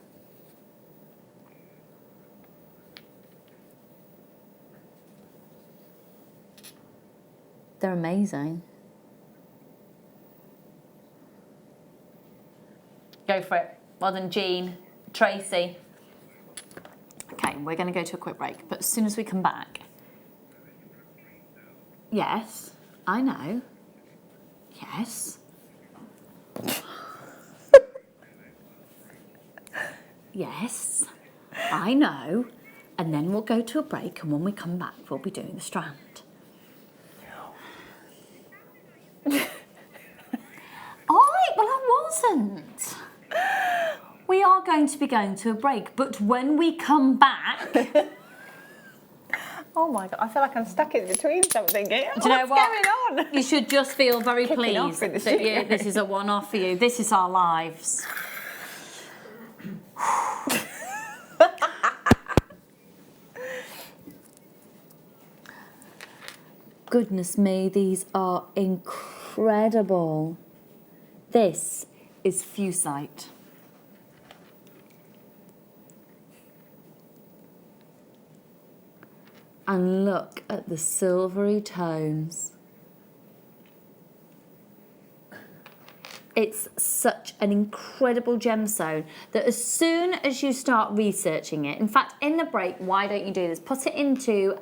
S1: They're amazing. Go for it. Well done, Jean, Tracy. Okay, we're going to go to a quick break, but as soon as we come back... Yes, I know. Yes. Yes, I know. And then we'll go to a break, and when we come back, we'll be doing the strand. All right, well, I wasn't. We are going to be going to a break, but when we come back...
S2: Oh my God, I feel like I'm stuck in between something here.
S1: Do you know
S2: What's
S1: what?
S2: going on?
S1: You should just feel very
S2: Kicking off
S1: pleased
S2: in the
S1: that
S2: studio.
S1: this is a one-off for you. This is our lives. Goodness me, these are incredible. This is Fusite. And look at the silvery tones. It's such an incredible gemstone that as soon as you start researching it, in fact, in the break, why don't you do this? Put it into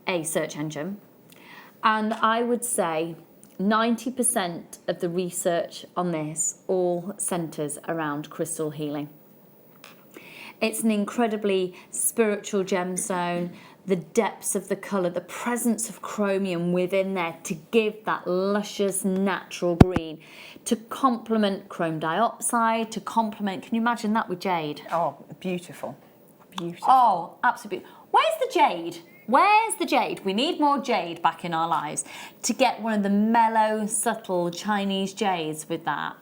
S1: a search engine, and I would say 90% of the research on this all centres around crystal healing. It's an incredibly spiritual gemstone, the depths of the colour, the presence of chromium within there to give that luscious natural green, to complement chrome dioxide, to complement, can you imagine that with jade?
S2: Oh, beautiful. Beautiful.
S1: Oh, absolutely. Where's the jade? Where's the jade? We need more jade back in our lives to get one of the mellow, subtle Chinese jades with that.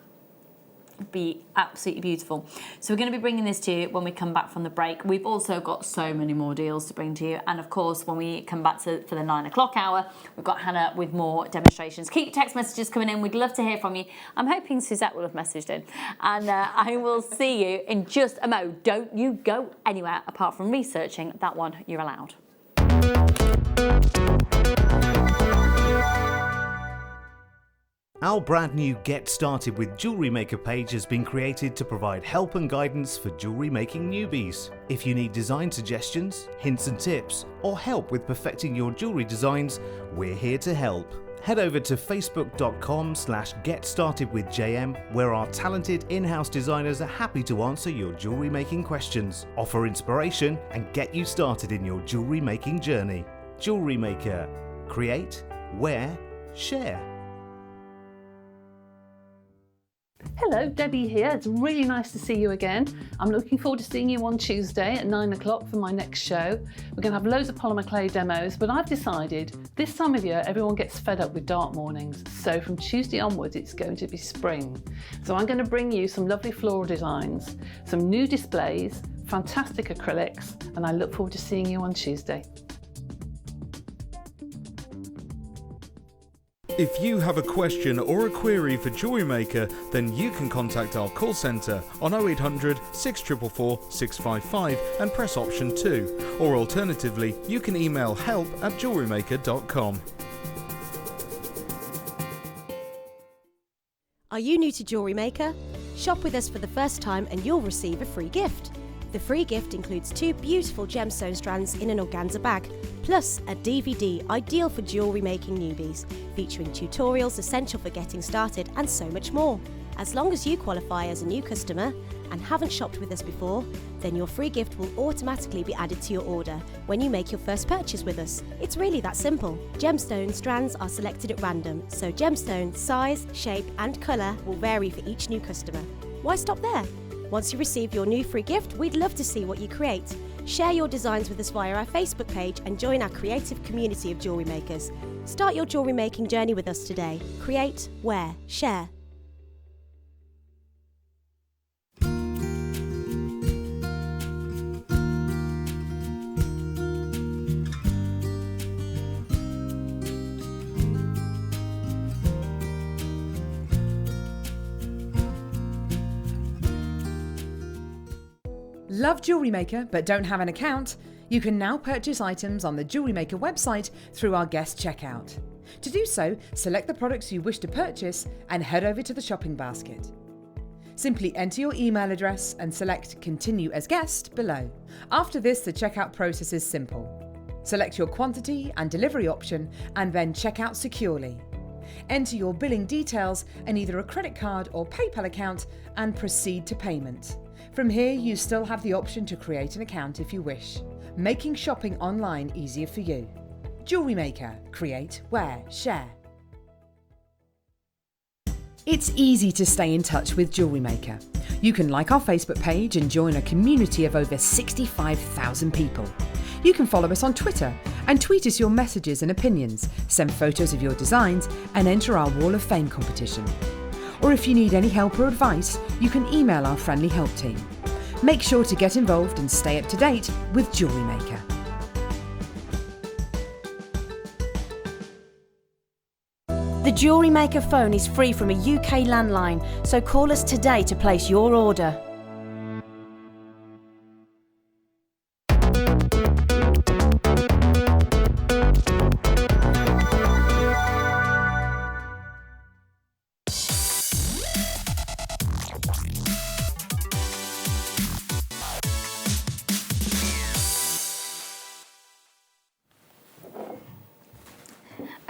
S1: It'd be absolutely beautiful. So we're going to be bringing this to you when we come back from the break. We've also got so many more deals to bring to you. And of course, when we come back for the 9 o'clock hour, we've got Hannah with more demonstrations. Keep your text messages coming in. We'd love to hear from you. I'm hoping Suzette will have messaged in. And I will see you in just a mo. Don't you go anywhere apart from researching that one you're allowed.
S8: Our brand new Get Started with Jewellery Maker page has been created to provide help and guidance for jewellery making newbies. If you need design suggestions, hints and tips, or help with perfecting your jewellery designs, we're here to help. Head over to facebook.com/getstartedwithjm, where our talented in-house designers are happy to answer your jewellery making questions, offer inspiration, and get you started in your jewellery making journey. Jewellery Maker. Create, wear, share.
S6: Hello, Debbie here. It's really nice to see you again. I'm looking forward to seeing you on Tuesday at 9 o'clock for my next show. We're going to have loads of polymer clay demos, but I've decided this time of year everyone gets fed up with dark mornings. So from Tuesday onwards, it's going to be spring. So I'm going to bring you some lovely floral designs, some new displays, fantastic acrylics, and I look forward to seeing you on Tuesday.
S11: If you have a question or a query for Jewellery Maker, then you can contact our call centre on 0800 644 655 and press option 2. Or alternatively, you can email help@jewellerymaker.com.
S10: Are you new to Jewellery Maker? Shop with us for the first time and you'll receive a free gift. The free gift includes 2 beautiful gemstone strands in an organza bag, plus plus a DVD ideal for jewellery making newbies, featuring tutorials essential for getting started and so much more. As long as you qualify as a new customer and haven't shopped with us before, then your free gift will automatically be added to your order when you make your first purchase with us. It's really that simple. Gemstone strands are selected at random, so gemstone size, shape and colour will vary for each new customer. Why stop there? Once you receive your new free gift, we'd love to see what you create. Share your designs with us via our Facebook page and join our creative community of jewellery makers. Start your jewellery making journey with us today. Create, wear, share.
S9: Love Jewellery Maker but don't have an account? You can now purchase items on the Jewellery Maker website through our guest checkout. To do so, select the products you wish to purchase and head over to the shopping basket. Simply enter your email address and select Continue as Guest below. After this, the checkout process is simple. Select your quantity and delivery option and then check out securely. Enter your billing details and either a credit card or PayPal account and proceed to payment. From here, you still have the option to create an account if you wish, making shopping online easier for you. Jewellery Maker. Create, wear, share. It's easy to stay in touch with Jewellery Maker. You can like our Facebook page and join a community of over 65,000 people. You can follow us on Twitter and tweet us your messages and opinions, send photos of your designs and enter our Wall of Fame competition. Or if you need any help or advice, you can email our friendly help team. Make sure to get involved and stay up to date with Jewellery Maker.
S10: The Jewellery Maker phone is free from a UK landline, so call us today to place your order.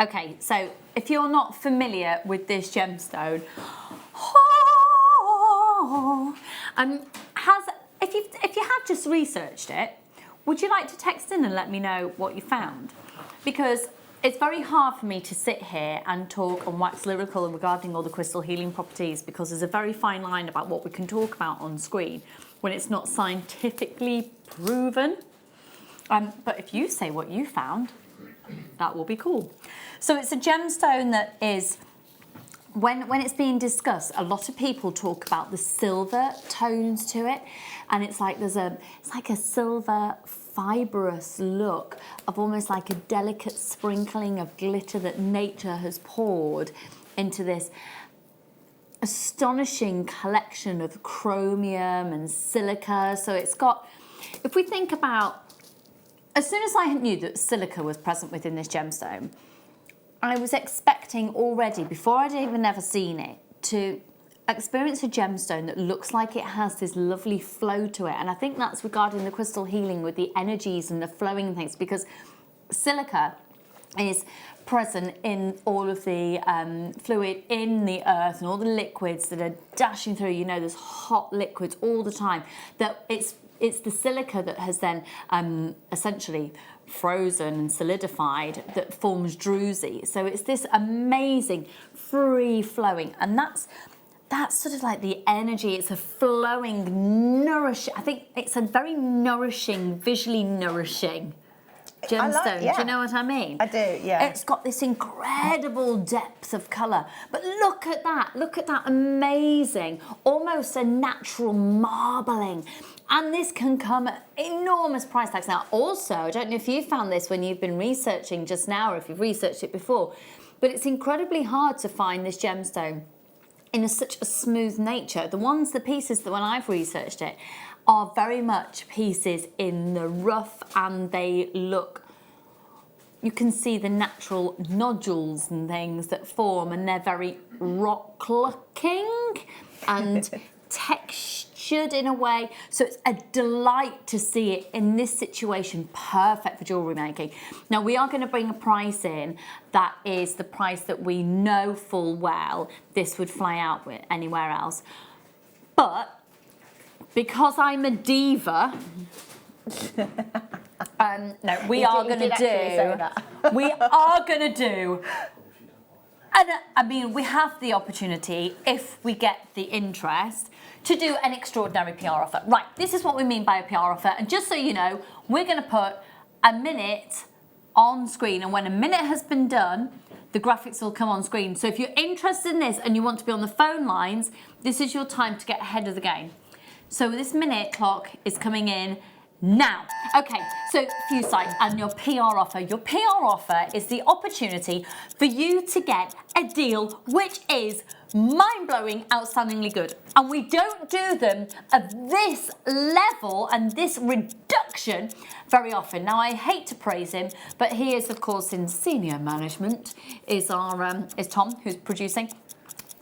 S1: Okay, so if you're not familiar with this gemstone, if you have just researched it, would you like to text in and let me know what you found? Because it's very hard for me to sit here and talk and wax lyrical regarding all the crystal healing properties, because there's a very fine line about what we can talk about on screen when it's not scientifically proven. But if you say what you found, that will be cool. So it's a gemstone that is, when it's being discussed, a lot of people talk about the silver tones to it, and it's like it's like a silver fibrous look of almost like a delicate sprinkling of glitter that nature has poured into this astonishing collection of chromium and silica. So it's got, if we think about, as soon as I knew that silica was present within this gemstone, I was expecting already, before I'd even ever seen it, to experience a gemstone that looks like it has this lovely flow to it. And I think that's regarding the crystal healing with the energies and the flowing things, because silica is present in all of the fluid in the earth and all the liquids that are dashing through. You know, there's hot liquids all the time. That it's the silica that has then essentially frozen and solidified that forms druzy. So it's this amazing free flowing, and that's sort of like the energy. It's a flowing, nourishing. I think it's a very nourishing, visually nourishing gemstone.
S2: Yeah.
S1: Do you know what I mean?
S2: I do, yeah.
S1: It's got this incredible depth of colour. But look at that amazing, almost a natural marbling. And this can come at enormous price tags. Now, also, I don't know if you found this when you've been researching just now or if you've researched it before, but it's incredibly hard to find this gemstone in such a smooth nature. The pieces that when I've researched it are very much pieces in the rough, and they look, you can see the natural nodules and things that form, and they're very rock looking and textured should in a way. So it's a delight to see it in this situation, perfect for jewellery making. Now we are going to bring a price in that is the price that we know full well this would fly out with anywhere else. But because I'm a diva, no, we are going to do, and I mean, we have the opportunity, if we get the interest, to do an extraordinary PR offer. Right, this is what we mean by a PR offer. And just so you know, we're going to put a minute on screen. And when a minute has been done, the graphics will come on screen. So if you're interested in this and you want to be on the phone lines, this is your time to get ahead of the game. So this minute clock is coming in now. Okay, so a few sites and your PR offer. Your PR offer is the opportunity for you to get a deal which is mind-blowing, outstandingly good. And we don't do them at this level and this reduction very often. Now, I hate to praise him, but he is, of course, in senior management, is Tom, who's producing.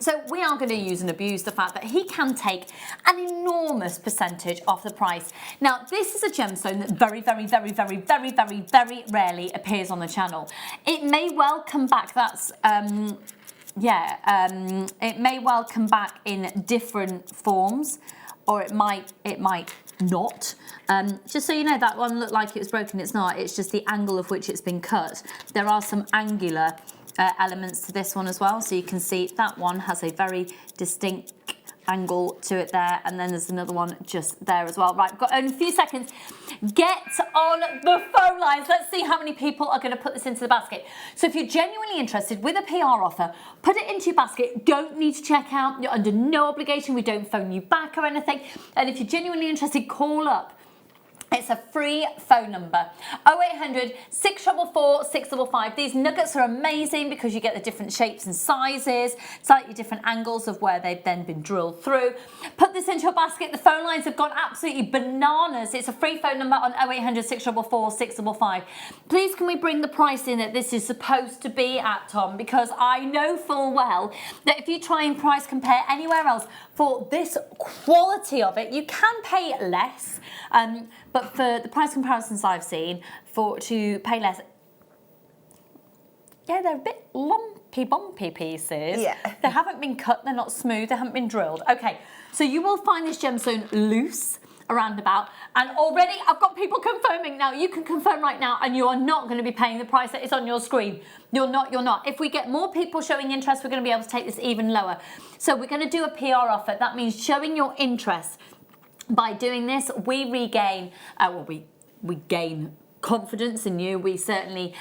S1: So we are going to use and abuse the fact that he can take an enormous percentage off the price. Now, this is a gemstone that very, very, very, very, very, very, very rarely appears on the channel. It may well come back, it may well come back in different forms, or it might not. Just so you know, that one looked like it was broken. It's not. It's just the angle of which it's been cut. There are some angular elements to this one as well. So you can see that one has a very distinct angle to it there, and then there's another one just there as well. Right, we've got only a few seconds. Get on the phone lines. Let's see how many people are going to put this into the basket. So if you're genuinely interested with a PR offer, put it into your basket. Don't need to check out. You're under no obligation. We don't phone you back or anything. And if you're genuinely interested, call up. It's a free phone number, 0800 644 655. These nuggets are amazing because you get the different shapes and sizes, slightly different angles of where they've then been drilled through. Put this into your basket. The phone lines have gone absolutely bananas. It's a free phone number on 0800 644 655. Please can we bring the price in that this is supposed to be at, Tom? Because I know full well that if you try and price compare anywhere else for this quality of it, you can pay less. But for the price comparisons I've seen, to pay less, yeah, they're a bit lumpy, bumpy pieces. Yeah. They haven't been cut, they're not smooth, they haven't been drilled. Okay, so you will find this gemstone loose around about, and already I've got people confirming now. You can confirm right now, and you are not going to be paying the price that is on your screen. You're not. If we get more people showing interest, we're going to be able to take this even lower. So we're going to do a PR offer. That means showing your interest. By doing this, we regain, we gain confidence in you. We certainly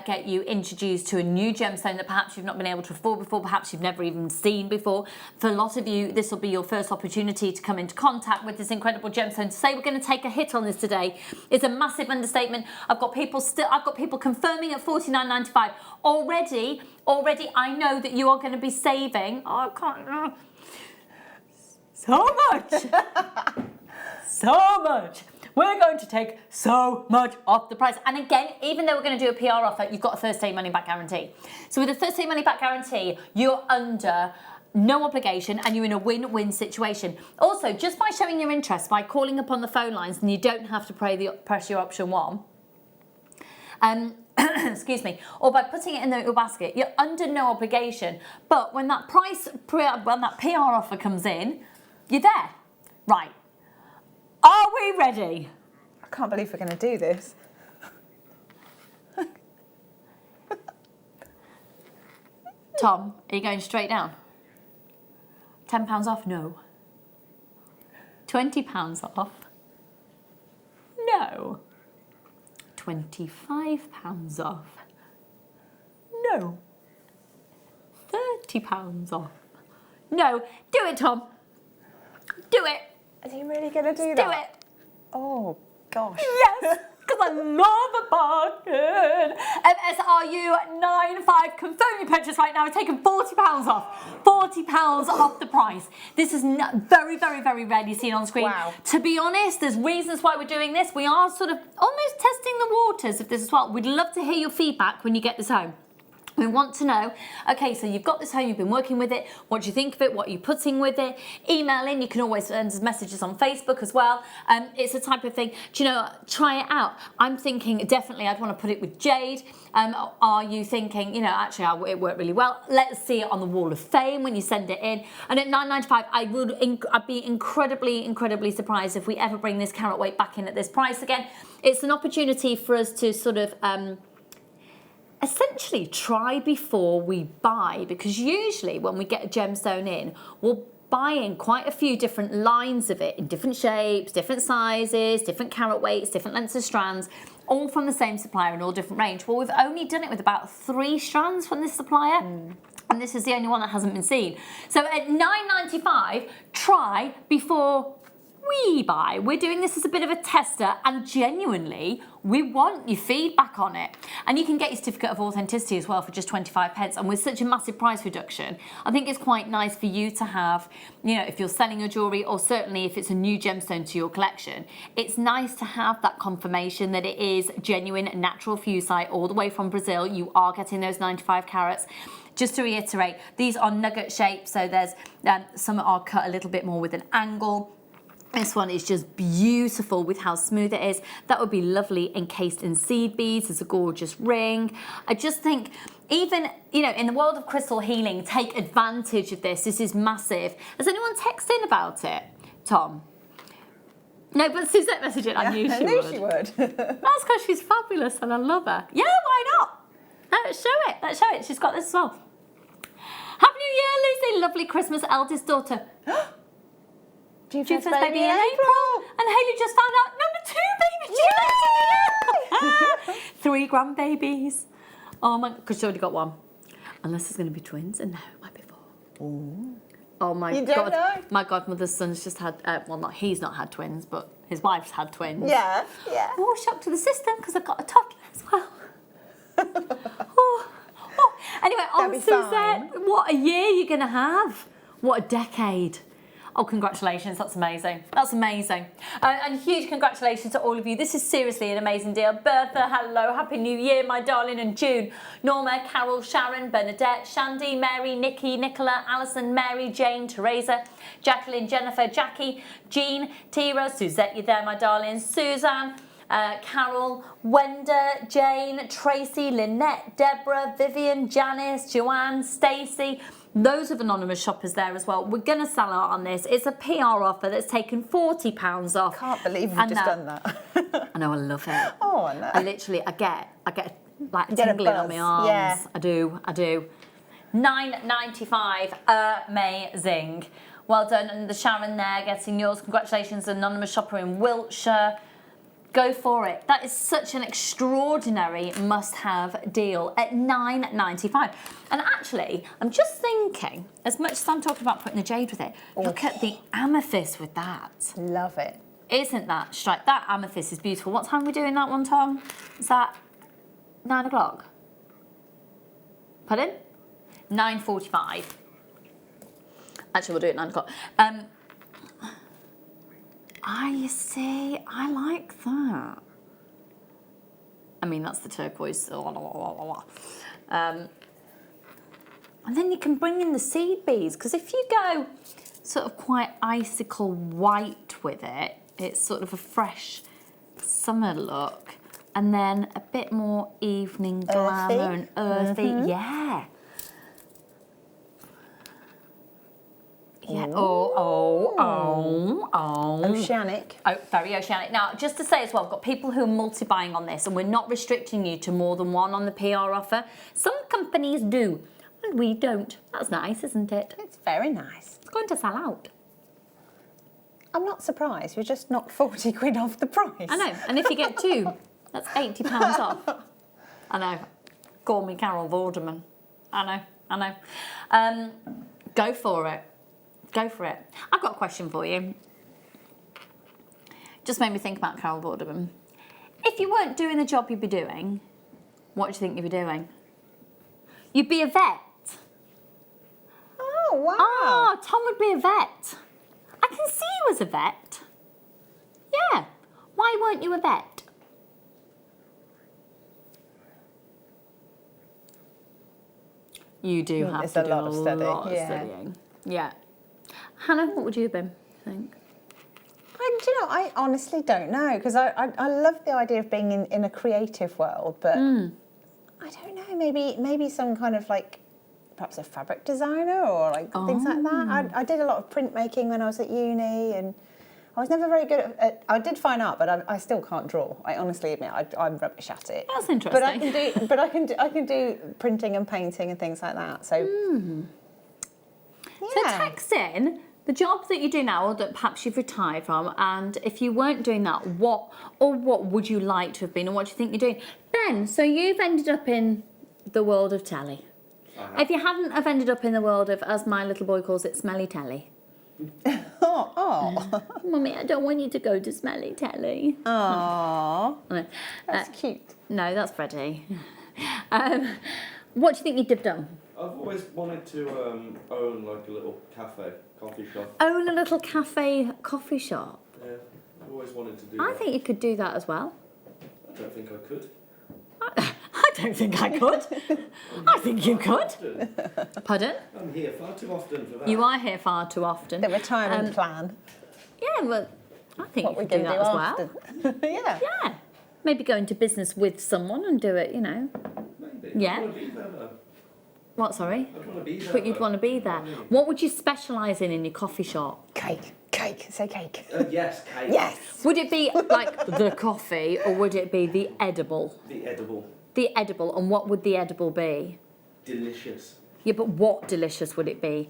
S1: get you introduced to a new gemstone that perhaps you've not been able to afford before, perhaps you've never even seen before. For a lot of you, this will be your first opportunity to come into contact with this incredible gemstone. To say we're going to take a hit on this today is a massive understatement. I've got people confirming at $49.95 already. I know that you are going to be saving. Oh, I can't. So much. So much. We're going to take so much off the price. And again, even though we're going to do a PR offer, you've got a first day money back guarantee. So with a first day money back guarantee, you're under no obligation and you're in a win-win situation. Also, just by showing your interest, by calling up on the phone lines, and you don't have to press your option 1, excuse me, or by putting it in your basket, you're under no obligation. But when that PR offer comes in, you're there. Right. Are we ready?
S2: I can't believe we're going to do this.
S1: Tom, are you going straight down? £10 off? No. £20 off? No. £25 off? No. £30 off? No. Do it, Tom. Do it.
S2: Is he really going to do that?
S1: Do it.
S2: Oh, gosh.
S1: Yes, because I love a bargain. MSRU 95. Confirm your purchase right now. We're taking £40 off. £40 off the price. This is very, very, very rarely seen on screen.
S2: Wow.
S1: To be honest, there's reasons why we're doing this. We are sort of almost testing the waters of this as well. We'd love to hear your feedback when you get this home. We want to know, okay, so you've got this home, you've been working with it, what do you think of it, what are you putting with it? Email in, you can always send us messages on Facebook as well. It's a type of thing, do you know, try it out. I'm thinking definitely I'd want to put it with jade. Are you thinking, you know, actually it worked really well. Let's see it on the Wall of Fame when you send it in. And at £9.95, I'd be incredibly surprised if we ever bring this carat weight back in at this price again. It's an opportunity for us to sort of essentially try before we buy, because usually when we get a gemstone in, we'll buy in quite a few different lines of it in different shapes, different sizes, different carat weights, different lengths of strands, all from the same supplier in all different range. Well, we've only done it with about 3 strands from this supplier. And this is the only one that hasn't been seen. So at £9.95, try before we buy. We're doing this as a bit of a tester, and genuinely, we want your feedback on it. And you can get your certificate of authenticity as well for just 25p. And with such a massive price reduction, I think it's quite nice for you to have, you know, if you're selling your jewellery, or certainly if it's a new gemstone to your collection, it's nice to have that confirmation that it is genuine, natural fusite, all the way from Brazil. You are getting those 95 carats. Just to reiterate, these are nugget shaped, so there's some are cut a little bit more with an angle. This one is just beautiful with how smooth it is. That would be lovely encased in seed beads as a gorgeous ring. I just think, even, you know, in the world of crystal healing, take advantage of this. This is massive. Has anyone texted in about it, Tom? No, but Suzette messaged it. I knew she would. That's because she's fabulous and I love her. Yeah, why not? Let's show it. Let's show it. She's got this as well. Happy New Year, Lucy. Lovely Christmas, eldest daughter.
S2: Due
S1: first baby in April. And Hayley just found out number 2 baby. 3 grandbabies. Oh my, because she already got 1. Unless there's going to be twins, and no, it might be 4. Ooh. Oh my God. You don't know? My godmother's son's just had, well, he's not had twins, but his wife's had twins.
S2: Yeah, yeah.
S1: Oh, shock to the system because I've got a toddler as well. Anyway, on Suzette, what a year you're going to have. What a decade. Oh, congratulations, that's amazing. That's amazing. And huge congratulations to all of you. This is seriously an amazing deal. Bertha, hello, Happy New Year, my darling, and June. Norma, Carol, Sharon, Bernadette, Shandy, Mary, Nikki, Nicola, Alison, Mary, Jane, Teresa, Jacqueline, Jennifer, Jackie, Jean, Tira, Suzette, you there, my darling, Suzanne, Carol, Wenda, Jane, Tracy, Lynette, Deborah, Vivian, Janice, Joanne, Stacey. Those are anonymous shoppers there as well. We're going to sell out on this. It's a PR offer that's taken £40 off.
S2: Can't believe you've just done that.
S1: I know, I love it.
S2: Oh, I know.
S1: I get like tingling on my arms. Yeah. I do. £9.95, amazing. Well done. And the Sharon there getting yours. Congratulations, anonymous shopper in Wiltshire. Go for it. That is such an extraordinary must-have deal at £9.95. And actually, I'm just thinking, as much as I'm talking about putting the jade with it, look at the amethyst with that.
S2: Love it.
S1: Isn't that strike? That amethyst is beautiful. What time are we doing that one, Tom? Is that 9 o'clock? Pardon? 9:45. Actually, we'll do it at 9 o'clock. You see, I like that. I mean, that's the turquoise. And then you can bring in the seed beads, because if you go sort of quite icicle white with it, it's sort of a fresh summer look, and then a bit more evening glamour and earthy. Yeah. Yeah.
S2: Oceanic.
S1: Oh, very oceanic. Now, just to say as well, I've got people who are multi-buying on this, and we're not restricting you to more than one on the PR offer. Some companies do, and we don't. That's nice, isn't it?
S2: It's very nice.
S1: It's going to sell out.
S2: I'm not surprised. We just knocked 40 quid off the price.
S1: I know. And if you get 2, that's £80 off. I know. Call me Carol Vorderman. I know. Go for it. Go for it. I've got a question for you. Just made me think about Carol Vorderman. If you weren't doing the job you'd be doing, what do you think you'd be doing? You'd be a vet.
S2: Oh, wow.
S1: Ah, Tom would be a vet. I can see you as a vet. Yeah. Why weren't you a vet? You do have
S2: It's
S1: to
S2: a
S1: do
S2: lot of study,
S1: lot of
S2: yeah.
S1: studying. Yeah. Hannah, what would you have been, I think?
S2: Do you know, I honestly don't know, because I love the idea of being in a creative world, but I don't know, maybe some kind of like, perhaps a fabric designer or like things like that. I did a lot of printmaking when I was at uni, and I was never very good at I did fine art, but I still can't draw. I honestly admit I'm rubbish at it.
S1: That's interesting.
S2: But I can do printing and painting and things like that. So
S1: So text in the job that you do now, or that perhaps you've retired from, and if you weren't doing that, what would you like to have been, and what do you think you're doing? Ben, so you've ended up in the world of telly. If you hadn't have ended up in the world of, as my little boy calls it, smelly telly.
S2: Oh.
S1: Mummy, I don't want you to go to smelly telly.
S2: Oh. That's cute.
S1: No, that's Freddie. What do you think you'd have done?
S5: I've always wanted to own like a little coffee shop.
S1: Own a little coffee shop?
S5: Yeah, I've always wanted to do that.
S1: I think you could do that as well.
S5: I don't think I could.
S1: I don't think I could. I think you could. Pardon?
S5: I'm here far too often for that.
S1: You are here far too often.
S2: The retirement plan.
S1: Yeah, well, I think
S2: What
S1: you
S2: we're
S1: could do
S2: going to
S1: that
S2: do
S1: as
S2: after.
S1: well.
S2: Yeah.
S1: Yeah. Maybe go into business with someone and do it, you know.
S5: Maybe.
S1: Yeah.
S5: I want to be there though.
S1: What, sorry?
S5: I'd want to be there.
S1: But you'd want to be there. What would you specialise in your coffee shop?
S2: Cake. Say cake.
S5: Yes, cake.
S2: Yes.
S1: Would it be like the coffee, or would it be the edible?
S5: The edible.
S1: The edible, and what would the edible be?
S5: Delicious.
S1: Yeah, but what delicious would it be?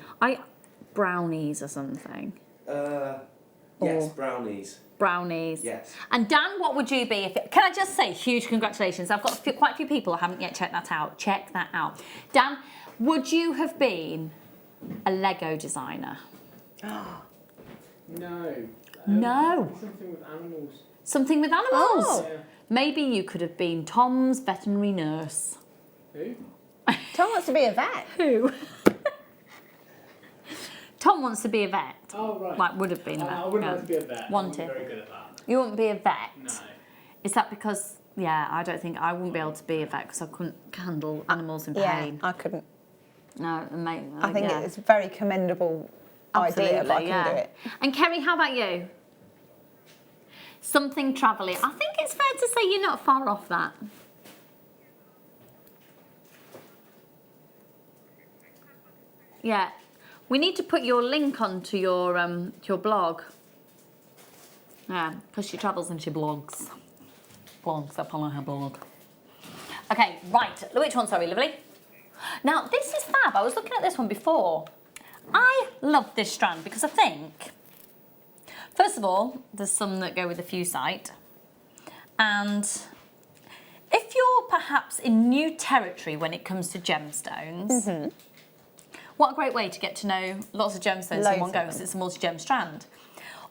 S1: Brownies or something.
S5: Yes, brownies.
S1: Brownies.
S5: Yes.
S1: And Dan, what would you be? Can I just say, huge congratulations. I've got quite a few people who haven't yet checked that out. Check that out. Dan, would you have been a Lego designer?
S4: No.
S1: No.
S4: Something with animals.
S1: Something with animals?
S2: Oh.
S4: Yeah.
S1: Maybe you could have been Tom's veterinary nurse.
S4: Who?
S2: Tom wants to be a vet.
S1: Who? Tom wants to be a vet.
S4: Oh, right.
S1: Like, would have been a vet.
S4: I wouldn't want to be a vet.
S1: Wanted.
S4: I'm very good at that.
S1: You wouldn't be a vet?
S4: No.
S1: Is that because, yeah, I don't think I wouldn't be able to be a vet because I couldn't handle animals in pain.
S2: I couldn't.
S1: No, mate.
S2: I think
S1: yeah.
S2: it's a very commendable idea, but I can do it.
S1: And Kerry, how about you? Something travelling. I think it's fair to say you're not far off that. Yeah. We need to put your link onto your blog. Yeah, because she travels and she blogs. Blogs up on her blog. Okay, right. Which one, sorry, lovely? Now, this is fab. I was looking at this one before. I love this strand because I think, first of all, there's some that go with a few sight. And if you're perhaps in new territory when it comes to gemstones, what a great way to get to know lots of gemstones in one go, because it's a multi-gem strand.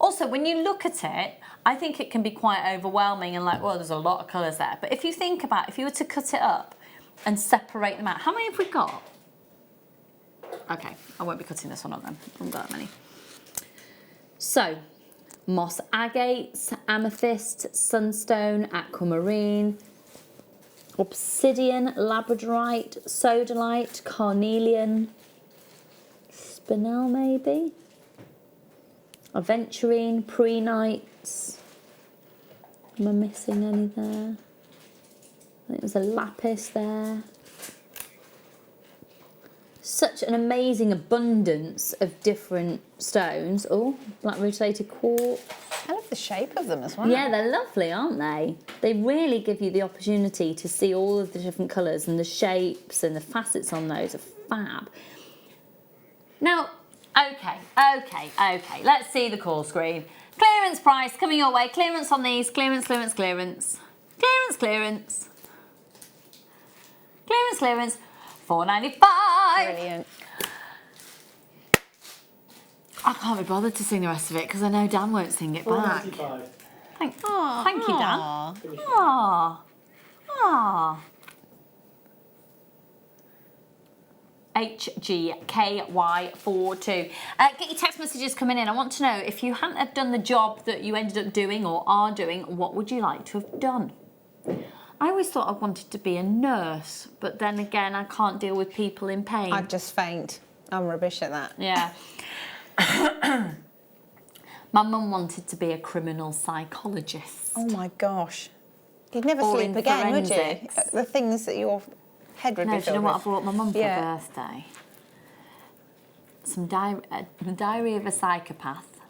S1: Also, when you look at it, I think it can be quite overwhelming and like, well, there's a lot of colours there. But if you think about, if you were to cut it up and separate them out, how many have we got? Okay, I won't be cutting this one up then. I haven't got that many. So, moss agates, amethyst, sunstone, aquamarine, obsidian, labradorite, sodalite, carnelian, spinel maybe, aventurine, preenites. Am I missing any there? I think there's a lapis there. Such an amazing abundance of different stones. Oh, black rutilated quartz.
S2: I love the shape of them as well.
S1: Yeah, they're lovely, aren't they? They really give you the opportunity to see all of the different colours, and the shapes and the facets on those are fab. Now, okay. Let's see the call screen. Clearance price coming your way. Clearance on these. Clearance. Clearance. $4.95.
S2: Brilliant.
S1: I can't be bothered to sing the rest of it because I know Dan won't sing it back.
S4: $4.95.
S1: Thank you, Dan. Aww. HGKY42. Get your text messages coming in. I want to know, if you hadn't have done the job that you ended up doing or are doing, what would you like to have done? I always thought I wanted to be a nurse, but then again, I can't deal with people in pain.
S2: I'd just faint. I'm rubbish at that.
S1: Yeah. My mum wanted to be a criminal psychologist.
S2: Oh my gosh. You'd never
S1: Or
S2: sleep
S1: in
S2: again, would you?
S1: forensics.
S2: The things that your head would
S1: No,
S2: be
S1: do you know
S2: filled
S1: what I
S2: with.
S1: bought my mum for
S2: Yeah.
S1: her birthday? Some the Diary of a Psychopath.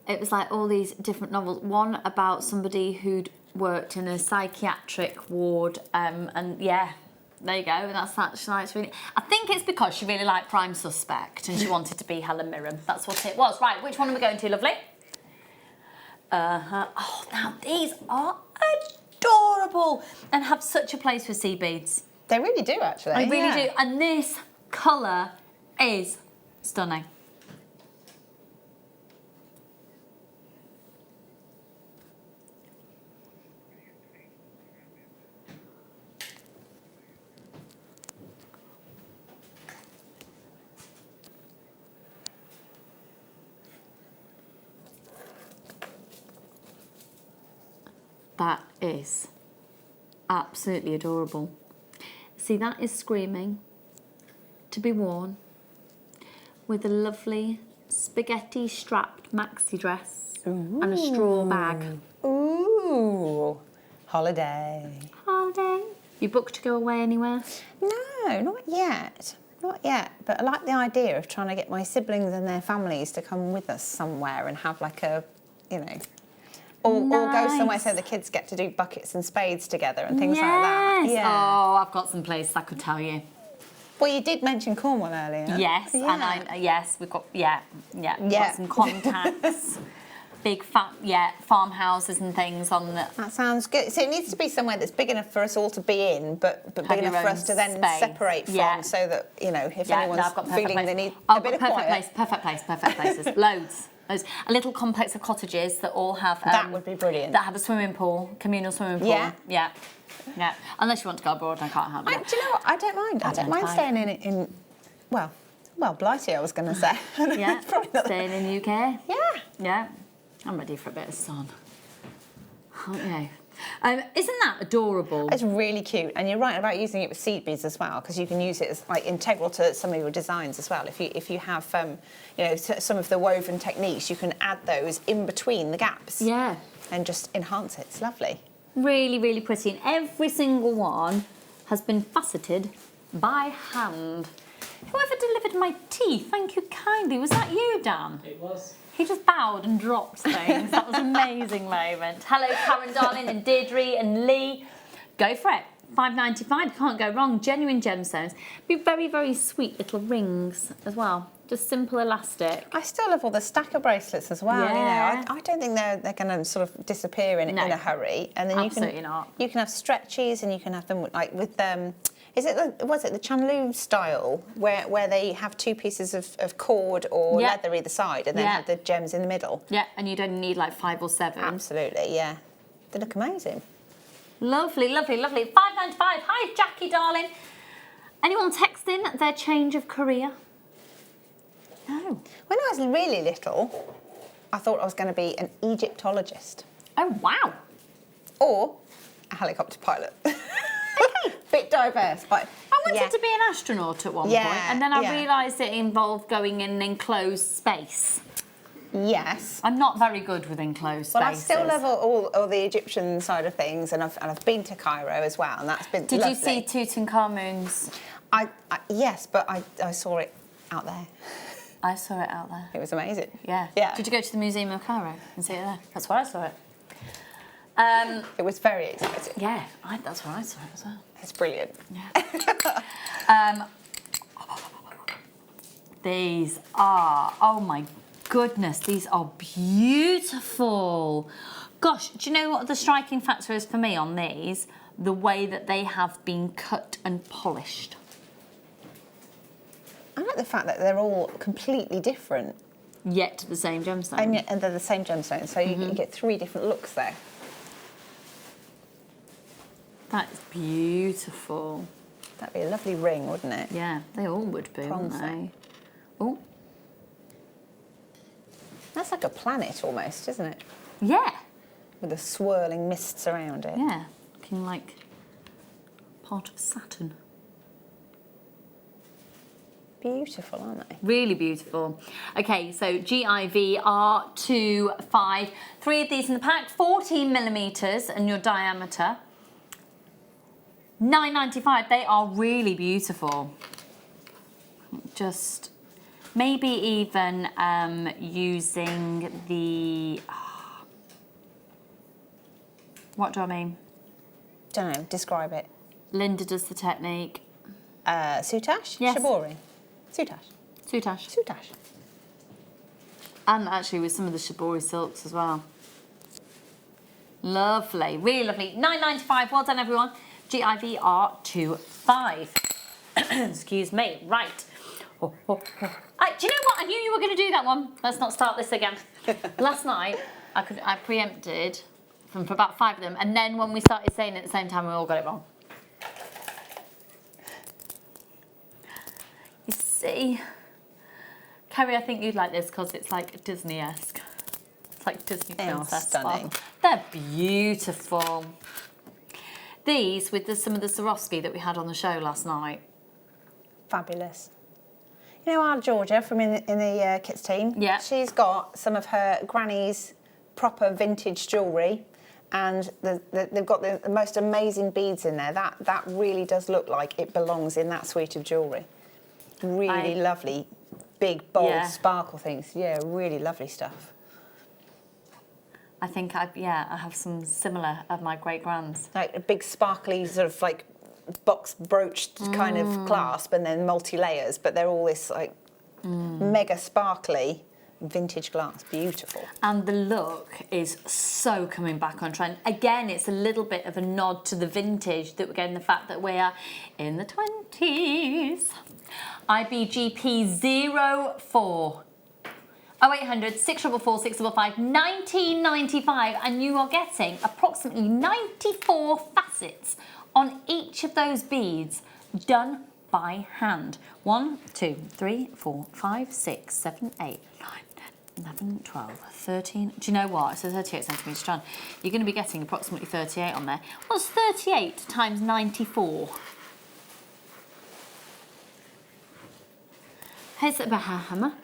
S1: It was like all these different novels. One about somebody who'd worked in a psychiatric ward, and yeah, there you go. And that's really. I think it's because she really liked Prime Suspect and she wanted to be Helen Mirren. That's what it was. Right, which one are we going to, lovely? Oh, now these are adorable and have such a place for sea beads.
S2: They really do, actually.
S1: I really
S2: yeah.
S1: do. And this colour is stunning. That is absolutely adorable. See, that is Screaming, to be worn with a lovely spaghetti strapped maxi dress and a straw bag.
S2: Ooh, holiday.
S1: Holiday. You booked to go away anywhere?
S2: No, not yet. Not yet, but I like the idea of trying to get my siblings and their families to come with us somewhere and have like a, you know, or go somewhere so the kids get to do buckets and spades together and things like that.
S1: Yes. Oh, I've got some places I could tell you.
S2: Well, you did mention Cornwall earlier.
S1: Yes,
S2: Yeah.
S1: and yes, we've got we've got some contacts, big farmhouses and things on the.
S2: That sounds good. So it needs to be somewhere that's big enough for us all to be in, but big enough for us to then separate from, so that, you know, if anyone's feeling they need a bit of quiet.
S1: Perfect places, loads. A little complex of cottages that all have.
S2: That would be brilliant.
S1: That have a swimming pool, communal swimming pool. Yeah. Unless you want to go abroad, I can't help it.
S2: Do you know what? I don't mind. I don't mind staying in well, Blighty, I was going to say.
S1: Yeah, staying in the UK.
S2: Yeah.
S1: I'm ready for a bit of sun. Aren't you? Isn't that adorable?
S2: It's really cute, and you're right about using it with seed beads as well, because you can use it as like integral to some of your designs as well. If you have you know, some of the woven techniques, you can add those in between the gaps.
S1: Yeah.
S2: And just enhance it. It's lovely.
S1: Really, really pretty, and every single one has been faceted by hand. Whoever delivered my tea, thank you kindly. Was that you, Dan?
S4: It was.
S1: He just bowed and dropped things. That was an amazing moment. Hello, Karen, darling, and Deirdre and Lee. Go for it. $5.95, can't go wrong. Genuine gemstones. Be very, very sweet little rings as well. Just simple elastic.
S2: I still love all the stacker bracelets as well.
S1: Yeah.
S2: You know, I don't think they're going to sort of disappear in a hurry. And then
S1: absolutely not.
S2: You can have stretchies, and you can have them like with was it the Chanlu style where they have two pieces of cord or leather either side, and then have the gems in the middle?
S1: Yeah, and you don't need like 5 or 7.
S2: Absolutely, yeah. They look amazing.
S1: Lovely, lovely, lovely. $5.95. Hi, Jackie, darling. Anyone texting their change of career? No.
S2: When I was really little, I thought I was going to be an Egyptologist.
S1: Oh, wow.
S2: Or a helicopter pilot. Bit diverse, but
S1: I wanted to be an astronaut at one point, and then I realised it involved going in an enclosed space.
S2: Yes.
S1: I'm not very good with enclosed spaces.
S2: Well, I still love all the Egyptian side of things, and I've been to Cairo as well, and that's been lovely.
S1: Did you see Tutankhamun's?
S2: Yes, but I saw it out there.
S1: I saw it out there.
S2: It was amazing.
S1: Yeah.
S2: Yeah.
S1: Did you go to the Museum of Cairo and see it there? That's where I saw it.
S2: It was very exciting.
S1: Yeah, that's where I saw it as well.
S2: It's brilliant.
S1: Yeah. These are, oh my goodness, these are beautiful. Gosh, do you know what the striking factor is for me on these? The way that they have been cut and polished.
S2: I like the fact that they're all completely different.
S1: Yet the same gemstone.
S2: And they're the same gemstone, so you get 3 different looks there.
S1: That is beautiful.
S2: That'd be a lovely ring, wouldn't it?
S1: Yeah, they all would be, wouldn't they? Oh.
S2: That's like a planet almost, isn't it?
S1: Yeah.
S2: with the swirling mists around it.
S1: Yeah, looking like part of Saturn.
S2: Beautiful, aren't they?
S1: Really beautiful. Okay, so GIV R25. 3 of these in the pack, 14 millimeters in your diameter. $9.95. They are really beautiful. Just maybe even using the. What do I mean?
S2: Don't know. Describe it.
S1: Linda does the technique.
S2: Soutache?
S1: Yes.
S2: Shibori? Soutache.
S1: Soutache.
S2: Soutache.
S1: And actually with some of the Shibori silks as well. Lovely, really lovely. $9.95, well done everyone. GIV R25. Excuse me, right. Do you know what? I knew you were going to do that one. Let's not start this again. Last night, I preempted for about 5 of them, and then when we started saying it at the same time, we all got it wrong. You see, Kerry, I think you'd like this because it's like Disney-esque. It's like Disney princess.
S2: Stunning.
S1: They're beautiful. These with some of the Swarovski that we had on the show last night.
S2: Fabulous. You know our Georgia from in the kits team?
S1: Yeah.
S2: She's got some of her granny's proper vintage jewellery, and they've got the most amazing beads in there. That really does look like it belongs in that suite of jewellery. Really lovely, big, bold, sparkle things. Yeah, really lovely stuff.
S1: I think I have some similar of my great grands.
S2: Like a big sparkly sort of like box broached kind of clasp, and then multi-layers, but they're all this like mega sparkly vintage glass. Beautiful.
S1: And the look is so coming back on trend. Again, it's a little bit of a nod to the vintage, that again, the fact that we are in the 20s. IBGP 04. 0800 644 655 1995, and you are getting approximately 94 facets on each of those beads done by hand. 1, 2, 3, 4, 5, 6, 7, 8, 9, 10, 11, 12, 13. Do you know what? It's a 38 centimetre strand. You're going to be getting approximately 38 on there. What's 38 times 94? Here's a hammer.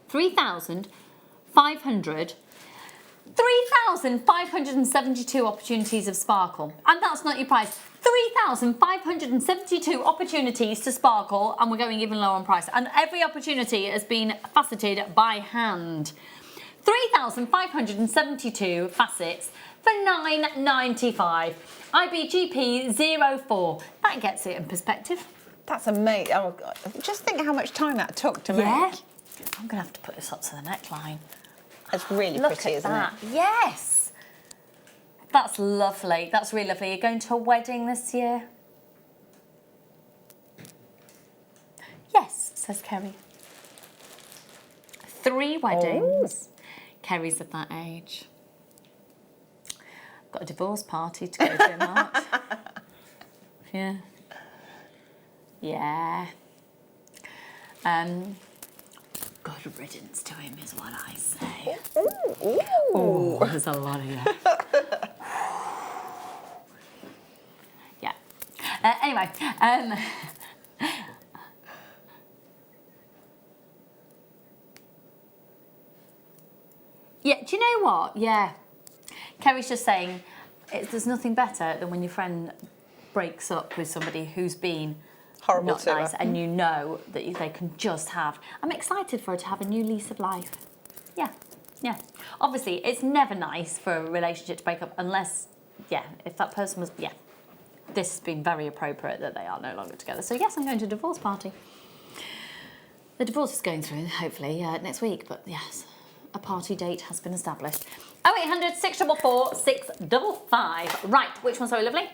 S1: 3,572 opportunities of sparkle. And that's not your price. 3,572 opportunities to sparkle, and we're going even lower on price. And every opportunity has been faceted by hand. 3,572 facets for $9.95. IBGP 04. That gets it in perspective.
S2: That's amazing. Oh, God. Just think how much time that took to make.
S1: I'm going to have to put this up to the neckline.
S2: It's really pretty, isn't it?
S1: Yes. That's lovely. That's really lovely. You're going to a wedding this year? Yes, says Kerry. 3 weddings. Kerry's at that age. Got a divorce party to go to in March. Yeah. Yeah. Good riddance to him is what I say. Oh, there's a lot of you. Yeah. Anyway. Yeah, do you know what? Yeah. Kerry's just saying there's nothing better than when your friend breaks up with somebody who's been
S2: horrible
S1: not
S2: to
S1: nice,
S2: her.
S1: and you know that they can just have. I'm excited for her to have a new lease of life. Yeah, yeah. Obviously, it's never nice for a relationship to break up unless, if that person was, this has been very appropriate that they are no longer together. So yes, I'm going to a divorce party. The divorce is going through, hopefully, next week, but yes, a party date has been established. 0800 644 655. Right, which one's so lovely?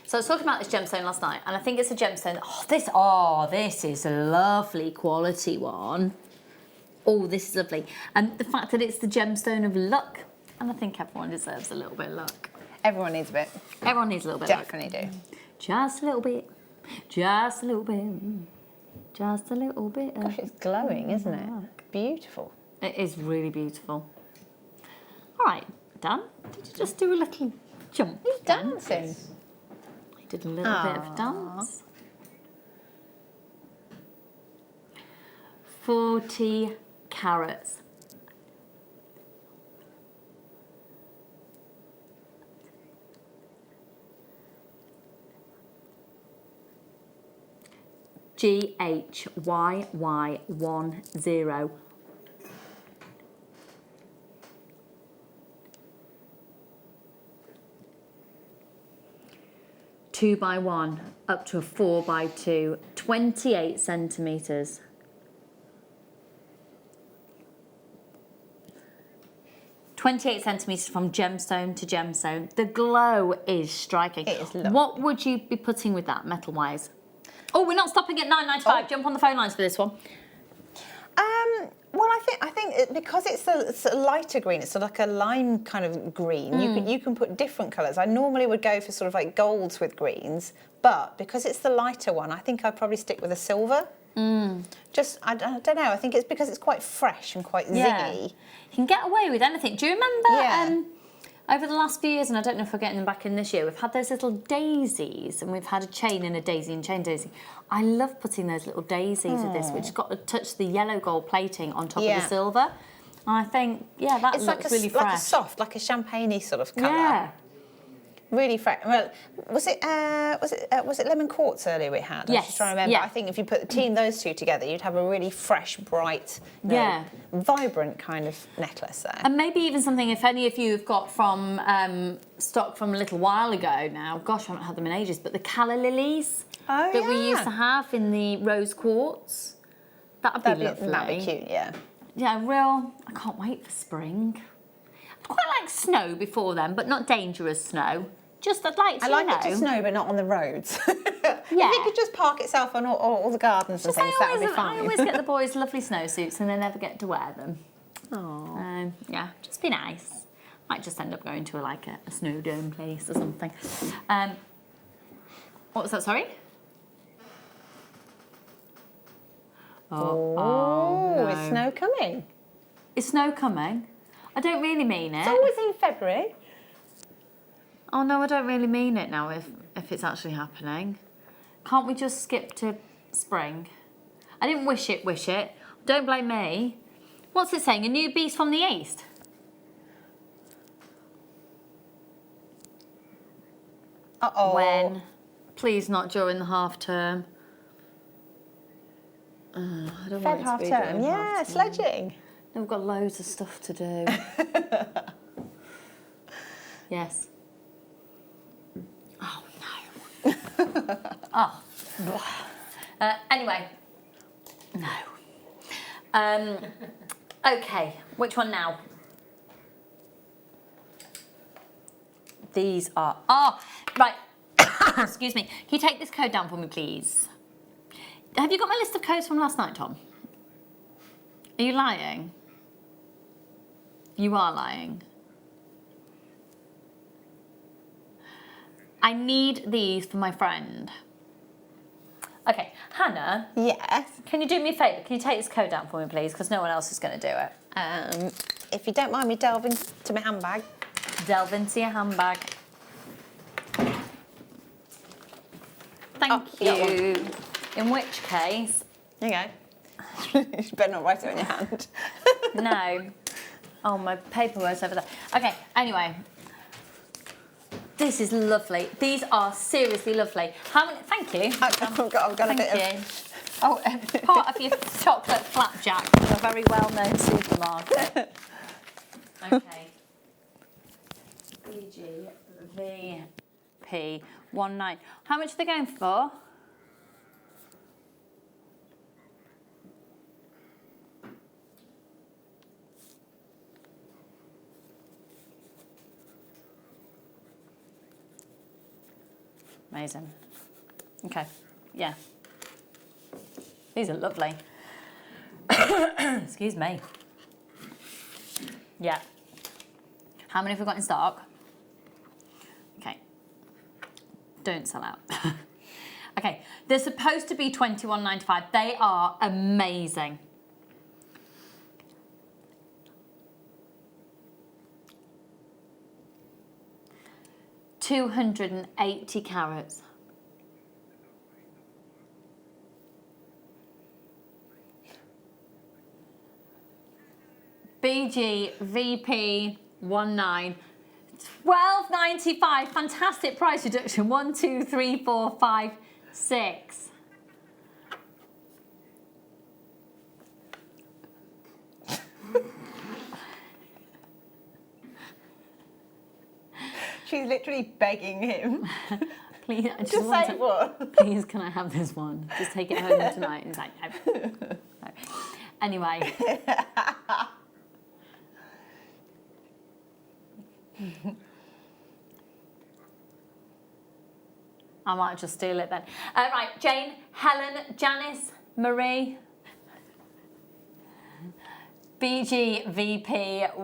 S1: So I was talking about this gemstone last night, and I think it's a gemstone. This is a lovely quality one. Oh, this is lovely. And the fact that it's the gemstone of luck, and I think everyone deserves a little bit of luck.
S2: Everyone needs a bit.
S1: Everyone needs a little bit of luck.
S2: Definitely do.
S1: Just a little bit. Just a little bit. Just a little bit.
S2: Gosh, it's glowing, isn't it? Beautiful.
S1: It is really beautiful. All right, Dan, did you just do a little jump?
S2: He's dancing.
S1: He did a little bit of dance. 40 carats. GHYY10. 2x1 up to a 4x2, 28 centimetres. "28 centimetres from gemstone to gemstone." The glow is striking.
S2: It is lovely.
S1: What would you be putting with that metal-wise? Oh, we're not stopping at £9.95.
S2: Oh.
S1: Jump on the phone lines for this one.
S2: Well, I think because it's a lighter green, it's sort of like a lime kind of green. You can put different colours. I normally would go for sort of like golds with greens, but because it's the lighter one, I think I'd probably stick with a silver. Just I don't know. I think it's because it's quite fresh and quite zingy.
S1: You can get away with anything. Do you remember?
S2: Yeah.
S1: Over the last few years, and I don't know if we're getting them back in this year, we've had those little daisies, and we've had a chain and a daisy and chain daisy. I love putting those little daisies with this, which got to touch the yellow gold plating on top of the silver. And I think, yeah, that looks really fresh.
S2: Like a soft, like a champagne-y sort of colour.
S1: Yeah.
S2: Really fresh. Well, was it lemon quartz earlier we had?
S1: Yes.
S2: I'm just trying to remember.
S1: Yeah.
S2: I think if you put those two together, you'd have a really fresh, bright, vibrant kind of necklace there.
S1: And maybe even something, if any of you have got from stock from a little while ago now, gosh, I haven't had them in ages, but the calla lilies that we used to have in the rose quartz, that'd be lovely.
S2: That'd be cute, yeah.
S1: Yeah, I can't wait for spring. I'd quite like snow before then, but not dangerous snow. I'd like to,
S2: I like it to snow, but not on the roads. If it could just park itself on all the gardens and things, that would be fine.
S1: I always get the boys lovely snowsuits and they never get to wear them.
S2: Oh.
S1: Yeah, just be nice. Might just end up going to a snow dome place or something. What was that, sorry?
S2: Oh, is snow coming?
S1: Is snow coming? I don't really mean it.
S2: It's always in February.
S1: Oh no, I don't really mean it now if it's actually happening. Can't we just skip to spring? I didn't wish it. Don't blame me. What's it saying? A new beast from the east?
S2: Uh-oh.
S1: When? Please not during the half term. I don't want it to
S2: half
S1: be
S2: term,
S1: during
S2: yeah,
S1: half term.
S2: sledging.
S1: We've got loads of stuff to do. Yes. Oh no. Oh. Anyway. No. Okay, which one now? These are... Oh, right. Excuse me. Can you take this code down for me, please? Have you got my list of codes from last night, Tom? Are you lying? You are lying. I need these for my friend. Okay, Hannah.
S2: Yes?
S1: Can you do me a favour? Can you take this code down for me, please? Because no one else is going to do it.
S2: If you don't mind me delving to my handbag.
S1: Delve into your handbag. Thank you. In which case...
S2: There you go. You better not write it on your hand.
S1: No. Oh, my paperwork's over there. Okay, anyway. This is lovely. These are seriously lovely. How many? Thank you.
S2: I've got a bit
S1: of... Oh, part of your chocolate flapjack from a very well-known supermarket. Okay. BGVP19. How much are they going for? Amazing. Okay, yeah. These are lovely. Excuse me. Yeah. How many have we got in stock? Okay. Don't sell out. Okay, they're supposed to be $21.95. They are amazing. 280 carats. BG VP 19. £12.95. Fantastic price reduction. 1, 2, 3, 4, 5, 6.
S2: She's literally begging him.
S1: Please, I
S2: Just
S1: want
S2: say
S1: to,
S2: what?
S1: please, can I have this one? Just take it home tonight. And he's like, no. No. Anyway. I might just steal it then. Right, Jane, Helen, Janice, Marie. BGVP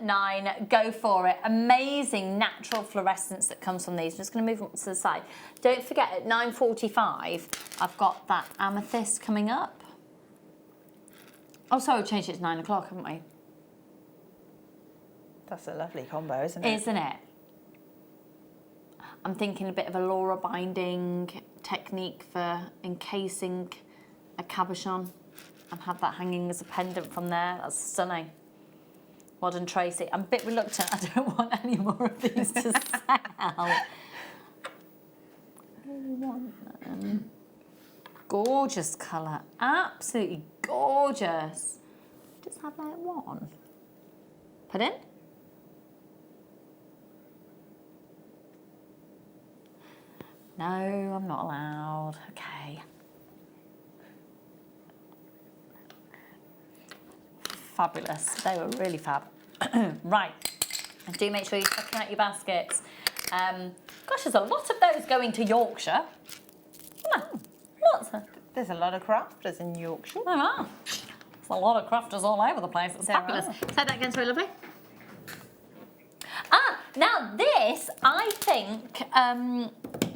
S1: 19, go for it. Amazing natural fluorescence that comes from these. I'm just going to move them to the side. Don't forget, at 9:45, I've got that amethyst coming up. Oh, sorry, we changed it to 9 o'clock, haven't we?
S2: That's a lovely combo, isn't it?
S1: Isn't it? I'm thinking a bit of a Laura binding technique for encasing a cabochon and have that hanging as a pendant from there. That's stunning. Well done, Tracy. I'm a bit reluctant. I don't want any more of these to sell. I really want them. Gorgeous colour. Absolutely gorgeous. Just have like one. Put in. No, I'm not allowed. Okay. Fabulous. They were really fab. Right. And do make sure you're checking out your baskets. Gosh, there's a lot of those going to Yorkshire. Lots of.
S2: There's a lot of crafters in Yorkshire.
S1: There are. There's a lot of crafters all over the place. It's fabulous. Say that again, sorry, lovely. Ah, now this, I think,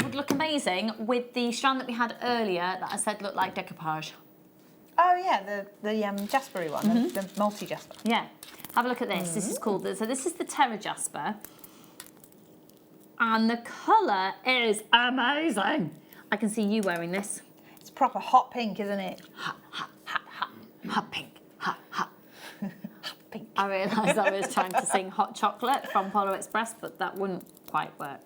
S1: would look amazing with the strand that we had earlier that I said looked like decoupage.
S2: Oh yeah, the jaspery one, the multi-jasper.
S1: Yeah. Have a look at this. This is called, so this is the Terra Jasper. And the colour is amazing. I can see you wearing this.
S2: It's proper hot pink, isn't it?
S1: Hot, hot, hot, hot, hot pink, hot, hot.
S2: Hot pink.
S1: I realised I was trying to sing Hot Chocolate from Polo Express, but that wouldn't quite work.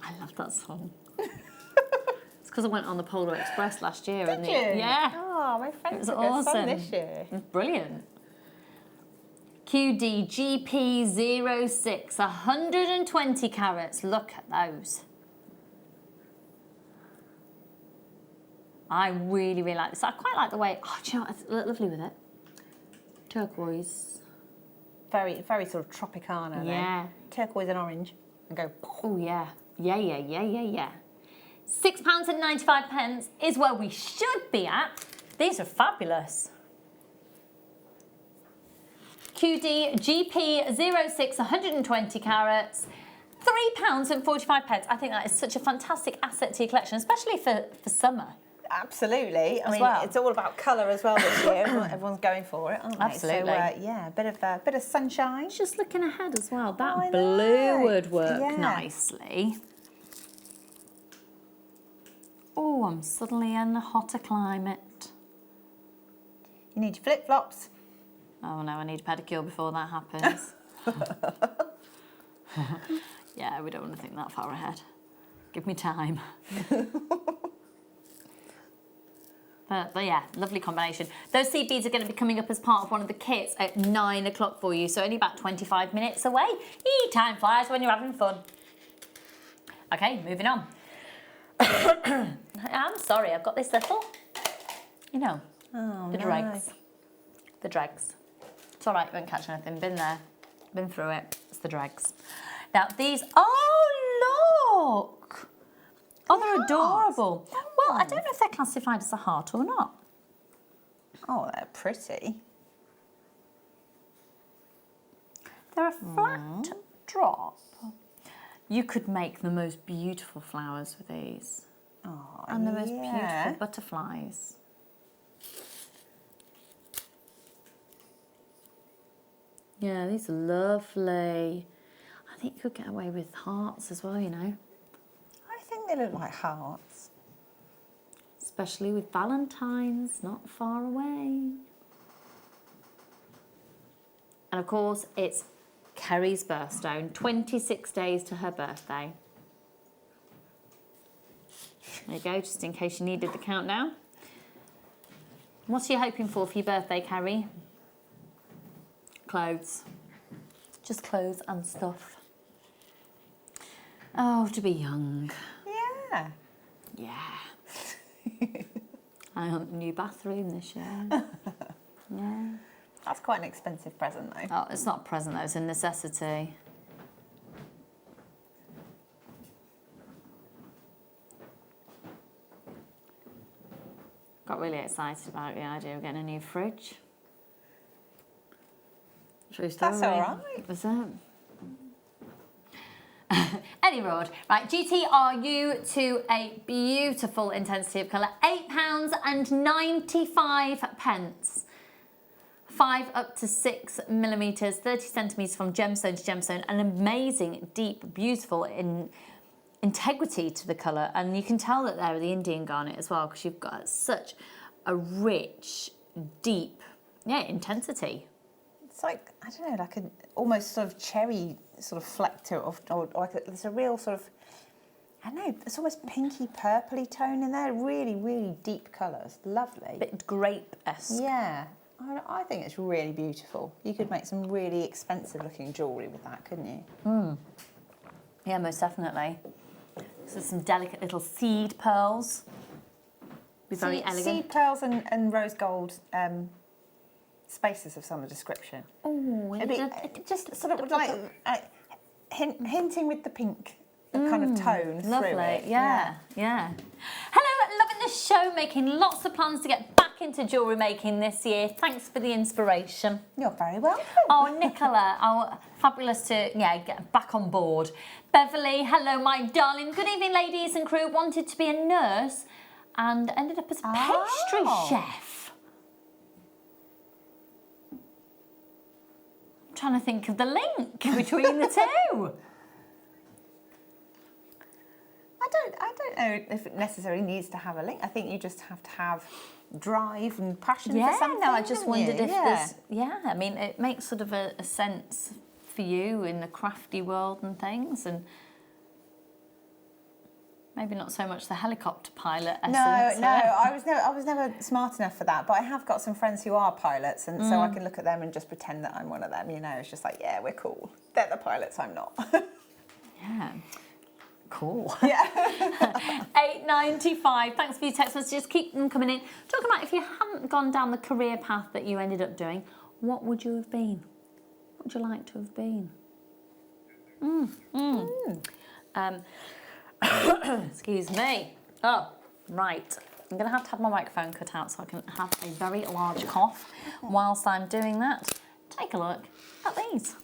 S1: I love that song. It's because I went on the Polo Express last year.
S2: Did you?
S1: Yeah.
S2: Oh, my friends
S1: It was
S2: took us
S1: awesome.
S2: on this year.
S1: Brilliant. QDGP06, 120 carats. Look at those. I really, really like this. I quite like the way, oh, do you know what, it's lovely with it. Turquoise.
S2: Very, very sort of Tropicana.
S1: Yeah.
S2: Then. Turquoise and orange. And go.
S1: Oh, yeah. Yeah, yeah, yeah, yeah, yeah. £6.95 is where we should be at. These are fabulous. QDGP06, 120 carats. £3.45. I think that is such a fantastic asset to your collection, especially for summer.
S2: Absolutely. I mean,
S1: well.
S2: it's all about colour as well this year. Everyone's going for it, aren't they?
S1: Absolutely.
S2: So, yeah, a bit of sunshine.
S1: Just looking ahead as well. That
S2: I
S1: blue
S2: know.
S1: would work
S2: Yeah.
S1: nicely. Oh, I'm suddenly in a hotter climate.
S2: You need your flip-flops.
S1: Oh no, I need a pedicure before that happens. Yeah, we don't want to think that far ahead. Give me time. But yeah, lovely combination. Those seed beads are going to be coming up as part of one of the kits at 9 o'clock for you, so only about 25 minutes away. Time flies when you're having fun. Okay, moving on. I'm sorry, I've got this little, you know, the dregs. The dregs. It's all right, you won't catch anything. Been there, been through it. It's the dregs. Now these, oh look! Oh, they're adorable. Well, I don't know if they're classified as a heart or not.
S2: Oh, they're pretty.
S1: They're a flat drop. You could make the most beautiful flowers with these.
S2: Oh,
S1: And the most beautiful butterflies. Yeah, these are lovely. I think you could get away with hearts as well, you know.
S2: I think they look like hearts.
S1: Especially with Valentine's not far away. And of course, it's Kerry's birthstone, 26 days to her birthday. There you go, just in case you needed the countdown. What are you hoping for your birthday, Kerry? Clothes. Just clothes and stuff. Oh, to be young.
S2: Yeah.
S1: Yeah. I want a new bathroom this year. Yeah.
S2: That's quite an expensive present, though.
S1: Oh, it's not a present, though. It's a necessity. Got really excited about the idea of getting a new fridge. True story.
S2: That's all right.
S1: Was it? Any road. Right, GTRU to a beautiful intensity of colour. £8.95. 5 up to 6 millimetres, 30 centimetres from gemstone to gemstone. An amazing, deep, beautiful integrity to the colour, and you can tell that they're the Indian garnet as well because you've got such a rich, deep, intensity.
S2: It's like, I don't know, like an almost sort of cherry sort of fleck to it, or like there's a real sort of, I don't know, it's almost pinky purpley tone in there. Really, really deep colours, lovely.
S1: Bit grape-esque.
S2: Yeah, I think it's really beautiful. You could make some really expensive looking jewellery with that, couldn't you?
S1: Yeah, most definitely. So some delicate little seed pearls. Be very elegant.
S2: Seed pearls and rose gold spaces of some description.
S1: Oh,
S2: just sort of like hinting with the pink kind of tone
S1: lovely.
S2: through it.
S1: Yeah. Hello, loving the show, making lots of plans to get back into jewellery making this year. Thanks for the inspiration.
S2: You're very welcome.
S1: Oh, Nicola, fabulous to get back on board. Beverly, hello, my darling. Good evening, ladies and crew. Wanted to be a nurse and ended up as a pastry chef. I'm trying to think of the link between the two.
S2: I don't know if it necessarily needs to have a link. I think you just have to have drive and passion for something.
S1: No, I just wondered if there's...
S2: Yeah,
S1: I mean, it makes sort of a sense for you in the crafty world and things, and maybe not so much the helicopter pilot essence.
S2: No, I was never smart enough for that, but I have got some friends who are pilots, and so I can look at them and just pretend that I'm one of them, you know. It's just like, yeah, we're cool. They're the pilots, I'm not.
S1: Yeah. Cool.
S2: Yeah.
S1: £8.95. Thanks for your text messages. Keep them coming in. Talking about if you hadn't gone down the career path that you ended up doing, what would you have been? What would you like to have been? Excuse me. Oh, right. I'm going to have my microphone cut out so I can have a very large cough whilst I'm doing that. Take a look at these.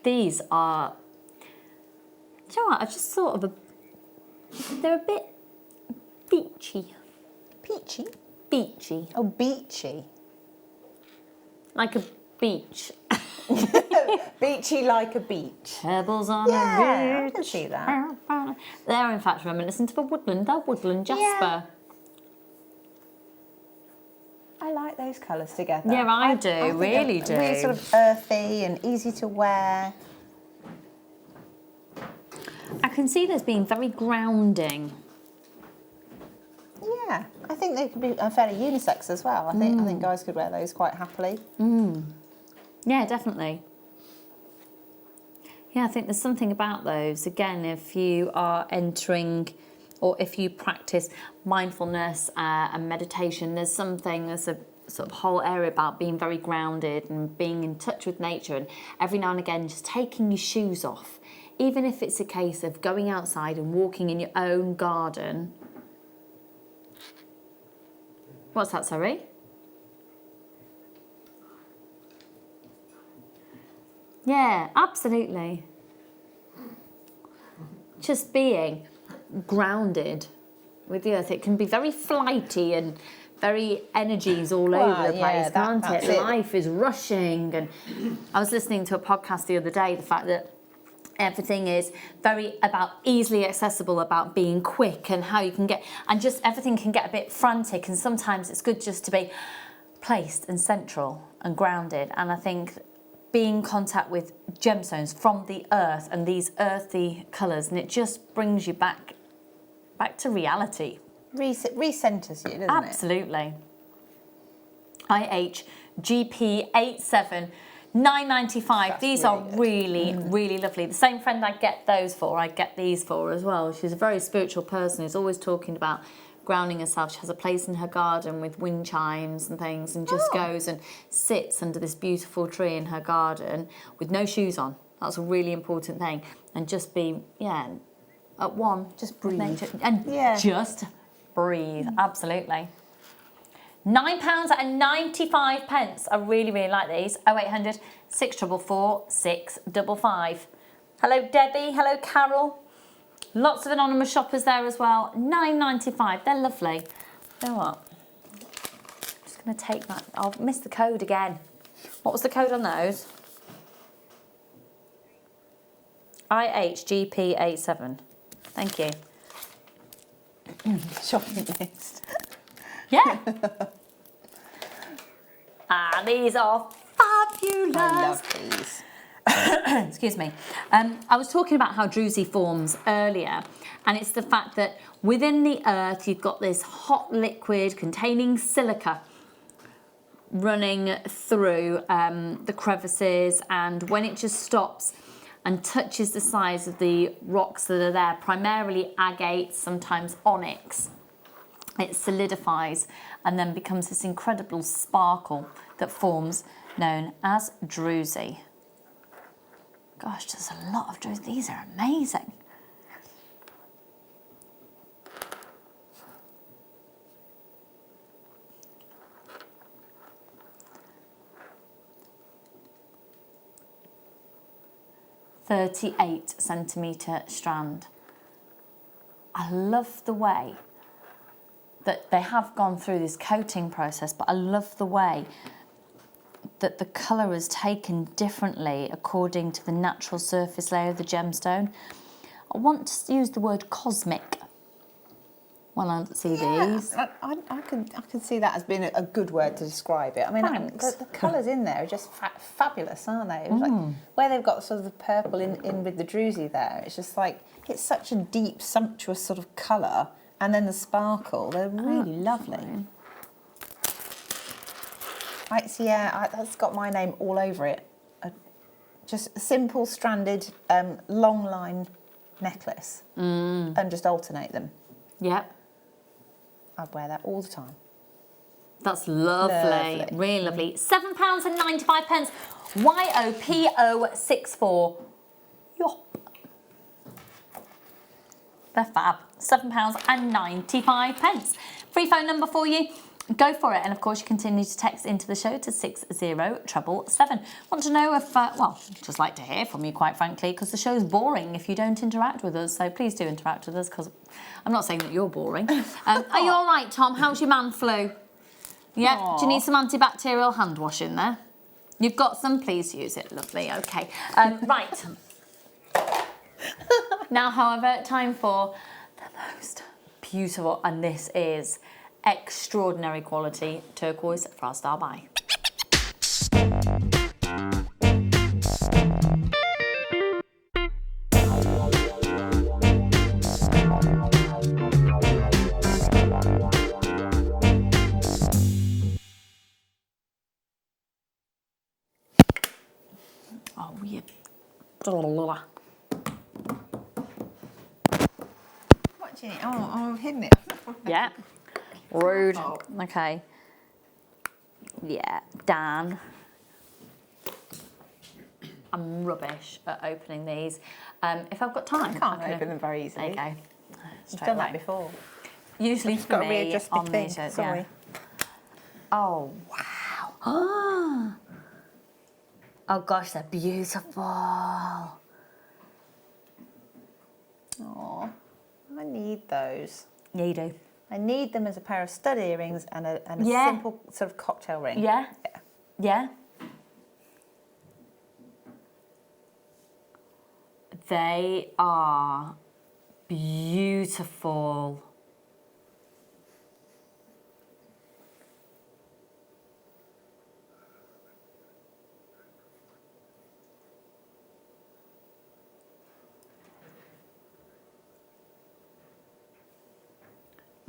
S1: These are, do you know what, I just thought of they're a bit beachy.
S2: Peachy?
S1: Beachy.
S2: Oh, beachy.
S1: Like a beach.
S2: Beachy like a beach.
S1: Pebbles on a
S2: I
S1: beach.
S2: can see that.
S1: They're in fact reminiscent of a woodland. They're woodland jasper.
S2: I like those colours together.
S1: Yeah, I do, really do.
S2: Really sort of earthy and easy to wear.
S1: I can see there's being very grounding.
S2: Yeah, I think they could be fairly unisex as well. I think guys could wear those quite happily.
S1: Yeah, definitely. Yeah, I think there's something about those. Again, if you are entering or if you practice mindfulness and meditation, there's a sort of whole area about being very grounded and being in touch with nature, and every now and again just taking your shoes off, even if it's a case of going outside and walking in your own garden. What's that, sorry? Yeah, absolutely. Just being grounded with the earth. It can be very flighty and very energies all over the place, can't it? Life is rushing. And I was listening to a podcast the other day, the fact that everything is very about easily accessible, about being quick and how you can get, and just everything can get a bit frantic, and sometimes it's good just to be placed and central and grounded. And I think being in contact with gemstones from the earth and these earthy colours, and it just brings you back to reality.
S2: Recenters you, doesn't it?
S1: Absolutely. IHGP87 $9.95. These are really, really lovely. The same friend I get those for, I get these for as well. She's a very spiritual person who's always talking about grounding herself. She has a place in her garden with wind chimes and things, and just goes and sits under this beautiful tree in her garden with no shoes on. That's a really important thing. And just be, at one. Just breathe. And just breathe. Absolutely. £9.95. I really, really like these. 0800 644 655. Hello, Debbie. Hello, Carol. Lots of anonymous shoppers there as well. £9.95. They're lovely. You know what? I'm just going to take that. I'll miss the code again. What was the code on those? IHGP87. Thank you.
S2: Shopping list.
S1: Yeah. These are fabulous.
S2: I love these.
S1: Excuse me. I was talking about how druzy forms earlier, and it's the fact that within the earth you've got this hot liquid containing silica running through the crevices, and when it just stops and touches the sides of the rocks that are there, primarily agate, sometimes onyx, it solidifies and then becomes this incredible sparkle that forms, known as druzy. Gosh, there's a lot of druzy. These are amazing. .38cm strand. I love the way that they have gone through this coating process, but I love the way that the colour is taken differently according to the natural surface layer of the gemstone. I want to use the word cosmic when I see these.
S2: I could see that as being a good word to describe it. I mean, the colours in there are just fabulous, aren't they? Like, where they've got sort of the purple in with the druzy there, it's just like, it's such a deep, sumptuous sort of colour, and then the sparkle, they're really lovely. Right, so that's got my name all over it. Just a simple stranded long line necklace, and just alternate them.
S1: Yep.
S2: I'd wear that all the time.
S1: That's lovely. Really lovely. £7.95. YOPO64. Yop. They're fab. £7.95. Free phone number for you. Go for it. And of course, you continue to text into the show to 60777. Want to know if, just like to hear from you, quite frankly, because the show's boring if you don't interact with us. So please do interact with us, because I'm not saying that you're boring. Are you all right, Tom? How's your man flu? Yeah? Aww. Do you need some antibacterial hand wash in there? You've got some? Please use it. Lovely. Okay. Right. Now, however, time for the most beautiful, and this is extraordinary quality turquoise for our star buy. Oh, yeah.
S2: Watching it. Oh, I've hidden it.
S1: Yeah. Rude. Okay. Yeah, Dan. I'm rubbish at opening these. If I've got time,
S2: I can open them very easily.
S1: There you go.
S2: You've done that before.
S1: Usually
S2: It's
S1: for
S2: got a
S1: me
S2: readjusted
S1: on
S2: thing.
S1: these shows,
S2: Sorry.
S1: yeah. Oh wow! Oh gosh, they're beautiful.
S2: Oh, I need those.
S1: Yeah, you do.
S2: I need them as a pair of stud earrings and a
S1: Yeah.
S2: simple sort of cocktail ring.
S1: Yeah. Yeah. They are beautiful.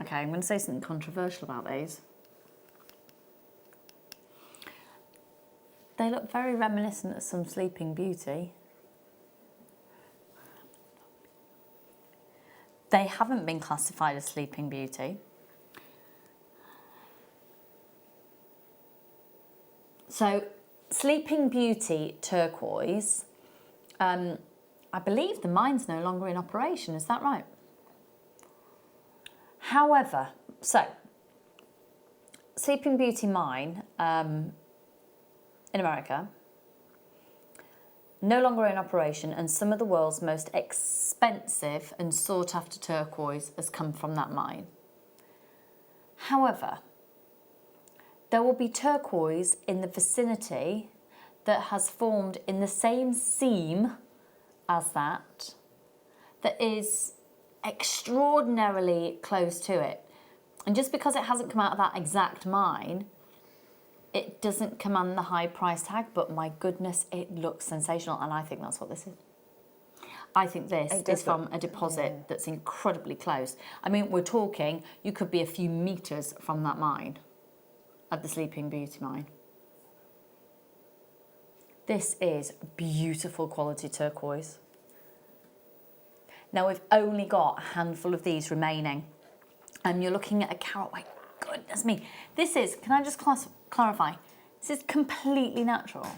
S1: Okay, I'm going to say something controversial about these. They look very reminiscent of some Sleeping Beauty. They haven't been classified as Sleeping Beauty. So, Sleeping Beauty turquoise, I believe the mine's no longer in operation, is that right? However, so, Sleeping Beauty mine in America, no longer in operation, and some of the world's most expensive and sought after turquoise has come from that mine. However, there will be turquoise in the vicinity that has formed in the same seam as that is extraordinarily close to it. And just because it hasn't come out of that exact mine, it doesn't command the high price tag, but my goodness, it looks sensational, and I think that's what this is. I think this is from a deposit that's incredibly close. I mean, we're talking, you could be a few metres from that mine, at the Sleeping Beauty mine. This is beautiful quality turquoise. Now, we've only got a handful of these remaining, and you're looking at a carat weight. Goodness me. This is, can I just clarify, this is completely natural,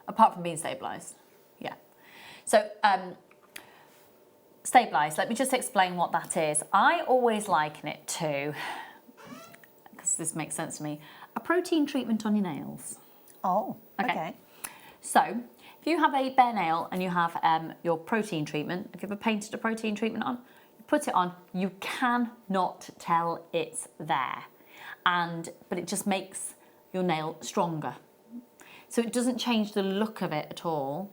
S1: apart from being stabilised. Yeah. So, stabilised, let me just explain what that is. I always liken it to, because this makes sense to me, a protein treatment on your nails.
S2: Oh, okay.
S1: So, if you have a bare nail and you have your protein treatment, if you've ever painted a protein treatment on, you put it on, you cannot tell it's there. But it just makes your nail stronger. So it doesn't change the look of it at all,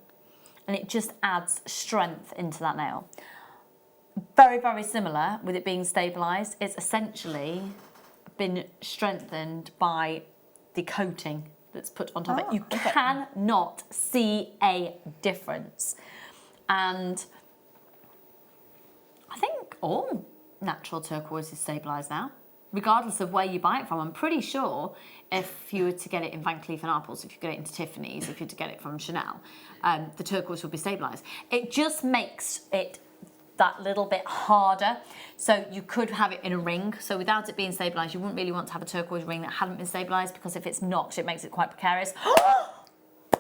S1: and it just adds strength into that nail. Very, very similar with it being stabilised. It's essentially been strengthened by the coating that's put on top of it. You cannot see a difference. And I think all natural turquoise is stabilised now, regardless of where you buy it from. I'm pretty sure if you were to get it in Van Cleef & Arpels, if you get it into Tiffany's, if you were to get it from Chanel, the turquoise will be stabilised. It just makes it that little bit harder. So you could have it in a ring. So without it being stabilised, you wouldn't really want to have a turquoise ring that hadn't been stabilised, because if it's not, it makes it quite precarious. £100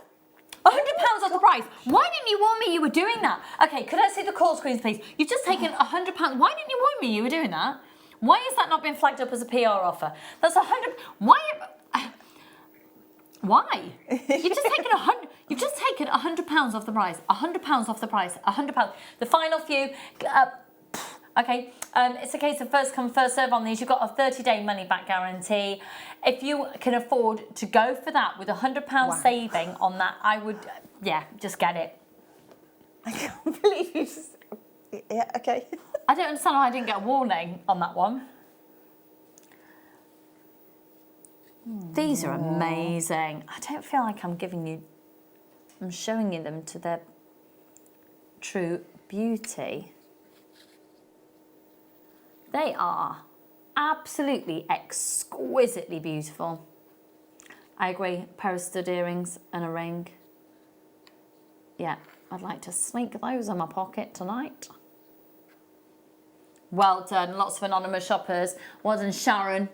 S1: off the price. Why didn't you warn me you were doing that? Okay, could I see the call screens, please? You've just taken £100. Why didn't you warn me you were doing that? Why has that not been flagged up as a PR offer? That's 100. Why? Why? You've just taken You've just taken £100 off the price. £100 off the price. £100. The final few. Okay. It's a case of first come, first serve on these. You've got a 30-day money-back guarantee. If you can afford to go for that with £100 saving on that, I would. Yeah, just get it.
S2: I can't believe you just. Yeah. Okay.
S1: I don't understand why I didn't get a warning on that one. These are amazing. I don't feel like I'm showing you them to their true beauty. They are absolutely exquisitely beautiful. I agree, a pair of stud earrings and a ring. Yeah, I'd like to sneak those in my pocket tonight. Well done, lots of anonymous shoppers. Well done, Sharon.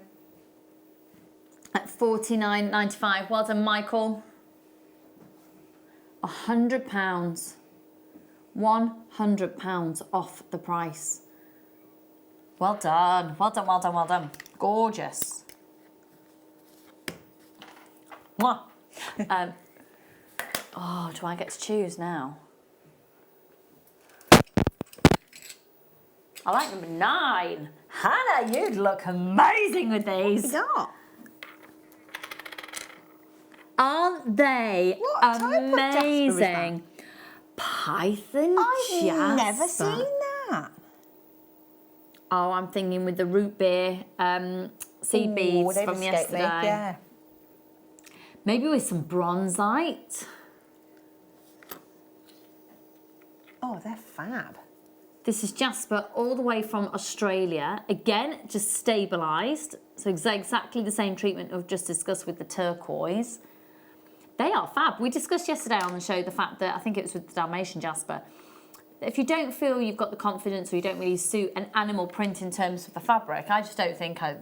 S1: At $49.95. Well done, Michael. £100. £100 off the price. Well done. Well done, well done, well done. Gorgeous. Mwah. Oh, do I get to choose now? I like number 9. Hannah, you'd look amazing with these.
S2: Yeah.
S1: Aren't they
S2: What type of jasper is that?
S1: amazing? Python jasper.
S2: I've never seen that.
S1: Oh, I'm thinking with the root beer seed
S2: Ooh,
S1: beads
S2: they've
S1: from
S2: escaped me,
S1: yesterday.
S2: Yeah.
S1: Maybe with some bronzite.
S2: Oh, they're fab.
S1: This is jasper all the way from Australia. Again, just stabilised. So exactly the same treatment we've just discussed with the turquoise. They are fab. We discussed yesterday on the show the fact that, I think it was with the Dalmatian jasper, if you don't feel you've got the confidence or you don't really suit an animal print in terms of the fabric, I just don't think I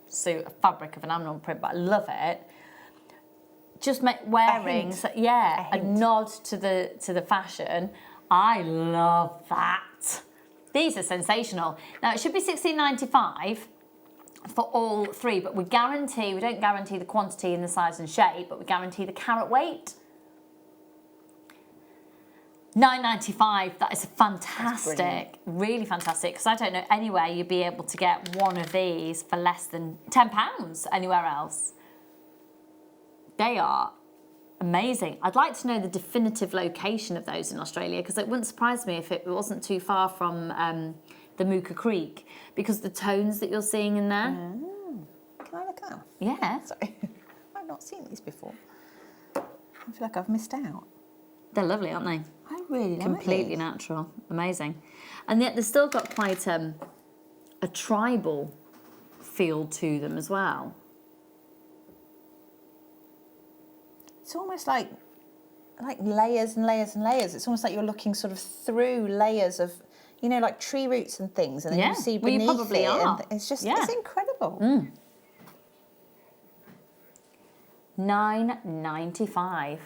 S1: suit a fabric of an animal print, but I love it. Just wearing, a nod to the fashion. I love that. These are sensational. Now it should be $16.95 for all 3, but we don't guarantee the quantity and the size and shape, but we guarantee the carat weight. $9.95, that is fantastic, really fantastic, because I don't know anywhere you'd be able to get one of these for less than £10 anywhere else. They are amazing. I'd like to know the definitive location of those in Australia, because it wouldn't surprise me if it wasn't too far from the Mooka Creek, because the tones that you're seeing in there.
S2: Can I look at them?
S1: Yeah.
S2: Sorry, I've not seen these before. I feel like I've missed out.
S1: They're lovely, aren't they?
S2: I really like
S1: Completely
S2: these.
S1: natural, amazing. And yet they've still got quite a tribal feel to them as well.
S2: It's almost like layers and layers and layers. It's almost like you're looking sort of through layers of, you know, like tree roots and things, and then you see beneath
S1: you probably
S2: it.
S1: are.
S2: And it's just, it's incredible.
S1: $9.95.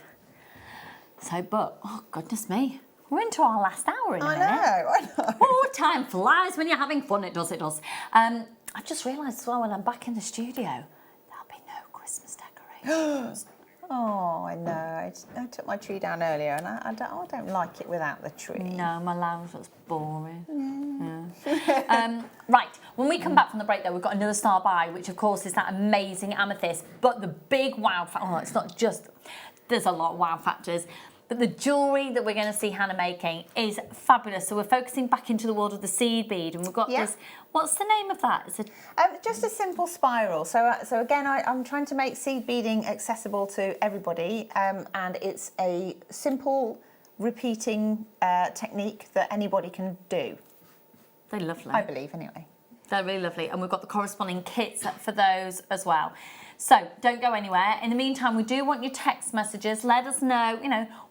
S1: So, but, oh, goodness me. We're into our last hour in a minute.
S2: I know.
S1: Oh, time flies when you're having fun. It does, it does. I've just realised as well, when I'm back in the studio, there'll be no Christmas decorations.
S2: Oh, I know. I took my tree down earlier, and I don't like it without the tree.
S1: No, my lounge looks boring. Yeah. Right, when we come back from the break, though, we've got another star buy, which, of course, is that amazing amethyst. But the big wow factor, it's not just, there's a lot of wow factors. But the jewellery that we're going to see Hannah making is fabulous. So we're focusing back into the world of the seed bead, and we've got this. What's the name of that? It's
S2: just a simple spiral. So again, I'm trying to make seed beading accessible to everybody, and it's a simple repeating technique that anybody can do.
S1: They're lovely.
S2: I believe, anyway.
S1: They're really lovely, and we've got the corresponding kits for those as well. So don't go anywhere. In the meantime, we do want your text messages. Let us know,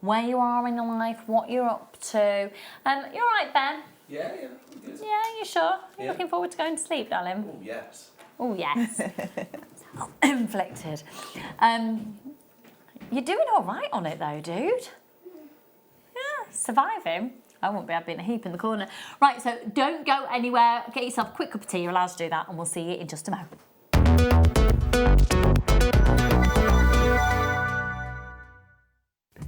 S1: where you are in your life, what you're up to. You all right, Ben?
S5: Yeah, good.
S1: Yeah, you sure? You're looking forward to going to sleep, darling?
S5: Oh, yes.
S1: Oh, yes. Inflicted. You're doing all right on it, though, dude. Yeah, surviving. I won't be able to be in a heap in the corner. Right, so don't go anywhere. Get yourself a quick cup of tea. You're allowed to do that, and we'll see you in just a moment.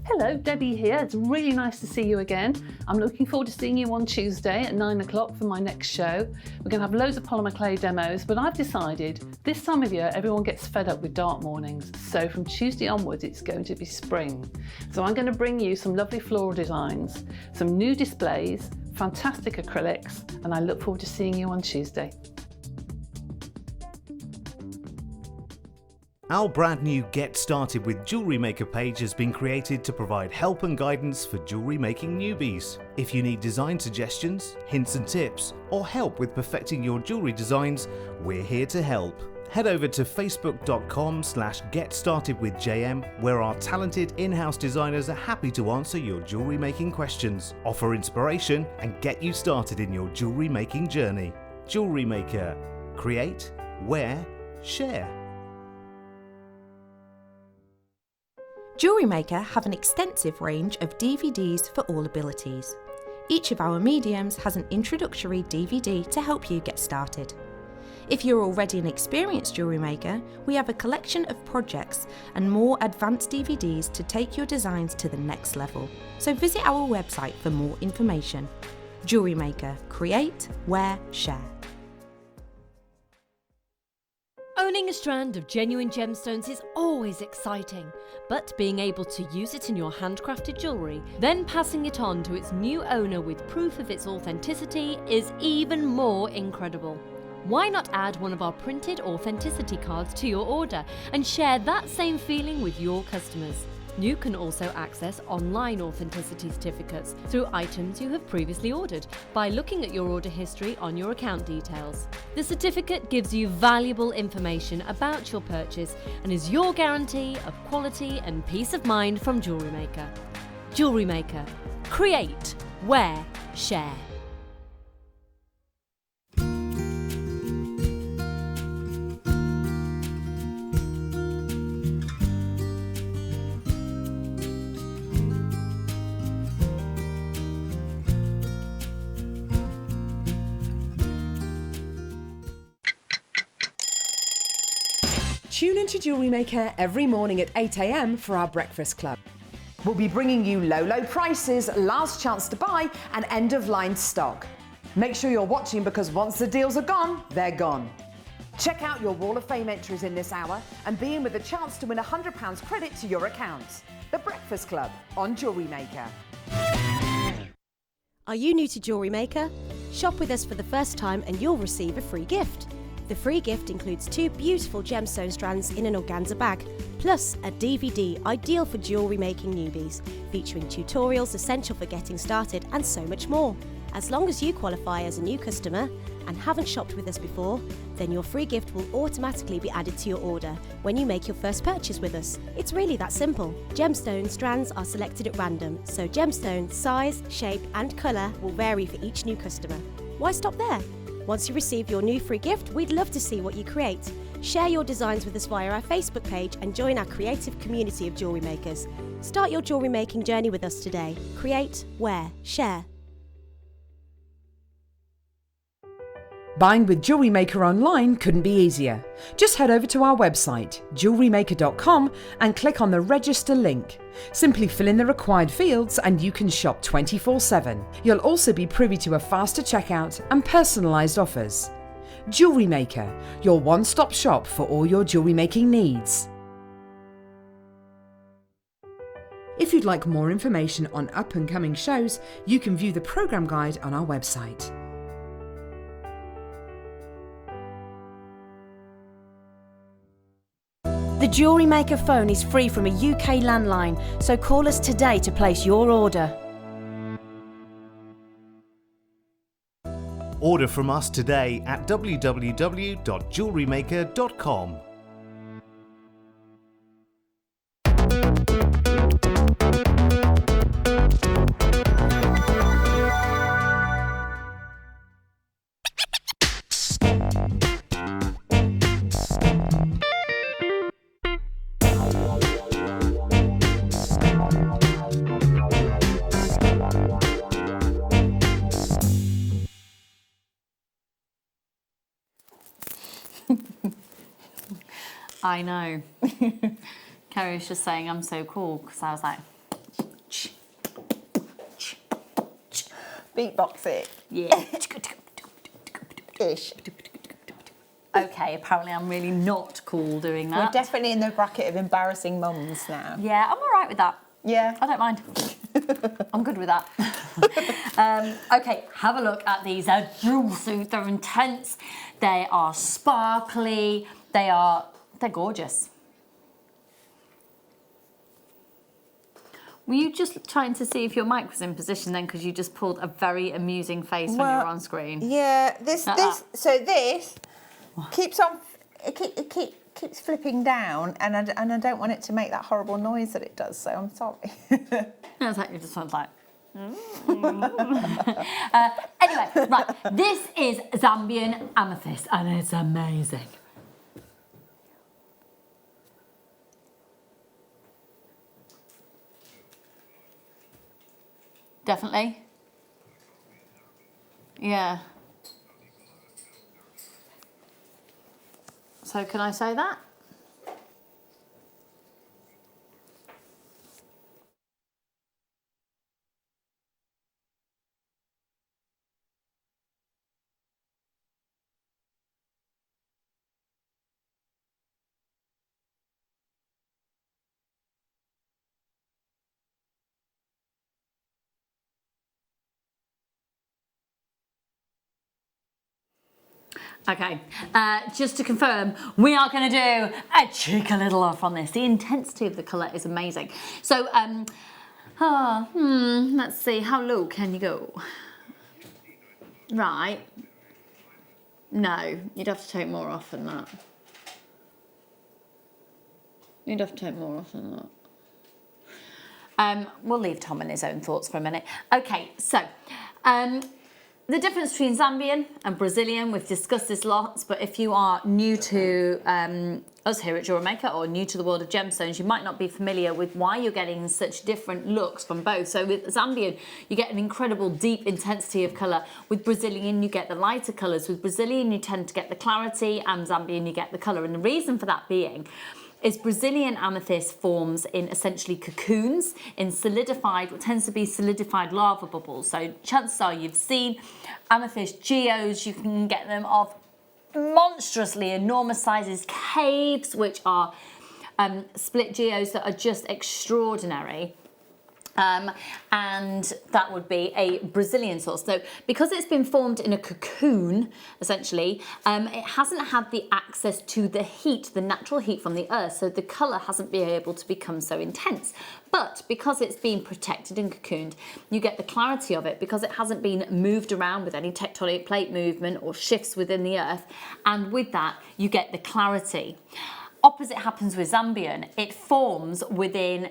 S6: Hello, Debbie here. It's really nice to see you again. I'm looking forward to seeing you on Tuesday at 9 o'clock for my next show. We're going to have loads of polymer clay demos, but I've decided this time of year everyone gets fed up with dark mornings. So from Tuesday onwards, it's going to be spring. So I'm going to bring you some lovely floral designs, some new displays, fantastic acrylics, and I look forward to seeing you on Tuesday.
S8: Our brand new Get Started with Jewellery Maker page has been created to provide help and guidance for jewellery making newbies. If you need design suggestions, hints and tips, or help with perfecting your jewellery designs, we're here to help. Head over to facebook.com/getstartedwithjm, where our talented in-house designers are happy to answer your jewellery making questions, offer inspiration, and get you started in your jewellery making journey. Jewellery Maker. Create, wear, share.
S10: Jewellery Maker have an extensive range of DVDs for all abilities. Each of our mediums has an introductory DVD to help you get started. If you're already an experienced jewellery maker, we have a collection of projects and more advanced DVDs to take your designs to the next level. So visit our website for more information. Jewellery Maker. Create, wear, share.
S7: Owning a strand of genuine gemstones is always exciting, but being able to use it in your handcrafted jewellery, then passing it on to its new owner with proof of its authenticity is even more incredible. Why not add one of our printed authenticity cards to your order and share that same feeling with your customers? You can also access online authenticity certificates through items you have previously ordered by looking at your order history on your account details. The certificate gives you valuable information about your purchase and is your guarantee of quality and peace of mind from Jewellery Maker. Jewellery Maker. Create, wear, share.
S9: Tune into Jewellery Maker every morning at 8 a.m. for our breakfast club. We'll be bringing you low prices, last chance to buy, and end-of-line stock. Make sure you're watching because once the deals are gone, they're gone. Check out your Wall of Fame entries in this hour and be in with a chance to win £100 credit to your account. The Breakfast Club on Jewellery Maker.
S10: Are you new to Jewellery Maker? Shop with us for the first time and you'll receive a free gift. The free gift includes 2 beautiful gemstone strands in an organza bag, plus a DVD ideal for jewellery making newbies, featuring tutorials essential for getting started and so much more. As long as you qualify as a new customer and haven't shopped with us before, then your free gift will automatically be added to your order when you make your first purchase with us. It's really that simple. Gemstone strands are selected at random, so gemstone size, shape and colour will vary for each new customer. Why stop there? Once you receive your new free gift, we'd love to see what you create. Share your designs with us via our Facebook page and join our creative community of jewellery makers. Start your jewellery making journey with us today. Create, wear, share.
S9: Buying with Jewellery Maker online couldn't be easier. Just head over to our website, jewellerymaker.com, and click on the register link. Simply fill in the required fields and you can shop 24/7. You'll also be privy to a faster checkout and personalised offers. Jewellery Maker, your one-stop shop for all your jewellery making needs. If you'd like more information on up-and-coming shows, you can view the programme guide on our website.
S10: The Jewellery Maker phone is free from a UK landline, so call us today to place your order.
S8: Order from us today at www.jewellerymaker.com.
S1: I know. Kerry was just saying I'm so cool because I was like,
S2: Beatbox it.
S1: yeah.
S2: Ish.
S1: Okay, apparently I'm really not cool doing that.
S2: We're definitely in the bracket of embarrassing mums now.
S1: Yeah, I'm all right with that.
S2: Yeah.
S1: I don't mind. I'm good with that. Okay, have a look at these. They're jewel suits. They're intense. They are sparkly. They're gorgeous. Were you just trying to see if your mic was in position then, because you just pulled a very amusing face when you were on screen?
S2: Yeah, this keeps on, it keeps flipping down, and I don't want it to make that horrible noise that it does. So I'm sorry.
S1: It's like you just sound like. Anyway, right. This is Zambian amethyst, and it's amazing. Definitely. Yeah. So can I say that? Okay, just to confirm, we are going to do a cheeky little off on this. The intensity of the colour is amazing. So, let's see, how low can you go? Right. No, you'd have to take more off than that. You'd have to take more off than that. We'll leave Tom and his own thoughts for a minute. Okay, so, the difference between Zambian and Brazilian, we've discussed this lots, but if you are new to us here at Jewellery Maker or new to the world of gemstones, you might not be familiar with why you're getting such different looks from both. So with Zambian, you get an incredible deep intensity of colour. With Brazilian, you get the lighter colours. With Brazilian, you tend to get the clarity, and Zambian, you get the colour. And the reason for that being is Brazilian amethyst forms in essentially cocoons, in solidified, what tends to be solidified lava bubbles. So chances are you've seen amethyst geodes, you can get them of monstrously enormous sizes, caves, which are split geodes that are just extraordinary. And that would be a Brazilian source. So because it's been formed in a cocoon, essentially, it hasn't had the access to the heat, the natural heat from the earth, so the colour hasn't been able to become so intense. But because it's been protected and cocooned, you get the clarity of it because it hasn't been moved around with any tectonic plate movement or shifts within the earth, and with that you get the clarity. Opposite happens with Zambian. It forms within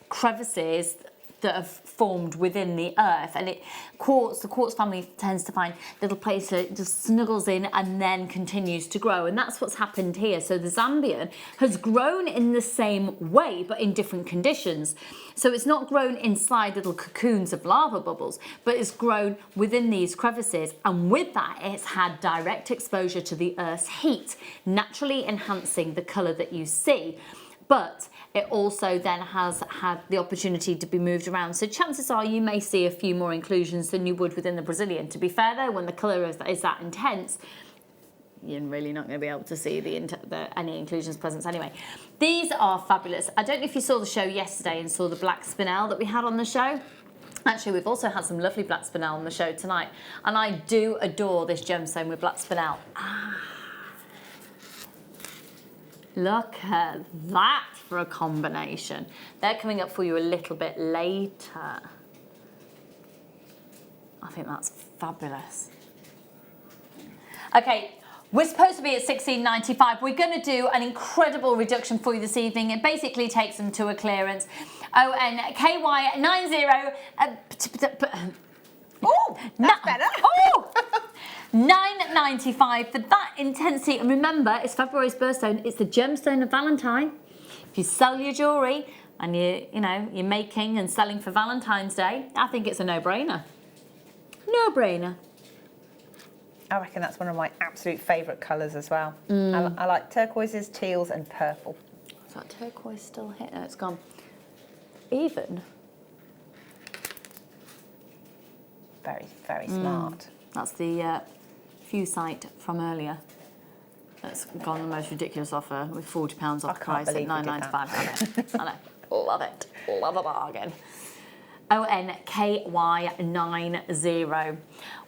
S1: crevices that have formed within the earth, and the quartz family tends to find little places it just snuggles in and then continues to grow, and that's what's happened here. So the Zambian has grown in the same way but in different conditions. So it's not grown inside little cocoons of lava bubbles, but it's grown within these crevices, and with that it's had direct exposure to the earth's heat, naturally enhancing the colour that you see. But it also then has had the opportunity to be moved around. So chances are you may see a few more inclusions than you would within the Brazilian. To be fair though, when the colour is that intense, you're really not going to be able to see any inclusions present anyway. These are fabulous. I don't know if you saw the show yesterday and saw the black spinel that we had on the show. Actually, we've also had some lovely black spinel on the show tonight. And I do adore this gemstone with black spinel. Look at that for a combination. They're coming up for you a little bit later. I think that's fabulous. Okay, we're supposed to be at $16.95. We're going to do an incredible reduction for you this evening. It basically takes them to a clearance. ONKY90.
S2: Oh, that's better.
S1: Oh! $9.95 for that intensity. And remember, it's February's birthstone. It's the gemstone of Valentine. If you sell your jewellery and you're making and selling for Valentine's Day, I think it's a no-brainer. No-brainer.
S2: I reckon that's one of my absolute favourite colours as well. I like turquoises, teals and purple.
S1: Is that turquoise still here? No, it's gone. Even.
S2: Very, very smart.
S1: That's the Fusite from earlier. That's gone the most ridiculous offer with £40 off price at $9.95. I know. Love it. Love a bargain. ONKY90.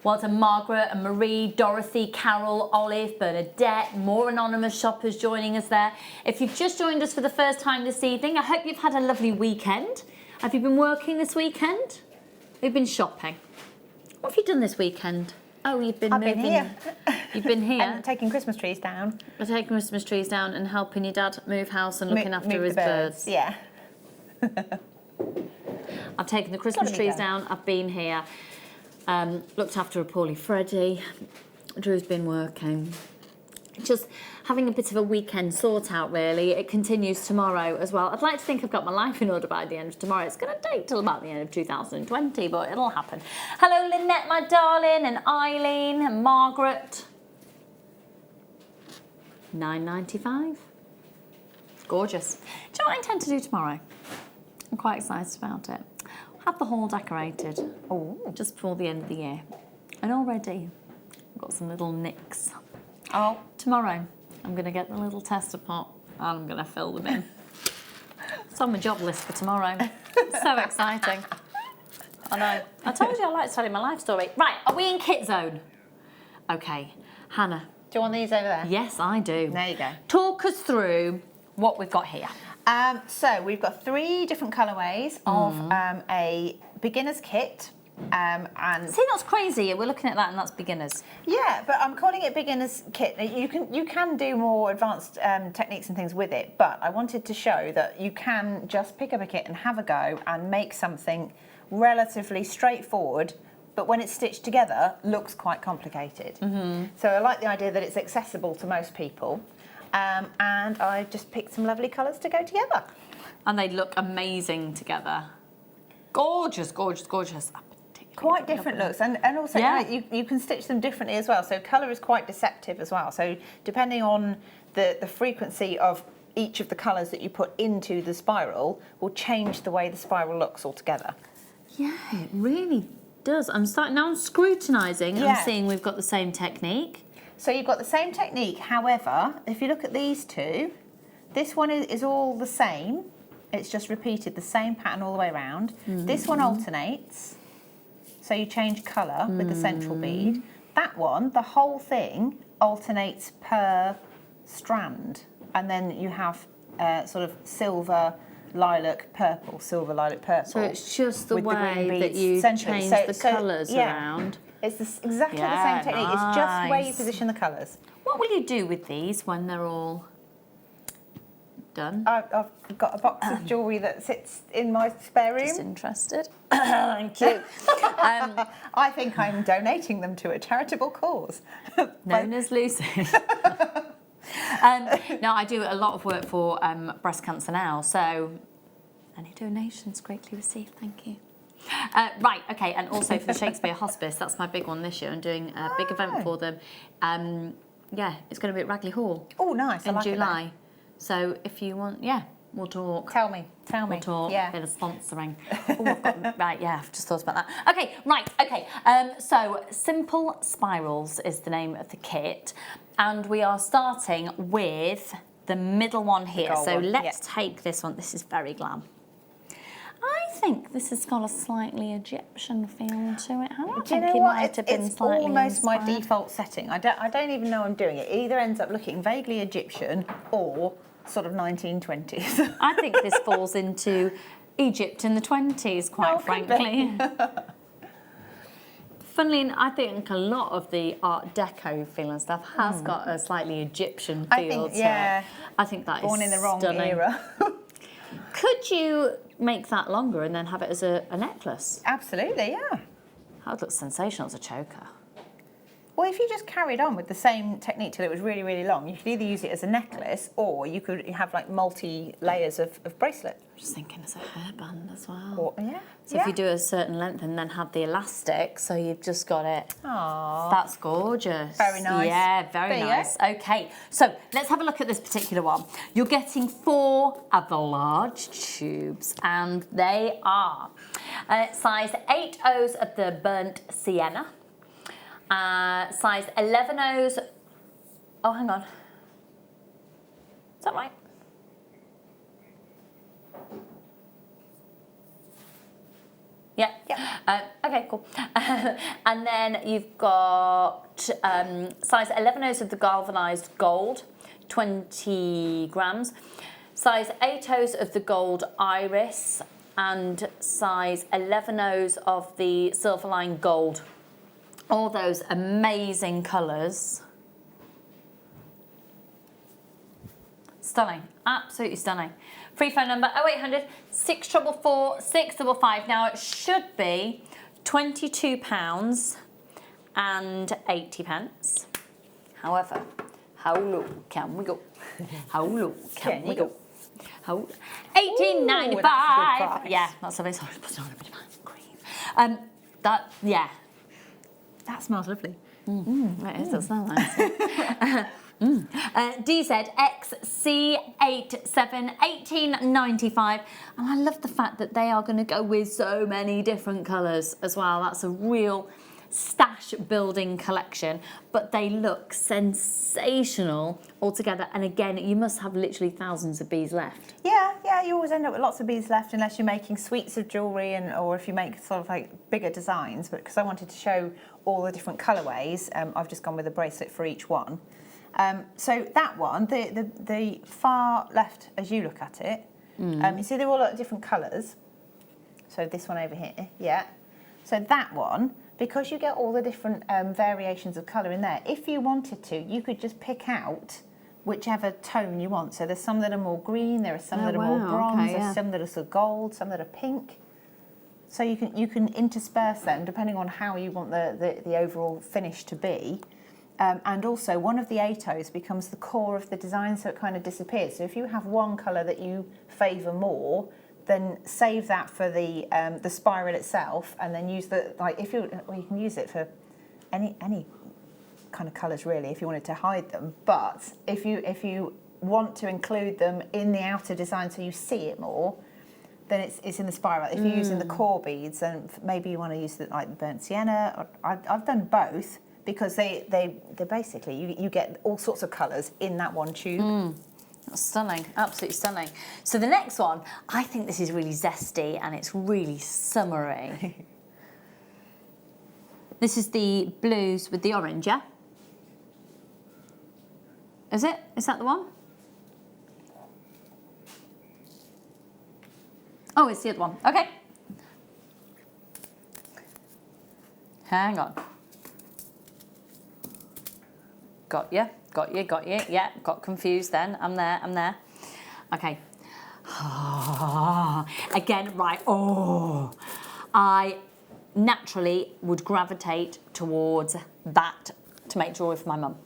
S1: Well done, Margaret and Marie, Dorothy, Carol, Olive, Bernadette, more anonymous shoppers joining us there. If you've just joined us for the first time this evening, I hope you've had a lovely weekend. Have you been working this weekend? You've been shopping. What have you done this weekend? Oh, you've been moving.
S2: Been here.
S1: You've been here.
S2: And taking Christmas trees down.
S1: We're taking Christmas trees down and helping your dad move house and looking after his birds.
S2: Yeah.
S1: I've taken the Christmas trees down. I've been here. Looked after a poorly Freddie. Drew's been working. Just having a bit of a weekend sort out, really. It continues tomorrow as well. I'd like to think I've got my life in order by the end of tomorrow. It's going to take till about the end of 2020, but it'll happen. Hello, Lynette, my darling, and Eileen, and Margaret. £9.95. Gorgeous. Do you know what I intend to do tomorrow? I'm quite excited about it. Have the hall decorated just before the end of the year. And already I've got some little nicks.
S2: Oh.
S1: Tomorrow I'm going to get the little tester pot and I'm going to fill them in. It's on my job list for tomorrow. So exciting. I know. I told you I like telling my life story. Right, are we in kit zone? Okay, Hannah.
S2: Do you want these over there?
S1: Yes, I do.
S2: There you go.
S1: Talk us through what we've got here.
S2: So we've got 3 different colourways of a beginner's kit. And
S1: see, that's crazy. We're looking at that, and that's beginners.
S2: Yeah, but I'm calling it beginner's kit. You can do more advanced techniques and things with it, but I wanted to show that you can just pick up a kit and have a go and make something relatively straightforward, but when it's stitched together, looks quite complicated. So I like the idea that it's accessible to most people. And I just picked some lovely colours to go together.
S1: And they look amazing together. Gorgeous, gorgeous, gorgeous.
S2: Quite different looks, and also you can stitch them differently as well. So colour is quite deceptive as well. So depending on the frequency of each of the colours that you put into the spiral will change the way the spiral looks altogether.
S1: Yeah, it really does. I'm scrutinising and seeing we've got the same technique.
S2: So you've got the same technique. However, if you look at these two, this one is all the same. It's just repeated the same pattern all the way around. This one alternates. So you change colour with the central bead. That one, the whole thing alternates per strand. And then you have sort of silver, lilac, purple, silver, lilac, purple.
S1: So it's just the way
S2: green
S1: that
S2: beads
S1: you
S2: centrally.
S1: change the colours around.
S2: It's exactly the same technique. It's just where you position the colours.
S1: What will you do with these when they're all done?
S2: I've got a box of jewellery that sits in my spare room.
S1: Just interested. Thank you.
S2: I think I'm donating them to a charitable cause.
S1: Known as Lucy. No, I do a lot of work for breast cancer now, so any donations greatly received, thank you. Right, okay, and also for the Shakespeare Hospice, that's my big one this year. I'm doing a big event for them. Yeah, it's going to be at Ragley Hall.
S2: Oh, nice.
S1: In July. So if you want, we'll talk.
S2: Tell me.
S1: We'll talk.
S2: Yeah.
S1: Bit of sponsoring. Oh, I've got, right, yeah, I've just thought about that. Okay, right, okay. So Simple Spirals is the name of the kit. And we are starting with the middle one here. So let's take this one. This is very glam. I think this has got a slightly Egyptian feel to it.
S2: Do you know what? It's almost my default setting. I don't even know I'm doing it. It either ends up looking vaguely Egyptian or sort of 1920s.
S1: I think this falls into Egypt in the 20s, quite frankly. Funnily, I think a lot of the Art Deco feel and stuff has got a slightly Egyptian feel to it. I think that
S2: Born
S1: is
S2: in the wrong
S1: stunning.
S2: era.
S1: Could you make that longer and then have it as a necklace?
S2: Absolutely, yeah.
S1: That would look sensational as a choker.
S2: Well, if you just carried on with the same technique till it was really, really long, you could either use it as a necklace or you could have like multi-layers of bracelet.
S1: I'm just thinking as a hairband as well.
S2: Or,
S1: So if you do a certain length and then have the elastic, so you've just got it.
S2: Aww.
S1: That's gorgeous.
S2: Very nice.
S1: Yeah, very nice. Okay, so let's have a look at this particular one. You're getting 4 of the large tubes, and they are size 8 O's of the burnt sienna. Size 11 O's. Oh, hang on. Is that right? Yeah. Okay, cool. And then you've got size 11 O's of the galvanised gold, 20 grams. Size 8 O's of the gold iris, and size 11 O's of the silver-line gold. All those amazing colours. Stunning, absolutely stunning. Free phone number 0800 644 655. Now it should be £22 and 80 pence. However, how low can we go? How low can we go? How £18.95. Yeah, that's a bit sorry. Put it on a bit of cream. That smells lovely.
S2: It is,
S1: that smells nice. DZXC87 1895, and I love the fact that they are going to go with so many different colours as well. That's a real stash building collection, but they look sensational altogether. And again, you must have literally thousands of bees left.
S2: Yeah, you always end up with lots of bees left unless you're making suites of jewellery or if you make sort of like bigger designs. But because I wanted to show all the different colourways, I've just gone with a bracelet for each one. So that one, the far left as you look at it, you see they're all at different colours. So this one over here, yeah. So that one, because you get all the different variations of colour in there, if you wanted to, you could just pick out whichever tone you want. So there's some that are more green, there are some that are more bronze, there's some that are sort of gold, some that are pink. So you can intersperse them depending on how you want the overall finish to be. And also one of the ATOs becomes the core of the design, so it kind of disappears. So if you have one colour that you favour more, then save that for the spiral itself, and then use you can use it for any kind of colours really if you wanted to hide them. But if you want to include them in the outer design so you see it more, then it's in the spiral. If you're using the core beads, then maybe you want to use the burnt sienna. I've done both because they basically you get all sorts of colours in that one tube.
S1: That's stunning, absolutely stunning. So the next one, I think this is really zesty and it's really summery. This is the blues with the orange, yeah? Is it? Is that the one? Oh, it's the other one. Okay. Hang on. Got you. Yeah, got confused then. I'm there. Okay. Again, right. I naturally would gravitate towards that to make jewellery for my mum.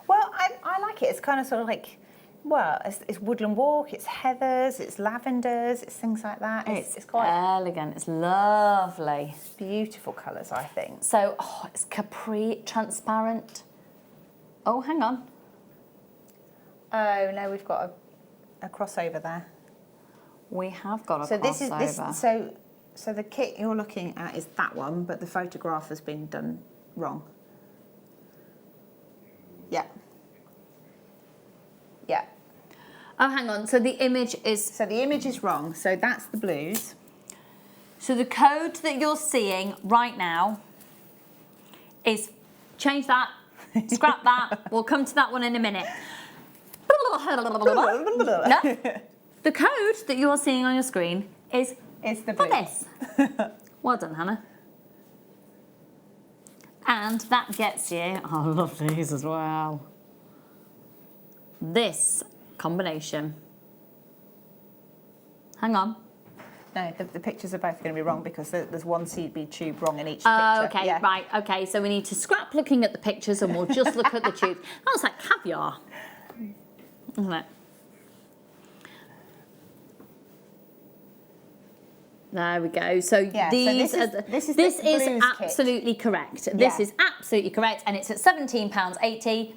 S2: Well, I like it. It's kind of sort of like, well, it's woodland walk, it's heathers, it's lavenders, it's things like that. It's quite
S1: elegant. It's lovely.
S2: Beautiful colours, I think.
S1: So, it's capri, transparent. Oh, hang on.
S2: Oh, no, we've got a crossover there.
S1: We have got a
S2: so
S1: crossover.
S2: So the kit you're looking at is that one, but the photograph has been done wrong. Yeah. Yeah.
S1: Oh, hang on. So the image is...
S2: So the image is wrong. So that's the blues.
S1: So the code that you're seeing right now is... Change that. Scrap that. We'll come to that one in a minute. No. The code that you're seeing on your screen is
S2: the
S1: for this. Well done, Hannah. And that gets you, I love these as well, this combination. Hang on.
S2: No, the pictures are both going to be wrong because there's one seed bead tube wrong in each picture.
S1: Okay, yeah. Right, okay, so we need to scrap looking at the pictures and we'll just look at the tube. That was like caviar, isn't it? There we go. So this is absolutely correct. This is absolutely correct, and it's at £17.80.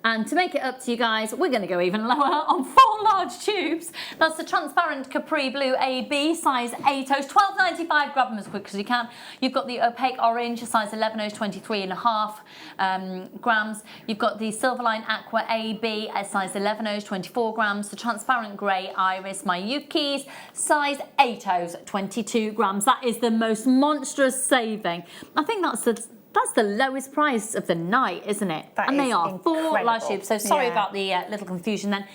S1: And to make it up to you guys, we're going to go even lower on 4 large tubes. That's the transparent Capri Blue AB, size 8 O's, £12.95. Grab them as quick as you can. You've got the opaque orange, size 11 O's, 23.5 grams. You've got the Silverline Aqua AB, size 11 O's, 24 grams. The transparent grey Iris Mayukis, size 8 O's, 22 grams. That is the most monstrous saving. I think that's the lowest price of the night, isn't it?
S2: And
S1: they are incredible. 4 large tubes. So sorry about the little confusion then.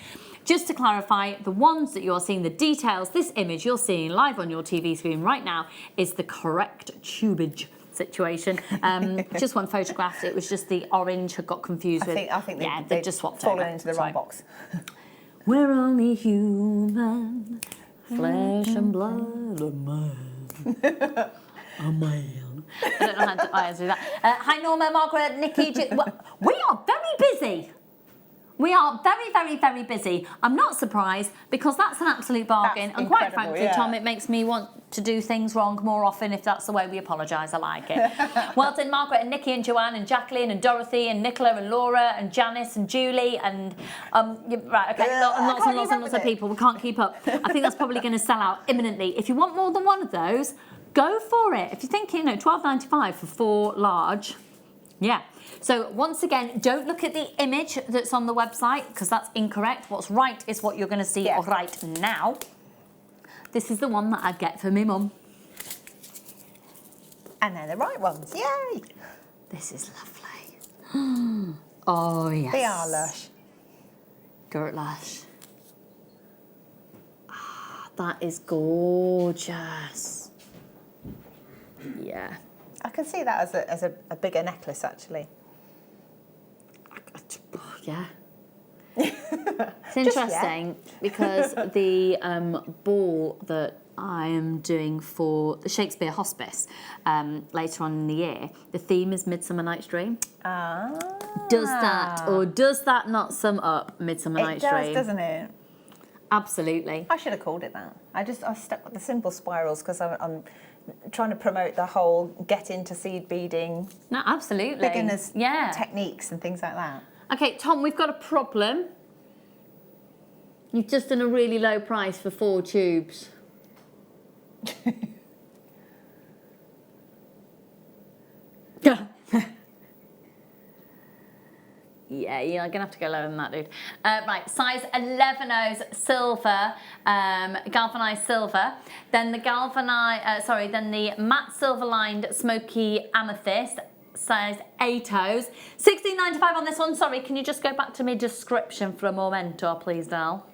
S1: Just to clarify, the ones that you're seeing, the details, this image you're seeing live on your TV screen right now is the correct tubage situation. Just when photographed, it was just the orange had got confused with.
S2: I think
S1: they've just swapped
S2: fallen
S1: over.
S2: into the wrong box.
S1: We're only human, flesh and blood, a man. A man. I don't know how to do that. Hi Norma, Margaret, Nikki. We are very busy. We are very, very, very busy. I'm not surprised because that's an absolute bargain.
S2: That's
S1: and quite
S2: incredible,
S1: frankly,
S2: yeah.
S1: Tom, it makes me want to do things wrong more often if that's the way we apologise. I like it. Well done, Margaret and Nikki and Joanne and Jacqueline and Dorothy and Nicola and Laura and Janice and Julie and right, okay, lots and lots of people. We can't keep up. I think that's probably going to sell out imminently. If you want more than one of those, go for it. If you're thinking, $12.95 for 4 large, yeah. So once again, don't look at the image that's on the website because that's incorrect. What's right is what you're going to see right now. This is the one that I'd get for me mum.
S2: And they're the right ones. Yay!
S1: This is lovely. Oh, yes.
S2: They are lush.
S1: Dirt lush. Ah, that is gorgeous. Yeah.
S2: I can see that as a bigger necklace, actually.
S1: Yeah. It's interesting because the ball that I am doing for the Shakespeare Hospice later on in the year, the theme is Midsummer Night's Dream.
S2: Ah.
S1: Does that not sum up Midsummer Night's Dream?
S2: It does, doesn't it?
S1: Absolutely.
S2: I should have called it that. I stuck with the simple spirals because I'm trying to promote the whole get into seed beading.
S1: No, absolutely.
S2: Beginners techniques and things like that.
S1: Okay, Tom, we've got a problem. You've just done a really low price for 4 tubes. Yeah, you're going to have to go lower than that, dude. Right, size 11Os, silver, galvanized silver. Then the then the matte silver lined smoky amethyst, size 8Os. $16.95 on this one. Sorry, can you just go back to my description for a momento, please, Dal?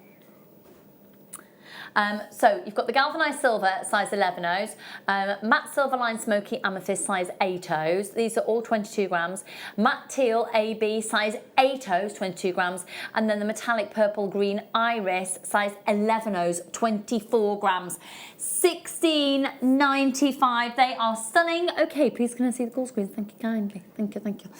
S1: So you've got the galvanized silver, size 11Os, matte silver line smoky amethyst, size 8Os. These are all 22 grams. Matte teal AB, size 8Os, 22 grams. And then the metallic purple green iris, size 11Os, 24 grams. $16.95. They are stunning. Okay, please can I see the call screens? Thank you kindly. Thank you, thank you.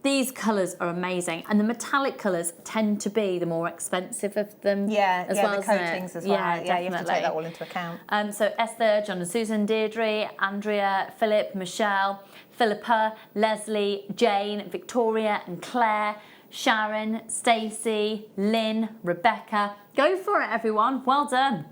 S1: These colours are amazing, and the metallic colours tend to be the more expensive of them.
S2: Yeah,
S1: as well,
S2: the coatings as well. Yeah, you have to take that all into account.
S1: So Esther, John and Susan, Deirdre, Andrea, Philip, Michelle, Philippa, Leslie, Jane, Victoria and Claire, Sharon, Stacey, Lynn, Rebecca. Go for it, everyone. Well done.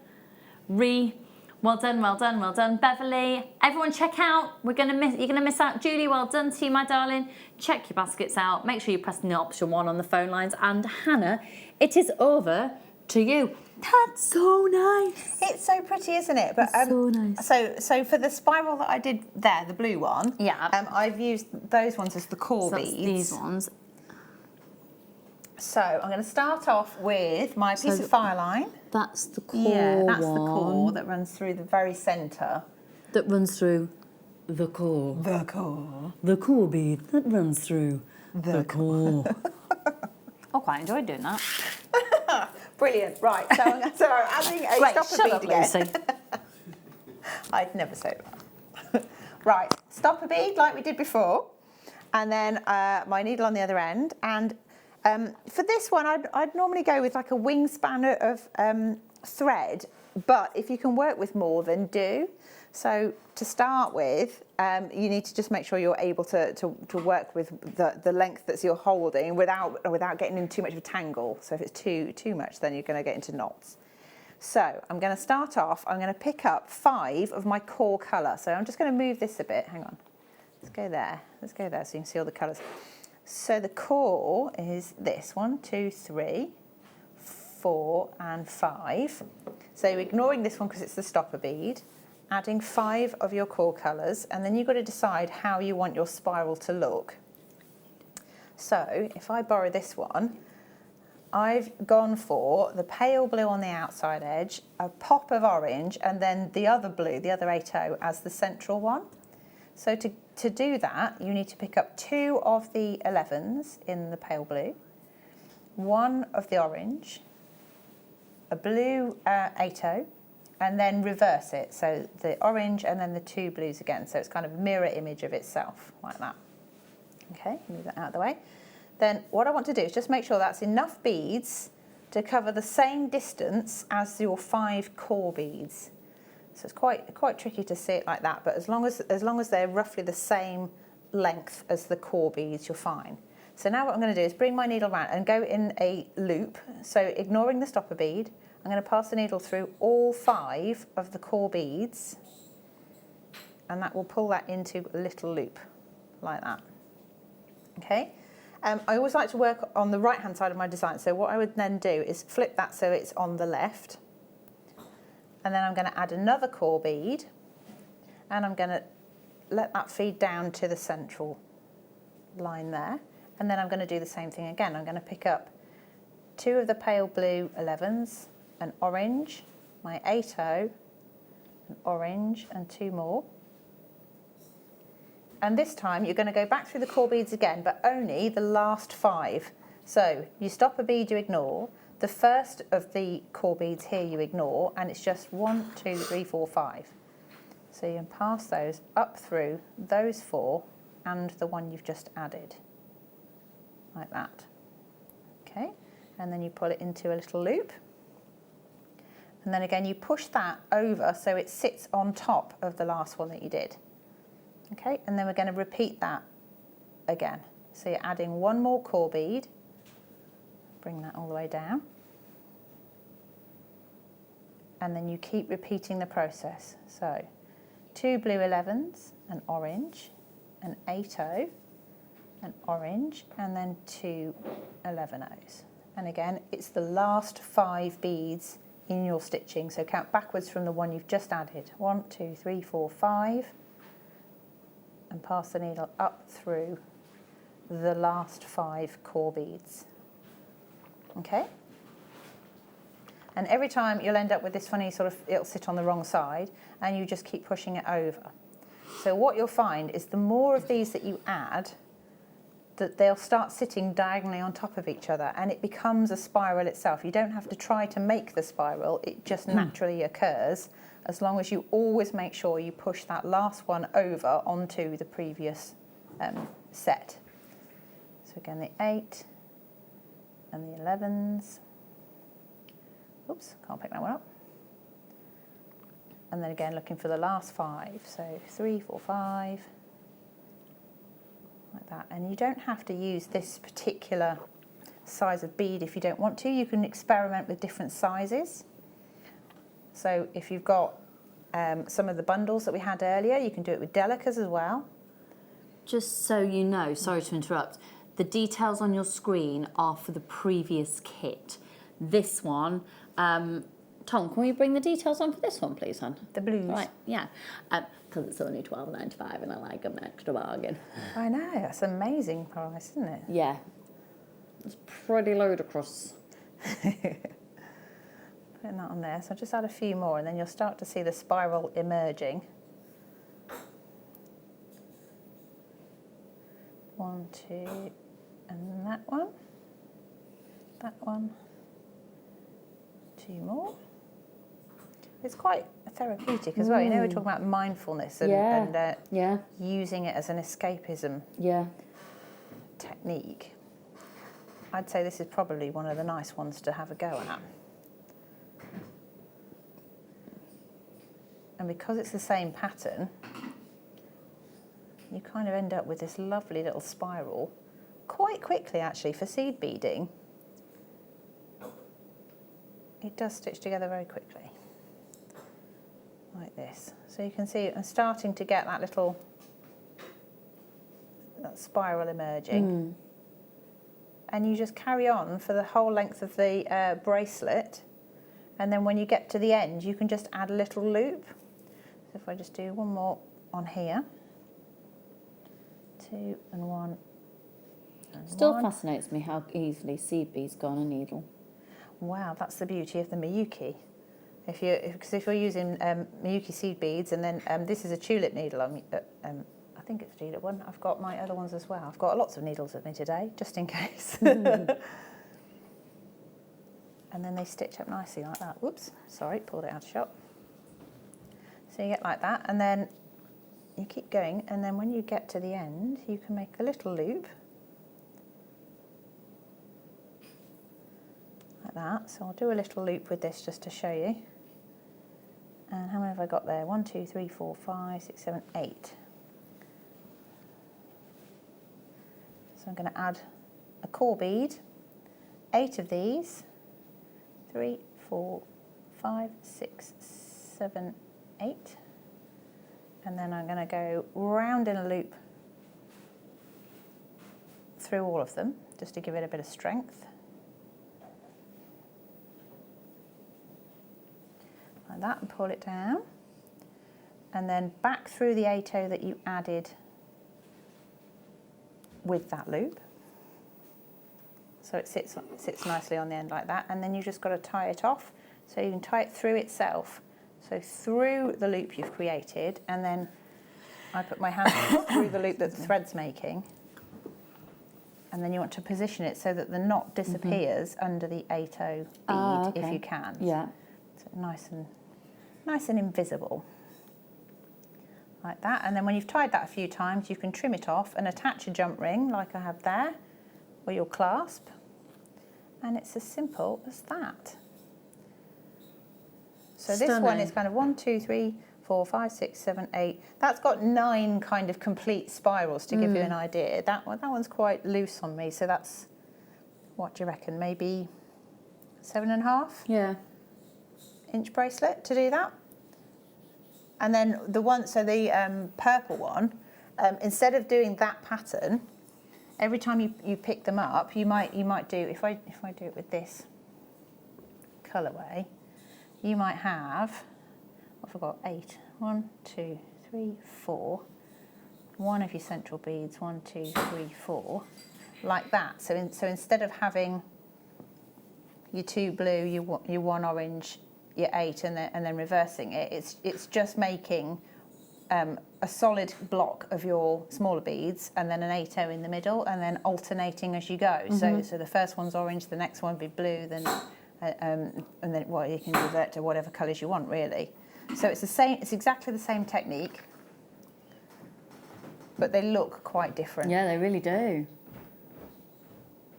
S1: Well done, well done, well done. Beverly, everyone check out. You're gonna miss out. Julie, well done to you, my darling. Check your baskets out. Make sure you're pressing the option 1 on the phone lines. And Hannah, it is over to you. That's so nice.
S2: It's so pretty, isn't it? But
S1: so nice.
S2: So for the spiral that I did there, the blue one, I've used those ones as the core beads.
S1: These ones.
S2: So I'm going to start off with my piece of fire line.
S1: That's the core.
S2: Yeah, that's the core that runs through the very centre.
S1: That runs through the core.
S2: The core.
S1: The core bead that runs through the core. I quite enjoyed doing that.
S2: Brilliant. Right. So I'm adding a stopper bead again.
S1: Lucy.
S2: I'd never say that. Right. Stopper bead like we did before, and then my needle on the other end. And for this one, I'd normally go with like a wingspan of thread, but if you can work with more, then do. So to start with, you need to just make sure you're able to work with the length that you're holding without getting in too much of a tangle. So if it's too much, then you're going to get into knots. So I'm going to start off, I'm going to pick up 5 of my core colour. So I'm just going to move this a bit. Hang on. Let's go there so you can see all the colours. So the core is this 1, 2, 3, 4 and 5. So ignoring this one because it's the stopper bead, adding 5 of your core colours, and then you've got to decide how you want your spiral to look. So if I borrow this one, I've gone for the pale blue on the outside edge, a pop of orange, and then the other blue, the other 8O, as the central one. So to do that, you need to pick up 2 of the 11s in the pale blue, 1 of the orange, a blue 8O, and then reverse it. So the orange and then the 2 blues again. So it's kind of a mirror image of itself, like that. Okay, move that out of the way. then what I want to do is just make sure that's enough beads to cover the same distance as your 5 core beads. So it's quite tricky to see it like that, but as long as they're roughly the same length as the core beads, you're fine. So now what I'm going to do is bring my needle around and go in a loop. So ignoring the stopper bead, I'm going to pass the needle through all 5 of the core beads, and that will pull that into a little loop like that. Okay. I always like to work on the right hand side of my design, so what I would then do is flip that so it's on the left, and then I'm going to add another core bead, and I'm going to let that feed down to the central line there, and then I'm going to do the same thing again. I'm going to pick up 2 of the pale blue 11s, an orange, my 8/0, an orange, and 2 more. And this time you're going to go back through the core beads again, but only the last 5. So you stop a bead, you ignore. The first of the core beads here you ignore, and it's just 1, 2, 3, 4, 5. So you can pass those up through those 4 and the one you've just added, like that. Okay, and then you pull it into a little loop. And then again you push that over so it sits on top of the last one that you did. Okay, and then we're going to repeat that again. So you're adding 1 more core bead, bring that all the way down, and then you keep repeating the process. So 2 blue 11s, an orange, an 8/0, an orange, and then 2 11/0s. And again, it's the last 5 beads in your stitching, so count backwards from the one you've just added. 1, 2, 3, 4, 5. And pass the needle up through the last 5 core beads. Okay? And every time you'll end up with this funny sort of, it'll sit on the wrong side, and you just keep pushing it over. So what you'll find is the more of these that you add, that they'll start sitting diagonally on top of each other, and it becomes a spiral itself. You don't have to try to make the spiral, it just naturally occurs, as long as you always make sure you push that last one over onto the previous set. So again, the 8 and the 11s. Oops, can't pick that one up. And then again, looking for the last 5. So 3, 4, 5, like that. And you don't have to use this particular size of bead if you don't want to. You can experiment with different sizes. So if you've got some of the bundles that we had earlier, you can do it with delicas as well.
S1: Just so you know, sorry to interrupt, the details on your screen are for the previous kit. This one, Tom, can we bring the details on for this one, please, hon?
S2: The blues.
S1: Right, yeah. Because it's only $12.95 and I like an extra bargain.
S2: I know, that's an amazing price, isn't it?
S1: Yeah. It's pretty ludicrous.
S2: Putting that on there, so just add a few more and then you'll start to see the spiral emerging. 1, 2, and that one, 2 more. It's quite therapeutic as well. You know, we're talking about mindfulness and using it as an escapism technique. I'd say this is probably one of the nice ones to have a go at. And because it's the same pattern, you kind of end up with this lovely little spiral quite quickly, actually. For seed beading, it does stitch together very quickly, like this. So you can see I'm starting to get that little spiral emerging. And you just carry on for the whole length of the bracelet, and then when you get to the end you can just add a little loop. So if I just do 1 more on here, 2 and 1 and
S1: Still
S2: 1.
S1: fascinates me how easily seed beads go on a needle.
S2: Wow, that's the beauty of the Miyuki. Because if you're using Miyuki seed beads, and then this is a tulip needle, I think it's a tulip one. I've got my other ones as well. I've got lots of needles with me today, just in case. And then they stitch up nicely like that. Whoops, sorry, pulled it out of shot. So you get like that, and then you keep going, and then when you get to the end, you can make a little loop that. So I'll do a little loop with this just to show you. And how many have I got there? 1, 2, 3, 4, 5, 6, 7, 8. So I'm going to add a core bead, 8 of these, 3, 4, 5, 6, 7, 8. And then I'm going to go round in a loop through all of them, just to give it a bit of strength. Like that, and pull it down. And then back through the 8O that you added with that loop. So it sits nicely on the end like that. And then you just got to tie it off. So you can tie it through itself. So through the loop you've created, and then I put my hand through the loop that the thread's making. And then you want to position it so that the knot disappears under the 8O bead if you can.
S1: Yeah.
S2: So nice and invisible. Like that. And then when you've tied that a few times, you can trim it off and attach a jump ring like I have there, or your clasp. And it's as simple as that. So this one is kind of 1, 2, 3, 4, 5, 6, 7, 8. That's got 9 kind of complete spirals to give you an idea. That one's quite loose on me. So that's, what do you reckon? Maybe 7.5 inch bracelet to do that. And then the purple one, instead of doing that pattern, every time you pick them up, you might do, if I do it with this colourway, you might have, I forgot 8. 1, 2, 3, 4. One of your central beads, 1, 2, 3, 4, like that. So instead of having your 2 blue, your 1 orange, your 8, and then reversing it, it's just making a solid block of your smaller beads, and then an 8O in the middle, and then alternating as you go. So the first one's orange, the next one will be blue, then and then you can revert to whatever colours you want, really. So it's the same. It's exactly the same technique, but they look quite different.
S1: Yeah, they really do.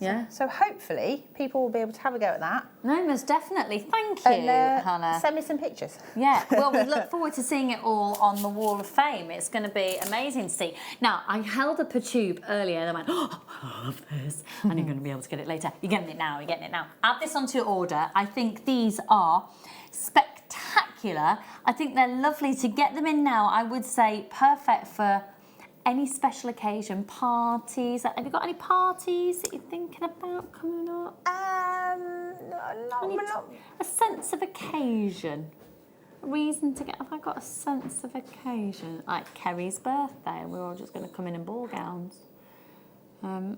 S1: Yeah.
S2: So hopefully people will be able to have a go at that.
S1: No, most definitely. Thank you, Hannah.
S2: Send me some pictures.
S1: Yeah, well, we look forward to seeing it all on the Wall of Fame. It's going to be amazing to see. Now, I held up a tube earlier and I went, oh, I love this. And you're going to be able to get it later. You're getting it now, you're getting it now. Add this onto your order. I think these are spectacular. I think they're lovely to get them in now. I would say perfect for any special occasion, parties. Have you got any parties that you're thinking about coming up?
S2: Not.
S1: A sense of occasion. A reason to get. Have I got a sense of occasion? Like Kerry's birthday, and we're all just going to come in ball gowns.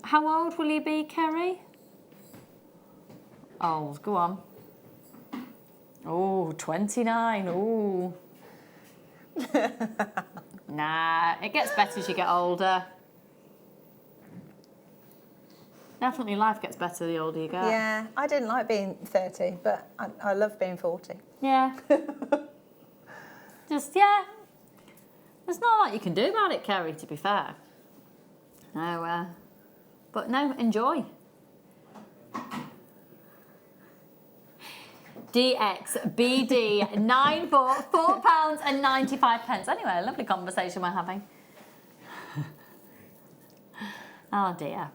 S1: How old will you be, Kerry? Oh, go on. Oh, 29. Oh. Nah, it gets better as you get older. Definitely life gets better the older you get.
S2: Yeah, I didn't like being 30, but I love being 40.
S1: Yeah. Yeah. There's not a lot you can do about it, Kerry, to be fair. No, but no, enjoy. DXBD 9 for £4.95. Anyway, a lovely conversation we're having. Oh dear.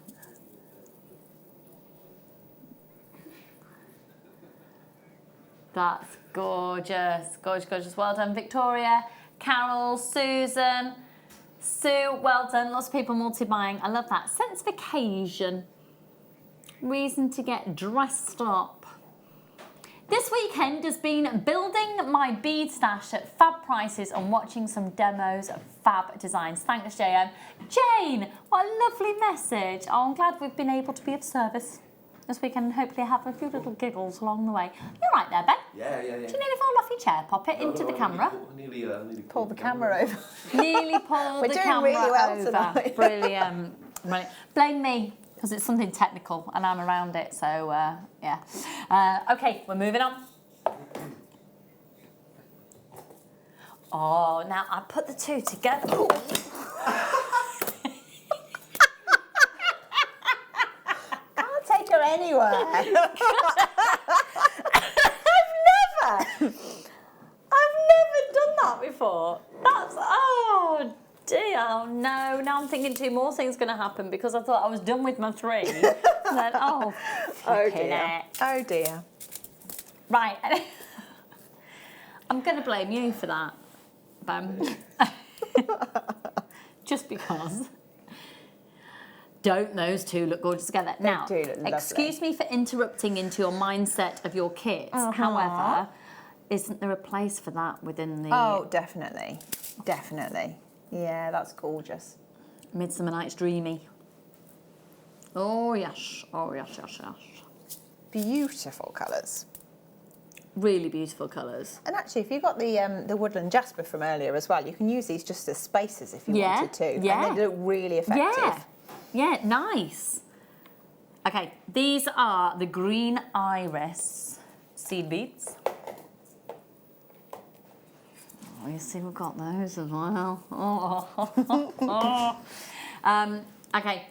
S1: That's gorgeous. Gorgeous, gorgeous. Well done, Victoria, Carol, Susan, Sue, well done. Lots of people multi-buying. I love that. Sense of occasion. Reason to get dressed up. This weekend has been building my bead stash at fab prices and watching some demos of fab designs. Thanks, JM. Jane, what a lovely message. Oh, I'm glad we've been able to be of service this weekend and hopefully have a few little giggles along the way. You're right there, Ben.
S5: Yeah.
S1: Did you nearly fall off your chair? Pop it into the camera.
S5: Nearly
S2: Pull the camera over.
S1: Nearly pulled the camera
S2: really well
S1: over.
S2: tonight.
S1: Brilliant. Right. Blame me, because it's something technical and I'm around it, so yeah. Okay, we're moving on. Oh, now I put the two together.
S2: Can't take her anywhere.
S1: before. That's, oh dear, oh no. Now I'm thinking 2 more things going to happen because I thought I was done with my 3. And then, oh
S2: dear. Oh dear.
S1: Right. I'm going to blame you for that, Bam. Just because. Don't those 2 look gorgeous together? Now,
S2: do look lovely.
S1: excuse me for interrupting into your mindset of your kits. However, isn't there a place for that within the...
S2: Oh, definitely. Definitely. Yeah, that's gorgeous.
S1: Midsummer Night's Dreamy. Oh, yes. Oh, yes, yes, yes.
S2: Beautiful colours.
S1: Really beautiful colours.
S2: And actually, if you got the woodland jasper from earlier as well, you can use these just as spaces if you wanted to.
S1: Yeah.
S2: And they look really effective.
S1: Yeah. Yeah, nice. Okay, these are the Green Iris seed beads. Oh, you see we've got those as well. Oh. Okay.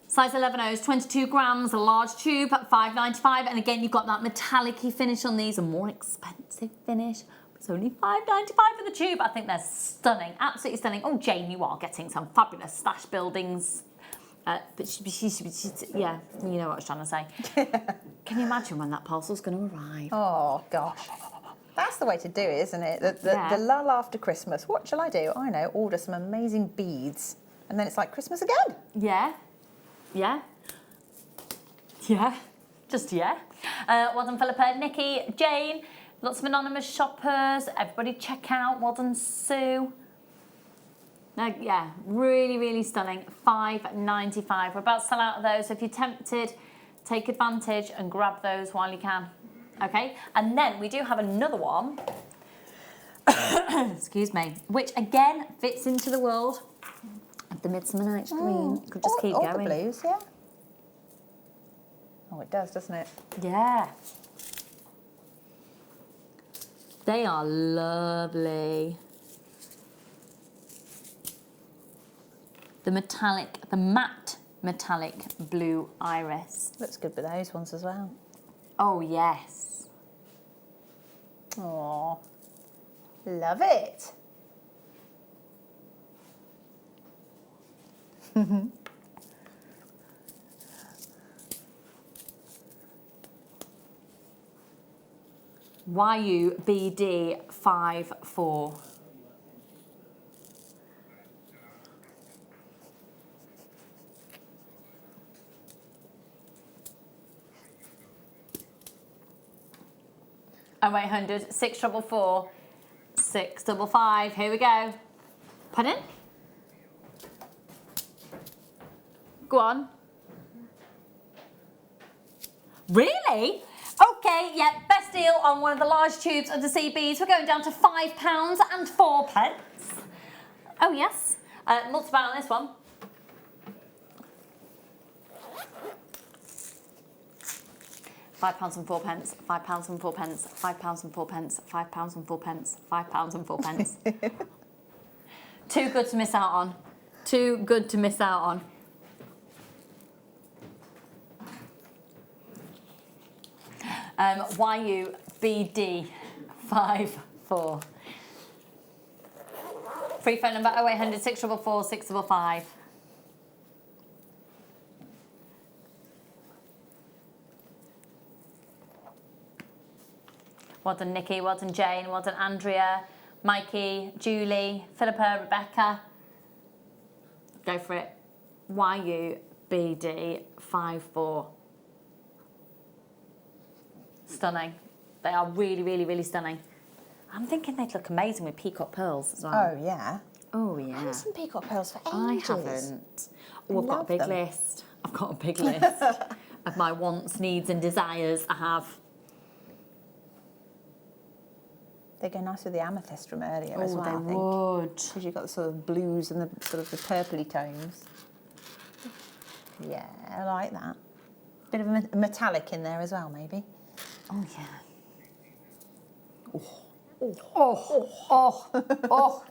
S1: Size 11Os, 22 grams, a large tube, $5.95. And again, you've got that metallic-y finish on these, a more expensive finish. It's only $5.95 for the tube. I think they're stunning, absolutely stunning. Oh, Jane, you are getting some fabulous stash buildings. But yeah, you know what I was trying to say. Can you imagine when that parcel's going to arrive?
S2: Oh, gosh. That's the way to do it, isn't it? The lull after Christmas. What shall I do? I know, order some amazing beads. And then it's like Christmas again.
S1: Yeah. Yeah. Yeah. Just yeah. Well done, Philippa, Nikki, Jane, lots of anonymous shoppers. Everybody check out. Well done, Sue. No, yeah, really, really stunning. $5.95. We're about to sell out of those. So if you're tempted, take advantage and grab those while you can. Okay, and then we do have another one. Excuse me, which again fits into the world of the Midsummer Night's Dream. Could just keep going.
S2: All the blues, yeah. Oh, it does, doesn't it?
S1: Yeah. They are lovely. The matte metallic blue iris.
S2: Looks good with those ones as well.
S1: Oh, yes.
S2: Oh, love it.
S1: YUBD 54. Oh, 0800 644 655. Here we go. Pardon? Go on. Really? Okay, yeah, best deal on one of the large tubes of the CBs. We're going down to £5.04. Oh, yes. Multiply on this one. £5.04, £5.04, £5.04, £5.04, £5.04. Too good to miss out on. Too good to miss out on. YUBD 54. Free phone number 0800 644 655. Well done, Nikki. Well done, Jane. Well done, Andrea, Mikey, Julie, Philippa, Rebecca. Go for it. YUBD 54. Stunning. They are really, really, really stunning. I'm thinking they'd look amazing with peacock pearls as well.
S2: Oh, yeah.
S1: Oh, yeah.
S2: I haven't seen peacock pearls for
S1: I
S2: ages.
S1: haven't. Oh, I've got a
S2: love
S1: big
S2: them.
S1: list. I've got a big list of my wants, needs and desires. I have.
S2: They go nice with the amethyst from earlier as
S1: Oh,
S2: well,
S1: they
S2: I think.
S1: would.
S2: Because you've got the sort of blues and the sort of the purpley tones. Yeah, I like that. Bit of a metallic in there as well, maybe.
S1: Oh, yeah. Oh.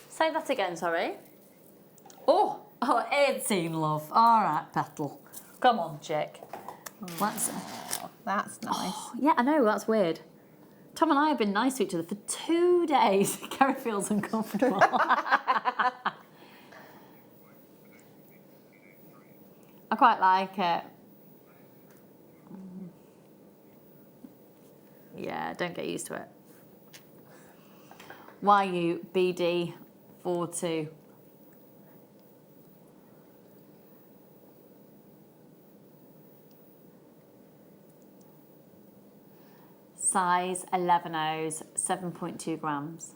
S1: Say that again, sorry. Oh, it's in love. All right, Petal. Come on, chick.
S2: That's nice.
S1: Yeah, I know, that's weird. Tom and I have been nice to each other for 2 days. Kerry feels uncomfortable. I quite like it. Yeah, don't get used to it. YU BD 42. Size 11 O's, 7.2 grams.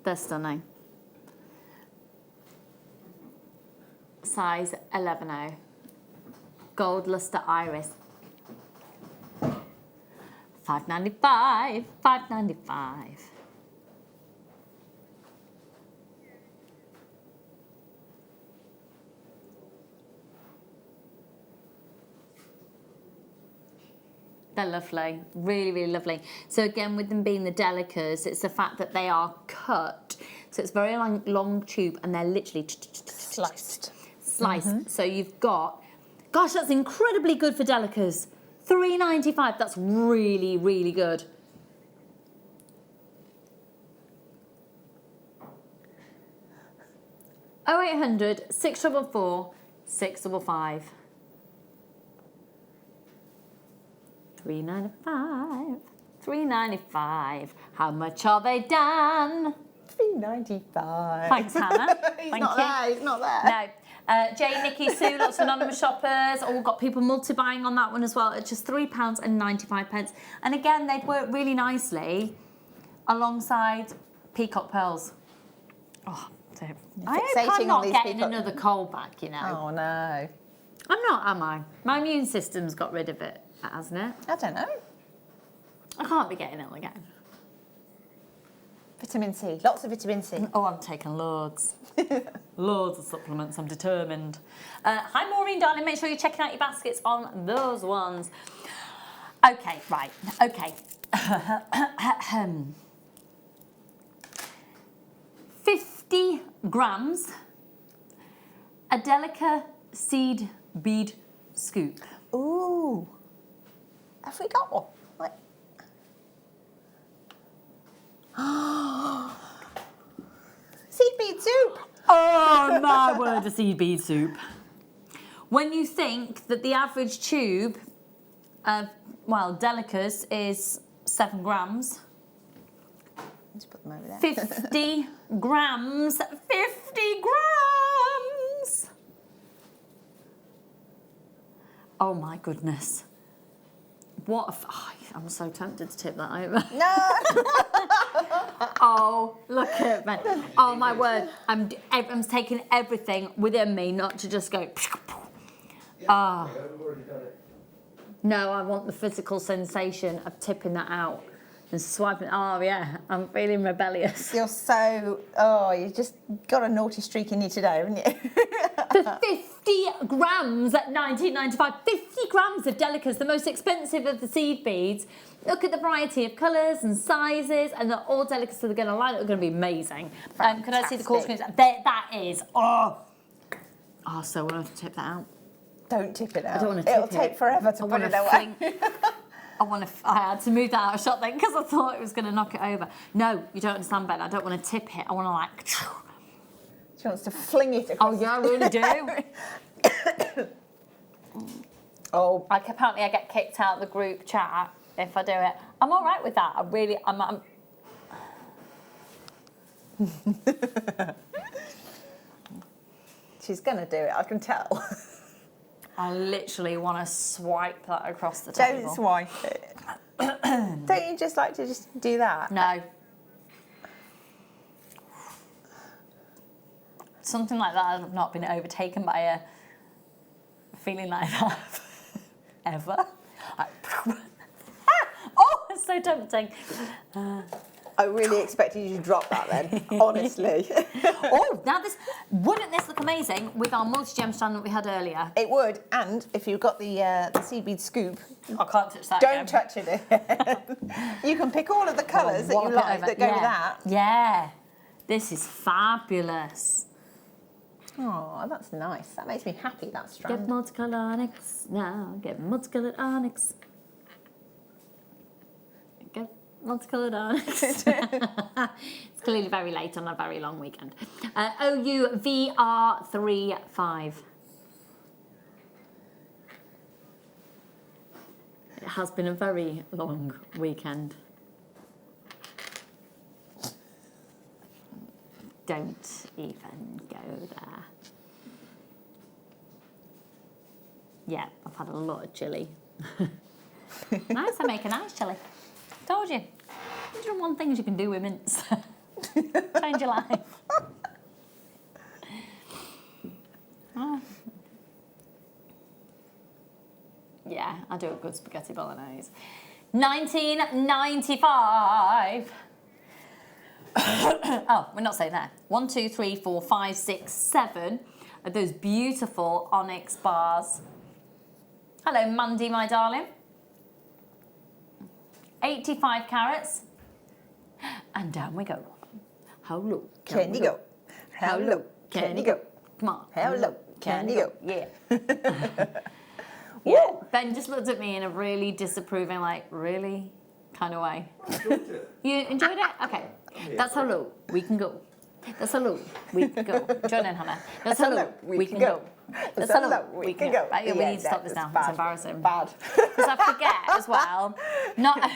S1: They're stunning. Size 11O. Gold luster iris. $5.95. $5.95. They're lovely, really, really lovely. So again, with them being the Delicas, it's the fact that they are cut. So it's very long tube and they're literally
S2: Sliced.
S1: Sliced. So you've got, gosh, that's incredibly good for Delicas. $3.95, that's really, really good. Oh 0800 644 655. $3.95. $3.95. How much are they, Dan?
S2: $3.95.
S1: Thanks, Hannah.
S2: He's
S1: Thank
S2: not
S1: you.
S2: there. He's not there.
S1: No. Jay, Nikki, Sue, lots of anonymous shoppers. All got people multi-buying on that one as well. It's just £3.95. And again, they'd work really nicely alongside peacock pearls. Oh, I hope I'm not getting another cold back, you know.
S2: Oh, no.
S1: I'm not, am I? My immune system's got rid of it, hasn't it?
S2: I don't know.
S1: I can't be getting ill again.
S2: Vitamin C. Lots of vitamin C.
S1: Oh, I'm taking loads. Loads of supplements, I'm determined. Hi, Maureen, darling. Make sure you're checking out your baskets on those ones. Okay, right. Okay. 50 grams. Adelica seed bead scoop.
S2: Ooh. Have we got one? Like... Seed bead soup.
S1: Oh, my word, a seed bead soup. When you think that the average tube of, well, Delicas is 7 grams.
S2: Let's put them over there.
S1: 50 grams. 50 grams. Oh, my goodness. What a... Oh, I'm so tempted to tip that over.
S2: No.
S1: Oh, look at me. Oh, my word. I'm taking everything within me not to just go... Ah. No, I want the physical sensation of tipping that out and swiping. Oh, yeah, I'm feeling rebellious.
S2: You're so... Oh, you just got a naughty streak in you today, haven't you?
S1: For 50 grams at $19.95. 50 grams of Delicas, the most expensive of the seed beads. Look at the variety of colours and sizes, and they're all Delicas, so they're going to line up. They're going to be amazing. Could I see the call screens? That is... Oh, so we'll have to tip that out.
S2: Don't tip it out.
S1: I don't want to tip it.
S2: It'll take forever to put it away.
S1: I had to move that out of shot then because I thought it was going to knock it over. No, you don't understand, Ben. I don't want to tip it. I want to like...
S2: She wants to fling it across.
S1: Oh, yeah, I really do.
S2: Oh.
S1: Apparently I get kicked out of the group chat if I do it. I'm all right with that. I'm
S2: She's going to do it, I can tell.
S1: I literally want to swipe that across the table.
S2: Don't swipe it. Don't you just like to just do that?
S1: No. Something like that, I've not been overtaken by a feeling like that ever. Oh, it's so tempting.
S2: I really expected you to drop that then, honestly.
S1: Oh, now wouldn't this look amazing with our multi-gem strand that we had earlier?
S2: It would, and if you've got the seed bead scoop,
S1: I can't touch that.
S2: Don't touch it. You can pick all of the colours that you like that go with that.
S1: Yeah. This is fabulous.
S2: Oh, that's nice. That makes me happy, that strand.
S1: Get multicolored onyx now. Get multicolored onyx. Get multicolored onyx. It's clearly very late on a very long weekend. OUVR35. It has been a very long weekend. Don't even go there. Yeah, I've had a lot of chilli. Nice, I make a nice chilli. Told you. 101 things you can do with mince. Change your life. Oh. Yeah, I do a good spaghetti bolognese. 1995. Oh, we're not saying that. 1, 2, 3, 4, 5, 6, 7 of those beautiful onyx bars. Hello, Mandy, my darling. 85 carats. And down we go. How low
S2: can you go?
S1: How low can you go? Come on.
S2: How low can you go?
S1: Yeah. Yeah. Ben just looked at me in a really disapproving, like, really kind of way. You enjoyed it? Okay. That's how low we can go. That's how low we can go. Join in, Hannah. That's how low we can go. That's how low we can go. Right, we need to stop this now. It's embarrassing.
S2: Bad.
S1: Because I forget as well. Not.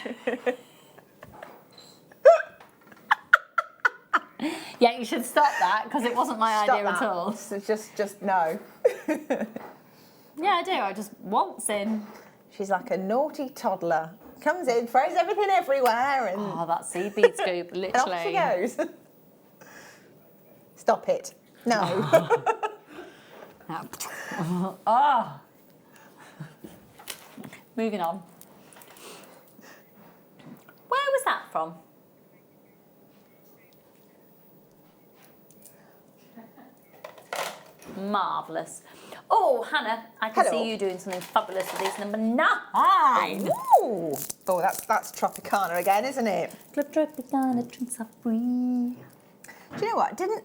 S1: Yeah, you should stop that because it wasn't my idea at all.
S2: So just no.
S1: Yeah, I do. I just waltz in.
S2: She's like a naughty toddler. Comes in, throws everything everywhere, and
S1: oh, that sea bead scoop, literally.
S2: And off she goes. Stop it. No.
S1: Oh. Moving on. Where was that from? Marvellous. Oh, Hannah, I can see you doing something fabulous with these. Number 9.
S2: Ooh. Oh, that's Tropicana again, isn't it?
S1: Club Tropicana, drinks are free.
S2: Do you know what? Didn't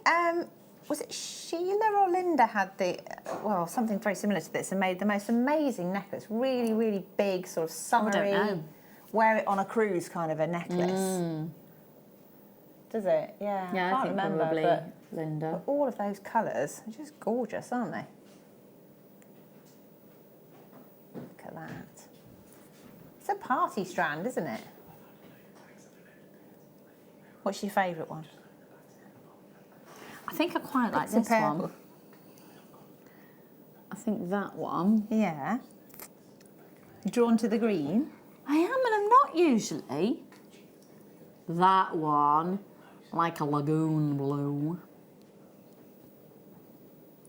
S2: was it Sheila or Linda had the well something very similar to this and made the most amazing necklace, really really big, sort of summery.
S1: I don't know.
S2: Wear it on a cruise kind of a necklace. Does it? Yeah.
S1: Yeah, I
S2: can't
S1: think
S2: remember,
S1: probably
S2: but
S1: Linda.
S2: all of those colours are just gorgeous, aren't they? Look at that. It's a party strand, isn't it? What's your favourite one?
S1: I think I quite like this one. I think that one.
S2: Yeah. Drawn to the green?
S1: I am, and I'm not usually. That one, like a lagoon blue.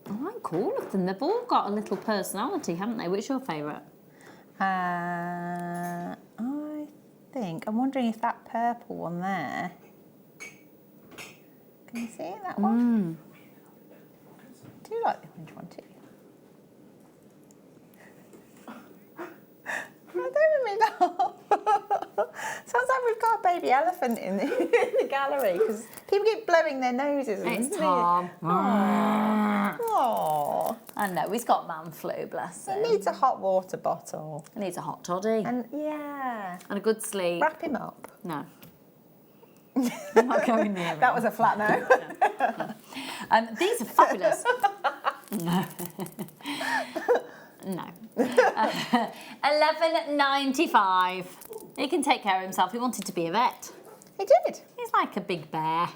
S1: I like all of them. They've all got a little personality, haven't they? Which is your favourite?
S2: I think, I'm wondering if that purple one there, can you see it, that one? I do like the orange one too. I don't mean that. Sounds like we've got a baby elephant in the gallery because people keep blowing their noses.
S1: It's Tom.
S2: Aww.
S1: I know, he's got man flu, bless him.
S2: He needs a hot water bottle.
S1: He needs a hot toddy.
S2: And yeah.
S1: And a good sleep.
S2: Wrap him up.
S1: No. I'm not going near him.
S2: That was a flat no.
S1: These are fabulous. No. No. 11.95. He can take care of himself. He wanted to be a vet.
S2: He did.
S1: He's like a big bear.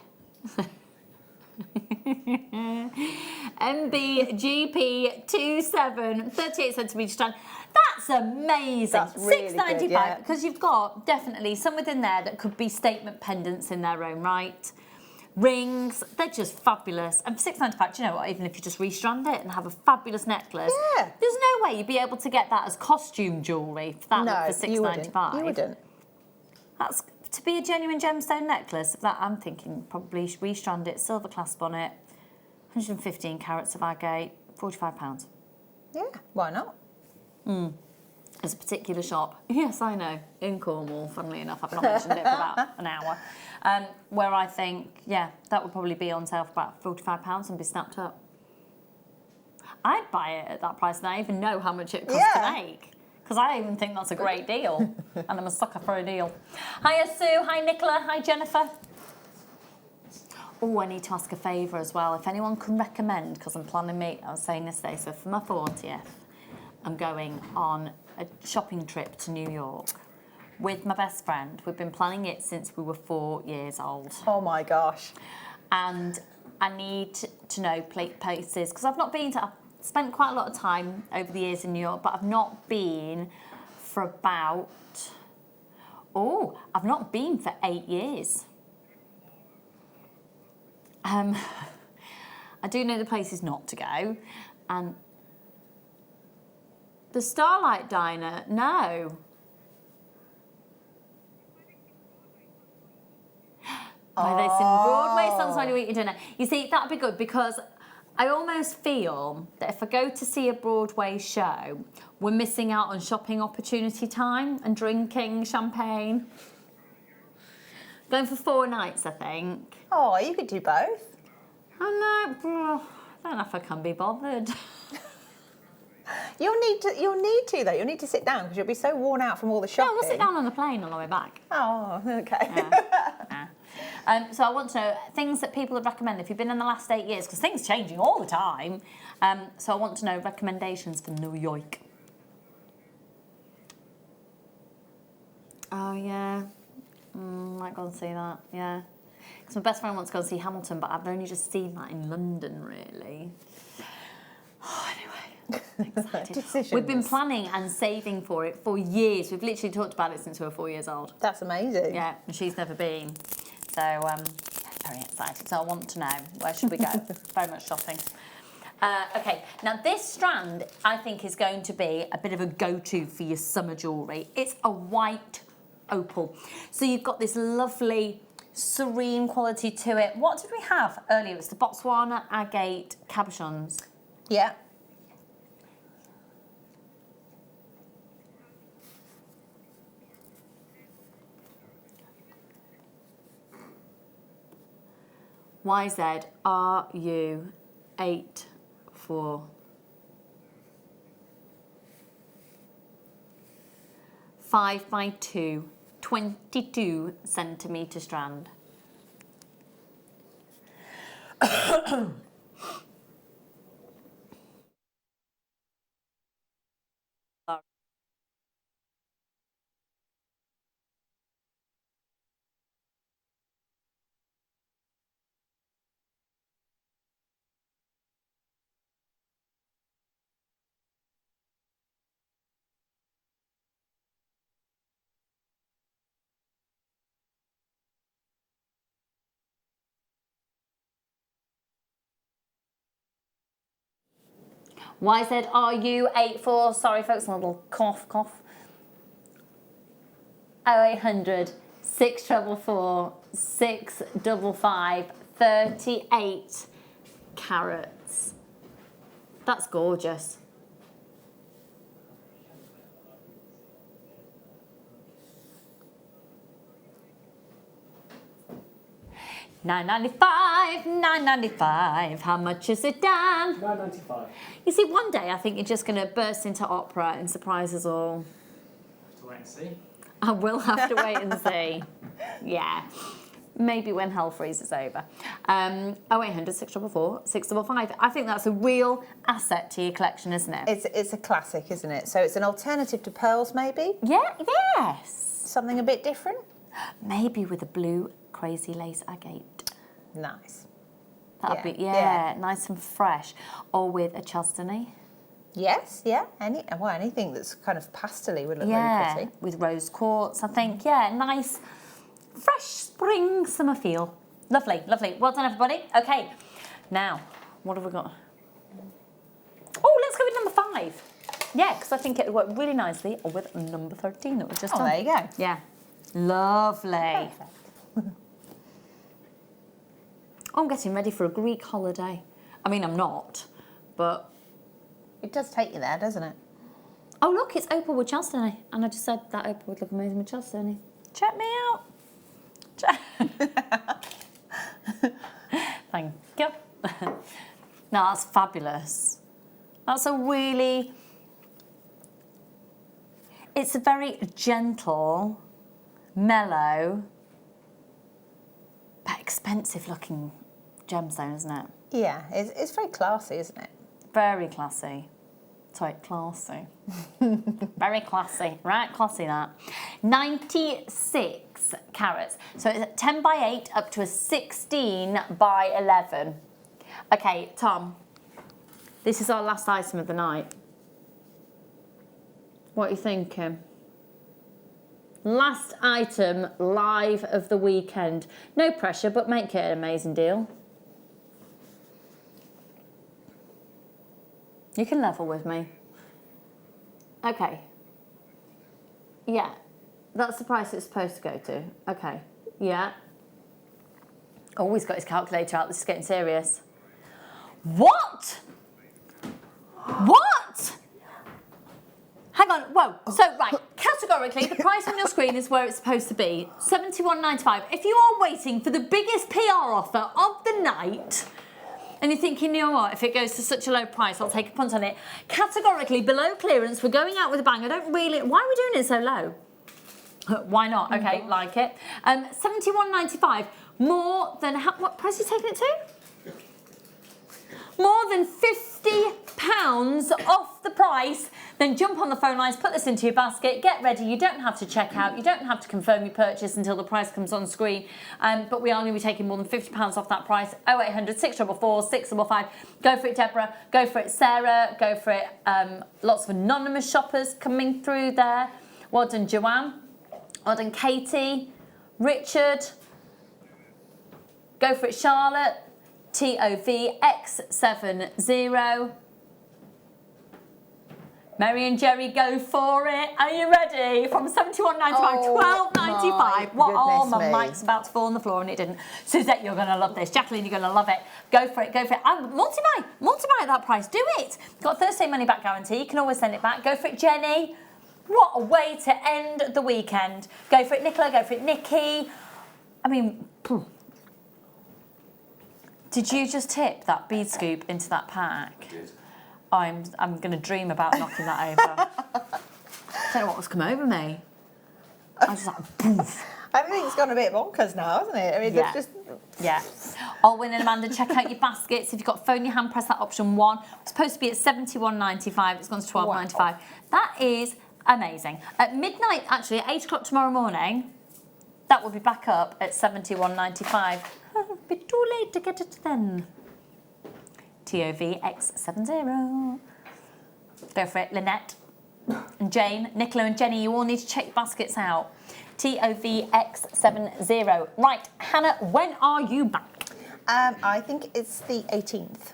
S1: MBGP 27, 38 centimetre strand. That's amazing.
S2: That's really
S1: $6.95
S2: good, yeah.
S1: because you've got definitely some within there that could be statement pendants in their own right. Rings, they're just fabulous. And for $6.95, do you know what? Even if you just restrand it and have a fabulous necklace,
S2: yeah.
S1: There's no way you'd be able to get that as costume jewellery for that for $6.95.
S2: You wouldn't.
S1: That's to be a genuine gemstone necklace. That I'm thinking probably restrand it, silver clasp on it, 115 carats of agate, £45.
S2: Yeah, why not?
S1: There's a particular shop, yes, I know, in Cornwall, funnily enough, I've not mentioned it for about an hour, where I think, yeah, that would probably be on sale for about £45 and be snapped up. I'd buy it at that price and I even know how much it costs to make. Because I even think that's a great deal. And I'm a sucker for a deal. Hiya Sue, hi Nicola, hi Jennifer. Oh, I need to ask a favour as well. If anyone can recommend, because I'm planning I was saying this day, so for my 40th, I'm going on a shopping trip to New York with my best friend. We've been planning it since we were 4 years old.
S2: Oh my gosh.
S1: And I need to know places, because I've spent quite a lot of time over the years in New York, but I've not been for about, I've not been for 8 years. I do know the places not to go, and the Starlight Diner, no. Why they sing Broadway songs while you eat your dinner. You see, that'd be good because I almost feel that if I go to see a Broadway show, we're missing out on shopping opportunity time and drinking champagne. Going for 4 nights, I think.
S2: Oh, you could do both.
S1: I know, I don't know if I can be bothered.
S2: You'll need to though. You'll need to sit down because you'll be so worn out from all the shopping.
S1: Yeah, we'll sit down on the plane on the way back.
S2: Oh, okay.
S1: So I want to know things that people would recommend if you've been in the last 8 years, because things are changing all the time. So I want to know recommendations for New York. Oh, yeah. Might go and see that, yeah. Because my best friend wants to go and see Hamilton, but I've only just seen that in London, really. Oh, anyway, excited. We've been planning and saving for it for years. We've literally talked about it since we were 4 years old.
S2: That's amazing.
S1: Yeah, and she's never been. So, very excited. So I want to know, where should we go? Very much shopping. Okay, now this strand, I think, is going to be a bit of a go-to for your summer jewellery. It's a white opal. So you've got this lovely, serene quality to it. What did we have earlier? It was the Botswana agate cabochons.
S2: Yeah.
S1: YZRU84. 5 by 2, 22 centimetre strand. YZRU84, sorry folks, a little cough. 0800 644 655 38 carats. That's gorgeous. $9.95. How much is it, Dan?
S4: $9.95.
S1: You see, one day I think you're just going to burst into opera and surprise us all.
S4: Have to wait and see.
S1: I will have to wait and see. Yeah. Maybe when hell freezes over. 0800 644 655. I think that's a real asset to your collection, isn't it?
S2: It's a classic, isn't it? So it's an alternative to pearls, maybe?
S1: Yeah, yes.
S2: Something a bit different?
S1: Maybe with a blue crazy lace agate.
S2: Nice.
S1: That'd be, yeah, nice and fresh. Or with a Chalcedony.
S2: Yes, yeah. Anything that's kind of pastel-y would look really pretty.
S1: With rose quartz, I think. Yeah, nice, fresh spring summer feel. Lovely, lovely. Well done, everybody. Okay, now, what have we got? Oh, let's go with number 5. Yeah, because I think it would work really nicely with number 13 that we've just done.
S2: There you go.
S1: Yeah. Lovely.
S2: Perfect.
S1: I'm getting ready for a Greek holiday. I mean, I'm not, but...
S2: It does take you there, doesn't it?
S1: Oh look, it's opal with chalcedony. And I just said that opal would look amazing with chalcedony. Check me out. Thank you. No, that's fabulous. That's a really... It's a very gentle, mellow, but expensive looking gemstone, isn't it?
S2: Yeah, it's very classy, isn't it?
S1: Very classy. Sorry, classy. Very classy. Right, classy that. 96 carats. So it's a 10 by 8 up to a 16 by 11. Okay, Tom, this is our last item of the night. What are you thinking? Last item live of the weekend. No pressure, but make it an amazing deal. You can level with me. Okay. Yeah. That's the price it's supposed to go to. Okay. Yeah. Oh, he's got his calculator out. This is getting serious. What? What? Hang on, whoa. So, right, categorically, the price on your screen is where it's supposed to be, $71.95. If you are waiting for the biggest PR offer of the night, and you're thinking, you know what, if it goes to such a low price, I'll take a punt on it. Categorically, below clearance, we're going out with a bang. I don't really, why are we doing it so low? Why not? Okay, like it. $71.95, more than, what price are you taking it to? More than £50 off the price. Then jump on the phone lines, put this into your basket, get ready. You don't have to check out, you don't have to confirm your purchase until the price comes on screen. But we are going to be taking more than £50 off that price. 0800 644 655. Go for it, Deborah. Go for it, Sarah. Go for it. Lots of anonymous shoppers coming through there. Well done, Joanne. Well done, Katie. Richard. Go for it, Charlotte. TOVX70. Mary and Jerry, go for it. Are you ready? From $71.95, $12.95. What? Oh, my mic's about to fall on the floor and it didn't. Suzette, you're going to love this. Jacqueline, you're going to love it. Go for it, go for it. Multi-buy at that price. Do it. Got Thursday money back guarantee. You can always send it back. Go for it, Jenny. What a way to end the weekend. Go for it, Nicola. Go for it, Nikki. I mean, did you just tip that bead scoop into that pack?
S5: I did.
S1: I'm going to dream about knocking that over. I don't know what was come over me. I was just like, poof.
S2: Everything's gone a bit bonkers now, hasn't it? I mean,
S1: Yeah.
S2: just...
S1: Yeah. Alwyn and Amanda, check out your baskets. If you've got phone in your hand, press that option 1. It's supposed to be at $71.95. It's gone to $12.95. Wow. That is amazing. At midnight, actually, at 8 o'clock tomorrow morning, that will be back up at $71.95. Be too late to get it then. TOVX70. Go for it, Lynette and Jane, Nicola and Jenny, you all need to check your baskets out. TOVX70. Right, Hannah, when are you back?
S2: I think it's the 18th.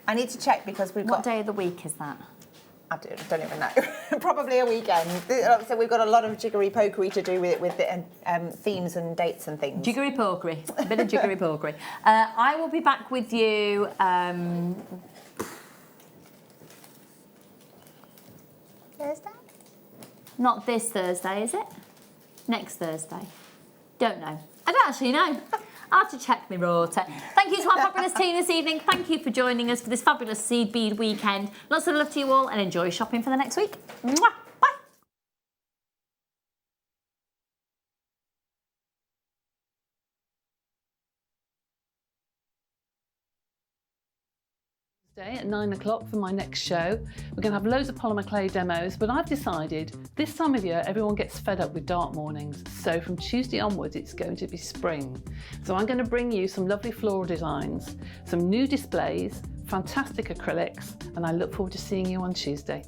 S2: I need to check because we've got...
S1: What day of the week is that?
S2: I don't even know. Probably a weekend. So we've got a lot of jiggery pokery to do with the themes and dates and things.
S1: Jiggery pokery, a bit of jiggery pokery. I will be back with you.
S2: Thursday?
S1: Not this Thursday, is it? Next Thursday. Don't know. I don't actually know. I'll have to check my rota. Thank you to our fabulous team this evening. Thank you for joining us for this fabulous seed bead weekend. Lots of love to you all and enjoy shopping for the next week. Mwah! Bye.
S6: At 9 o'clock for my next show. We're going to have loads of polymer clay demos, but I've decided this time of year everyone gets fed up with dark mornings, so from Tuesday onwards it's going to be spring. So I'm going to bring you some lovely floral designs, some new displays, fantastic acrylics, and I look forward to seeing you on Tuesday.